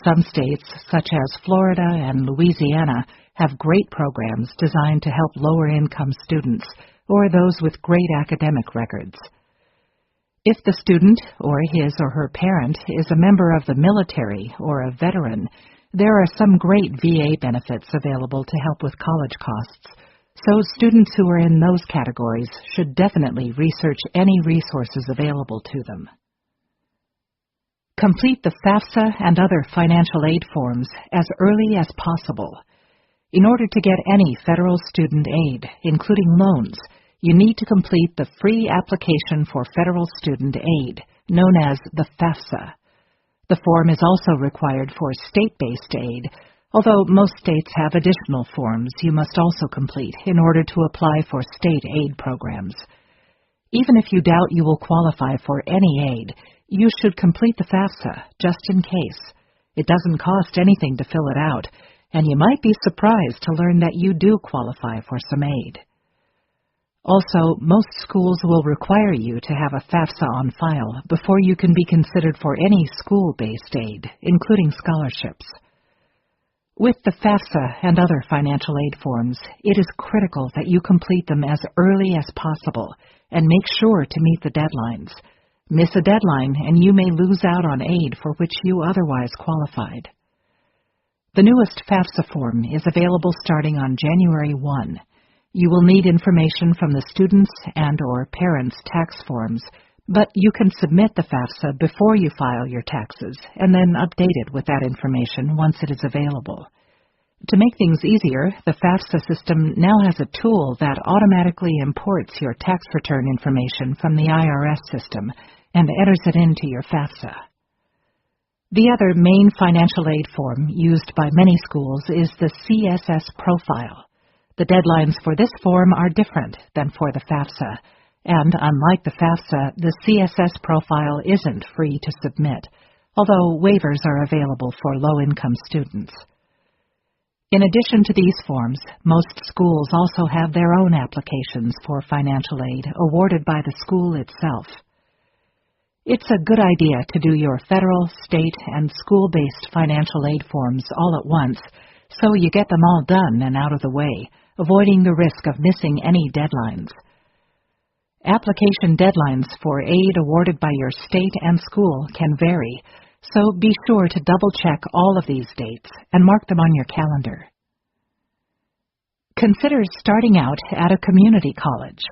Some states, such as Florida and Louisiana, have great programs designed to help lower-income students or those with great academic records. If the student, or his or her parent, is a member of the military or a veteran, there are some great VA benefits available to help with college costs, so students who are in those categories should definitely research any resources available to them. Complete the FAFSA and other financial aid forms as early as possible. In order to get any federal student aid, including loans, you need to complete the free application for federal student aid, known as the FAFSA. The form is also required for state-based aid, although most states have additional forms you must also complete in order to apply for state aid programs. Even if you doubt you will qualify for any aid, you should complete the FAFSA, just in case. It doesn't cost anything to fill it out, and you might be surprised to learn that you do qualify for some aid. Also, most schools will require you to have a FAFSA on file before you can be considered for any school-based aid, including scholarships. With the FAFSA and other financial aid forms, it is critical that you complete them as early as possible and make sure to meet the deadlines. Miss a deadline and you may lose out on aid for which you otherwise qualified. The newest FAFSA form is available starting on January 1. You will need information from the students' and/or parents' tax forms, but you can submit the FAFSA before you file your taxes and then update it with that information once it is available. To make things easier, the FAFSA system now has a tool that automatically imports your tax return information from the IRS system and enters it into your FAFSA. The other main financial aid form used by many schools is the CSS profile. The deadlines for this form are different than for the FAFSA, and unlike the FAFSA, the CSS profile isn't free to submit, although waivers are available for low-income students. In addition to these forms, most schools also have their own applications for financial aid awarded by the school itself. It's a good idea to do your federal, state, and school-based financial aid forms all at once, so you get them all done and out of the way, avoiding the risk of missing any deadlines. Application deadlines for aid awarded by your state and school can vary, so be sure to double-check all of these dates and mark them on your calendar. Consider starting out at a community college.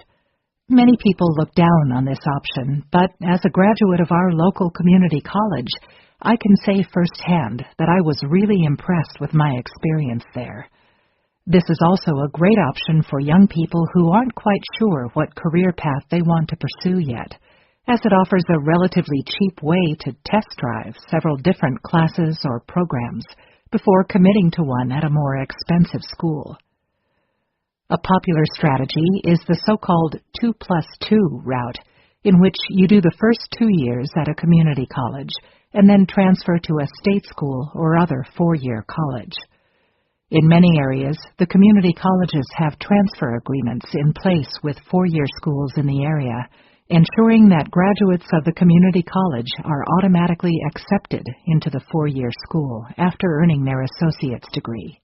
Many people look down on this option, but as a graduate of our local community college, I can say firsthand that I was really impressed with my experience there. This is also a great option for young people who aren't quite sure what career path they want to pursue yet, as it offers a relatively cheap way to test drive several different classes or programs before committing to one at a more expensive school. A popular strategy is the so-called 2+2 route, in which you do the first 2 years at a community college and then transfer to a state school or other 4-year college. In many areas, the community colleges have transfer agreements in place with 4-year schools in the area, ensuring that graduates of the community college are automatically accepted into the 4-year school after earning their associate's degree.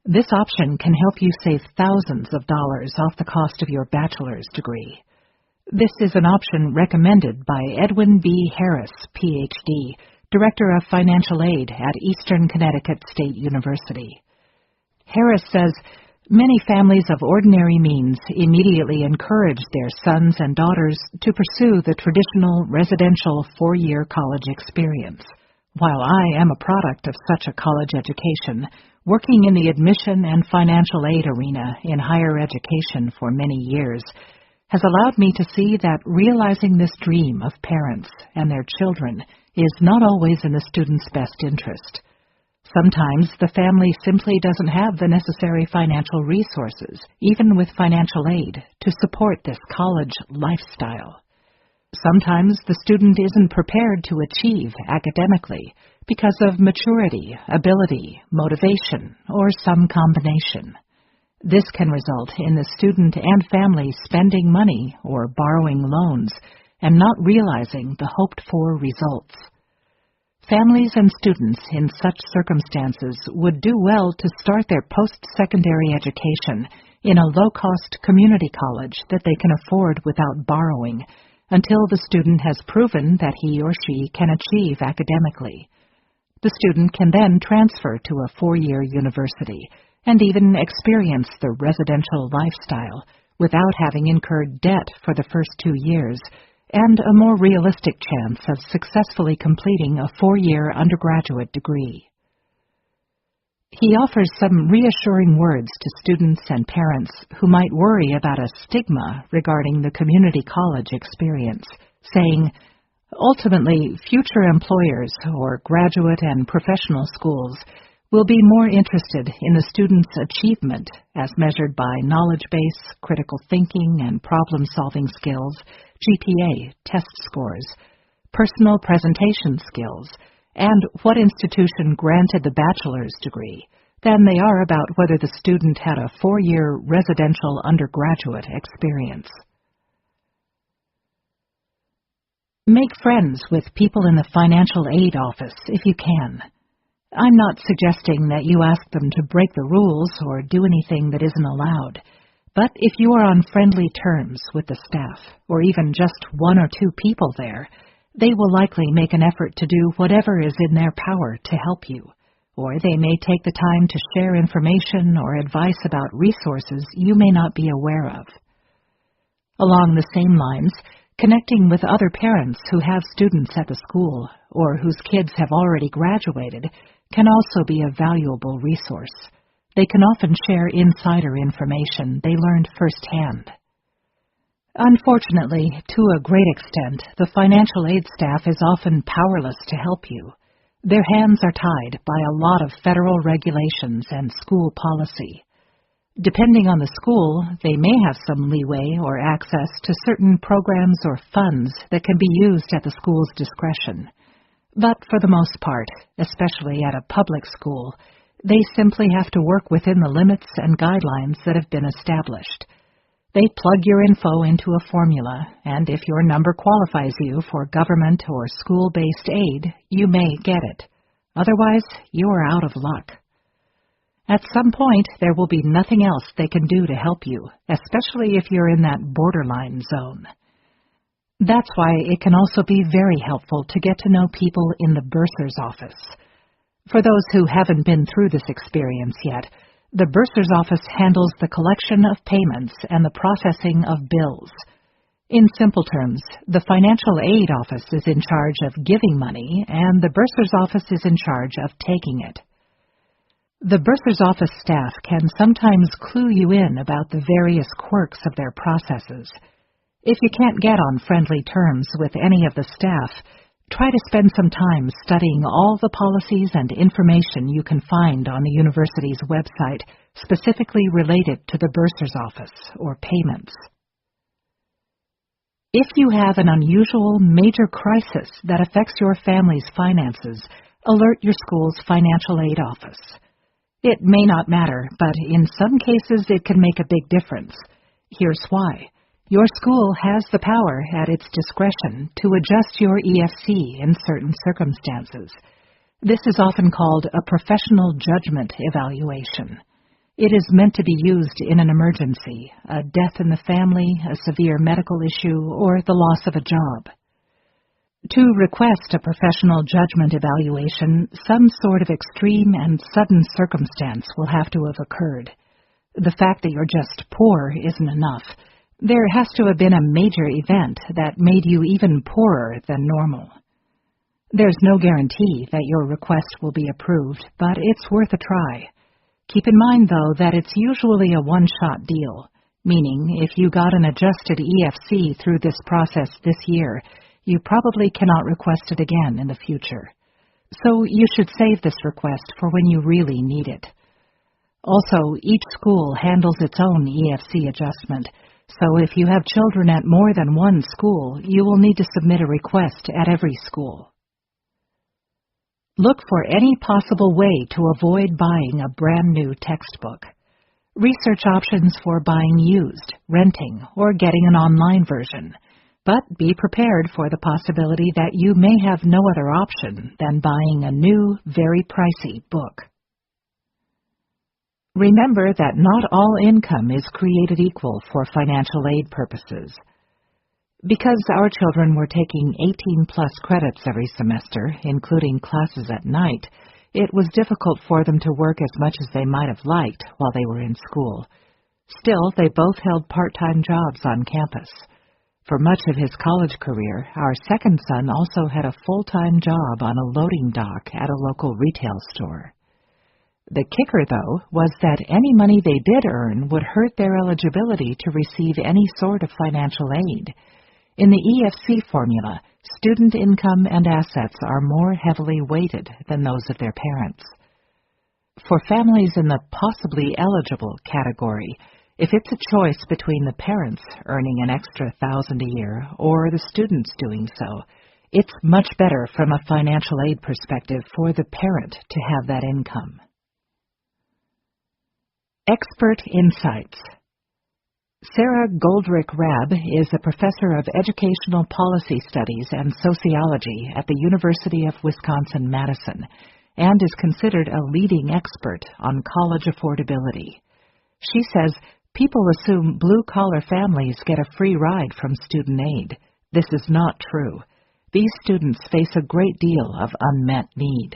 This option can help you save thousands of dollars off the cost of your bachelor's degree. This is an option recommended by Edwin B. Harris, Ph.D., Director of Financial Aid at Eastern Connecticut State University. Harris says, many families of ordinary means immediately encourage their sons and daughters to pursue the traditional residential 4-year college experience. While I am a product of such a college education, working in the admission and financial aid arena in higher education for many years has allowed me to see that realizing this dream of parents and their children is not always in the student's best interest. Sometimes the family simply doesn't have the necessary financial resources, even with financial aid, to support this college lifestyle. Sometimes the student isn't prepared to achieve academically because of maturity, ability, motivation, or some combination. This can result in the student and family spending money or borrowing loans and not realizing the hoped-for results. Families and students in such circumstances would do well to start their post-secondary education in a low-cost community college that they can afford without borrowing until the student has proven that he or she can achieve academically. The student can then transfer to a 4-year university and even experience the residential lifestyle without having incurred debt for the first 2 years and a more realistic chance of successfully completing a 4-year undergraduate degree. He offers some reassuring words to students and parents who might worry about a stigma regarding the community college experience, saying, ultimately, future employers or graduate and professional schools will be more interested in the student's achievement as measured by knowledge base, critical thinking and problem-solving skills, GPA, test scores, personal presentation skills, and what institution granted the bachelor's degree than they are about whether the student had a 4-year residential undergraduate experience. Make friends with people in the financial aid office if you can. I'm not suggesting that you ask them to break the rules or do anything that isn't allowed, but if you are on friendly terms with the staff, or even just 1 or 2 people there, they will likely make an effort to do whatever is in their power to help you, or they may take the time to share information or advice about resources you may not be aware of. Along the same lines, connecting with other parents who have students at the school or whose kids have already graduated can also be a valuable resource. They can often share insider information they learned firsthand. Unfortunately, to a great extent, the financial aid staff is often powerless to help you. Their hands are tied by a lot of federal regulations and school policy. Depending on the school, they may have some leeway or access to certain programs or funds that can be used at the school's discretion. But for the most part, especially at a public school, they simply have to work within the limits and guidelines that have been established. They plug your info into a formula, and if your number qualifies you for government or school-based aid, you may get it. Otherwise, you are out of luck. At some point, there will be nothing else they can do to help you, especially if you're in that borderline zone. That's why it can also be very helpful to get to know people in the bursar's office. For those who haven't been through this experience yet, the bursar's office handles the collection of payments and the processing of bills. In simple terms, the financial aid office is in charge of giving money, and the bursar's office is in charge of taking it. The bursar's office staff can sometimes clue you in about the various quirks of their processes. If you can't get on friendly terms with any of the staff, Try to spend some time studying all the policies and information you can find on the university's website specifically related to the bursar's office or payments. If you have an unusual major crisis that affects your family's finances, alert your school's financial aid office. It may not matter, but in some cases it can make a big difference. Here's why. Your school has the power at its discretion to adjust your EFC in certain circumstances. This is often called a professional judgment evaluation. It is meant to be used in an emergency, a death in the family, a severe medical issue, or the loss of a job. To request a professional judgment evaluation, some sort of extreme and sudden circumstance will have to have occurred. The fact that you're just poor isn't enough. There has to have been a major event that made you even poorer than normal. There's no guarantee that your request will be approved, but it's worth a try. Keep in mind, though, that it's usually a one-shot deal, meaning if you got an adjusted EFC through this process this year, you probably cannot request it again in the future. So you should save this request for when you really need it. Also, each school handles its own EFC adjustment, so if you have children at more than one school, you will need to submit a request at every school. Look for any possible way to avoid buying a brand new textbook. Research options for buying used, renting, or getting an online version, but be prepared for the possibility that you may have no other option than buying a new, very pricey book. Remember that not all income is created equal for financial aid purposes. Because our children were taking 18-plus credits every semester, including classes at night, it was difficult for them to work as much as they might have liked while they were in school. Still, they both held part-time jobs on campus. For much of his college career, our second son also had a full-time job on a loading dock at a local retail store. The kicker, though, was that any money they did earn would hurt their eligibility to receive any sort of financial aid. In the EFC formula, student income and assets are more heavily weighted than those of their parents. For families in the possibly eligible category, if it's a choice between the parents earning an extra $1,000 a year or the students doing so, it's much better from a financial aid perspective for the parent to have that income. Expert Insights. Sarah Goldrick-Rabb is a professor of educational policy studies and sociology at the University of Wisconsin-Madison and is considered a leading expert on college affordability. She says people assume blue-collar families get a free ride from student aid. This is not true. These students face a great deal of unmet need.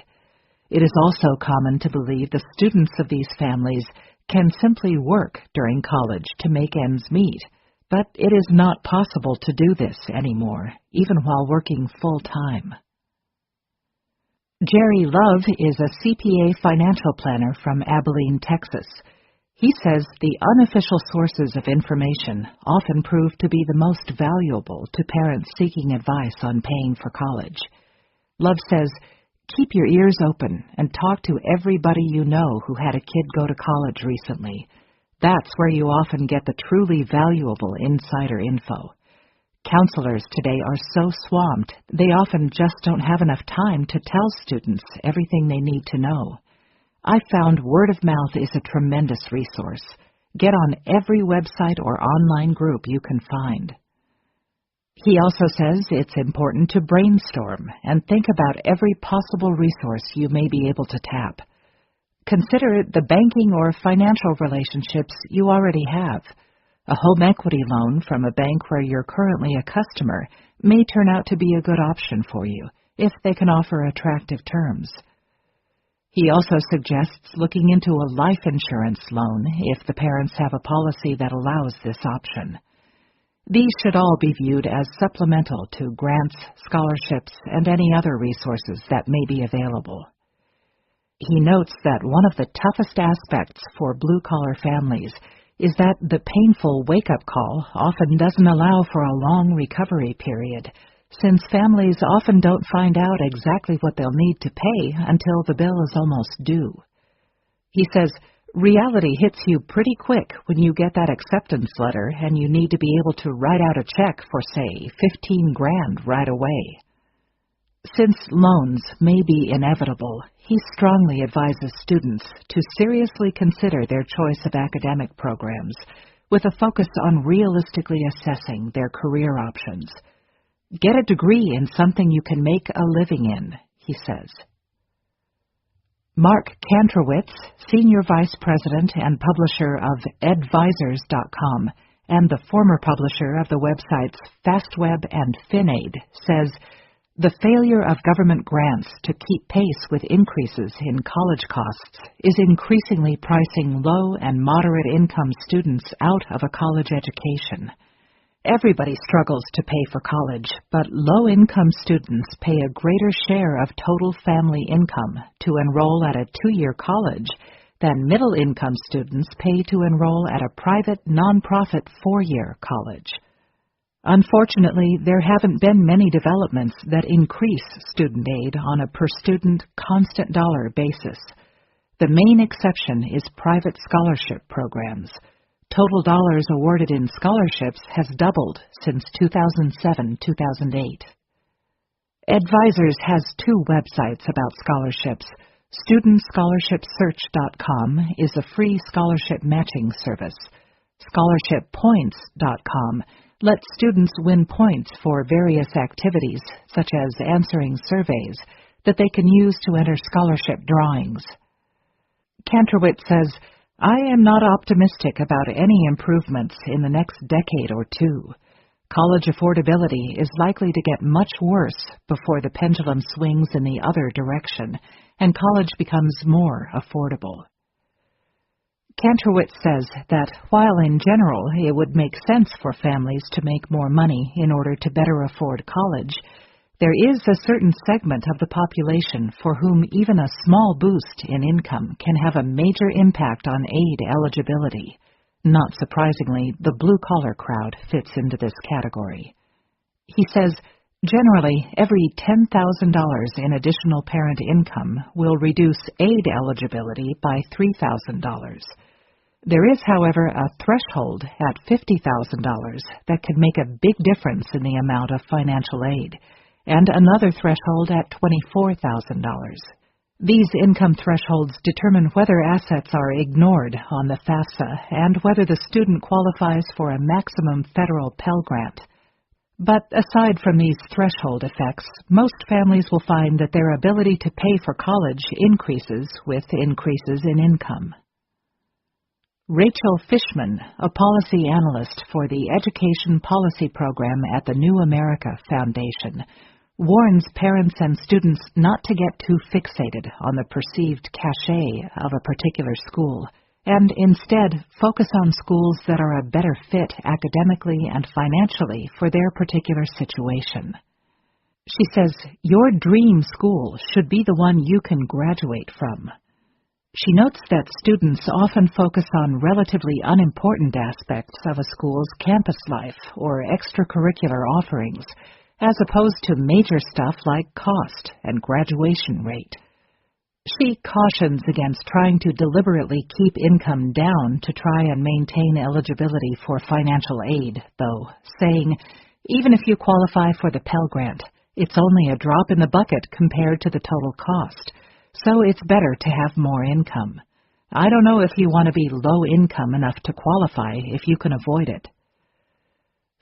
It is also common to believe the students of these families can simply work during college to make ends meet, but it is not possible to do this anymore, even while working full-time. Jerry Love is a CPA financial planner from Abilene, Texas. He says the unofficial sources of information often prove to be the most valuable to parents seeking advice on paying for college. Love says, keep your ears open and talk to everybody you know who had a kid go to college recently. That's where you often get the truly valuable insider info. Counselors today are so swamped, they often just don't have enough time to tell students everything they need to know. I found word of mouth is a tremendous resource. Get on every website or online group you can find. He also says it's important to brainstorm and think about every possible resource you may be able to tap. Consider the banking or financial relationships you already have. A home equity loan from a bank where you're currently a customer may turn out to be a good option for you if they can offer attractive terms. He also suggests looking into a life insurance loan if the parents have a policy that allows this option. These should all be viewed as supplemental to grants, scholarships, and any other resources that may be available. He notes that one of the toughest aspects for blue-collar families is that the painful wake-up call often doesn't allow for a long recovery period, since families often don't find out exactly what they'll need to pay until the bill is almost due. He says, reality hits you pretty quick when you get that acceptance letter and you need to be able to write out a check for, say, $15,000 right away. Since loans may be inevitable, he strongly advises students to seriously consider their choice of academic programs, with a focus on realistically assessing their career options. Get a degree in something you can make a living in, he says. Mark Kantrowitz, Senior Vice President and publisher of Advisors.com and the former publisher of the websites FastWeb and FinAid, says, the failure of government grants to keep pace with increases in college costs is increasingly pricing low and moderate income students out of a college education. Everybody struggles to pay for college, but low-income students pay a greater share of total family income to enroll at a 2-year college than middle-income students pay to enroll at a private, nonprofit 4-year college. Unfortunately, there haven't been many developments that increase student aid on a per-student, constant dollar basis. The main exception is private scholarship programs. Total dollars awarded in scholarships has doubled since 2007-2008. Advisors has 2 websites about scholarships. StudentScholarshipSearch.com is a free scholarship matching service. ScholarshipPoints.com lets students win points for various activities, such as answering surveys, that they can use to enter scholarship drawings. Kantrowitz says, I am not optimistic about any improvements in the next decade or 2. College affordability is likely to get much worse before the pendulum swings in the other direction and college becomes more affordable. Kantrowitz says that while in general it would make sense for families to make more money in order to better afford college, there is a certain segment of the population for whom even a small boost in income can have a major impact on aid eligibility. Not surprisingly, the blue-collar crowd fits into this category. He says, generally, every $10,000 in additional parent income will reduce aid eligibility by $3,000. There is, however, a threshold at $50,000 that can make a big difference in the amount of financial aid, and another threshold at $24,000. These income thresholds determine whether assets are ignored on the FAFSA and whether the student qualifies for a maximum federal Pell Grant. But aside from these threshold effects, most families will find that their ability to pay for college increases with increases in income. Rachel Fishman, a policy analyst for the Education Policy Program at the New America Foundation, warns parents and students not to get too fixated on the perceived cachet of a particular school, and instead focus on schools that are a better fit academically and financially for their particular situation. She says, your dream school should be the one you can graduate from. She notes that students often focus on relatively unimportant aspects of a school's campus life or extracurricular offerings, as opposed to major stuff like cost and graduation rate. She cautions against trying to deliberately keep income down to try and maintain eligibility for financial aid, though, saying, even if you qualify for the Pell Grant, it's only a drop in the bucket compared to the total cost, so it's better to have more income. I don't know if you want to be low income enough to qualify if you can avoid it.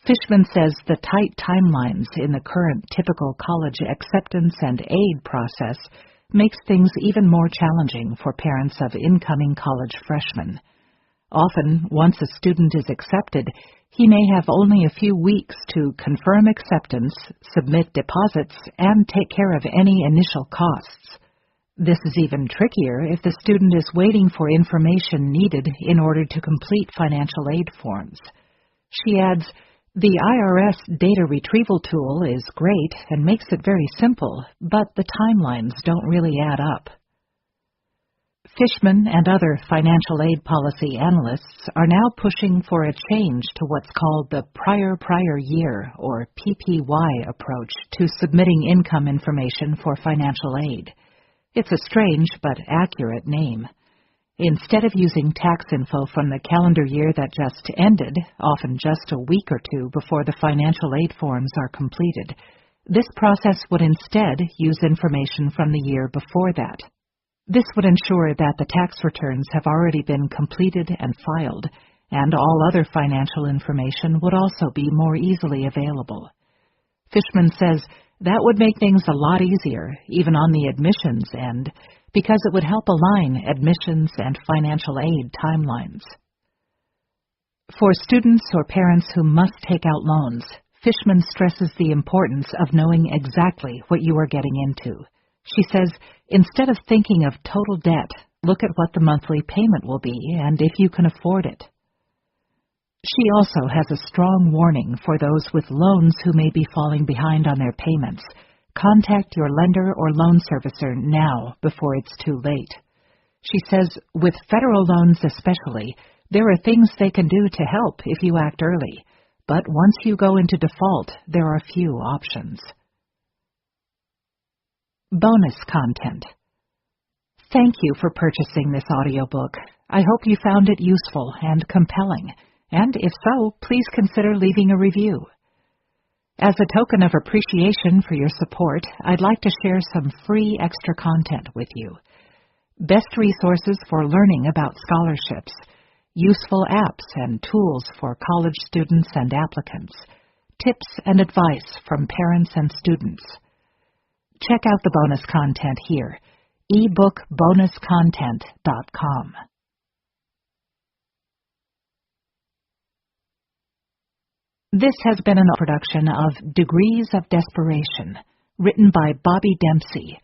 Fishman says the tight timelines in the current typical college acceptance and aid process makes things even more challenging for parents of incoming college freshmen. Often, once a student is accepted, he may have only a few weeks to confirm acceptance, submit deposits, and take care of any initial costs. This is even trickier if the student is waiting for information needed in order to complete financial aid forms. She adds, the IRS data retrieval tool is great and makes it very simple, but the timelines don't really add up. Fishman and other financial aid policy analysts are now pushing for a change to what's called the prior year, or PPY, approach to submitting income information for financial aid. It's a strange but accurate name. Instead of using tax info from the calendar year that just ended, often just a week or two before the financial aid forms are completed, this process would instead use information from the year before that. This would ensure that the tax returns have already been completed and filed, and all other financial information would also be more easily available. Fishman says that would make things a lot easier, even on the admissions end, because it would help align admissions and financial aid timelines. For students or parents who must take out loans, Fishman stresses the importance of knowing exactly what you are getting into. She says, instead of thinking of total debt, look at what the monthly payment will be and if you can afford it. She also has a strong warning for those with loans who may be falling behind on their payments. Contact your lender or loan servicer now before it's too late. She says, with federal loans especially, there are things they can do to help if you act early. But once you go into default, there are few options. Bonus content. Thank you for purchasing this audiobook. I hope you found it useful and compelling, and if so, please consider leaving a review. As a token of appreciation for your support, I'd like to share some free extra content with you. Best resources for learning about scholarships, useful apps and tools for college students and applicants, tips and advice from parents and students. Check out the bonus content here, ebookbonuscontent.com. This has been a production of Degrees of Desperation, written by Bobbi Dempsey,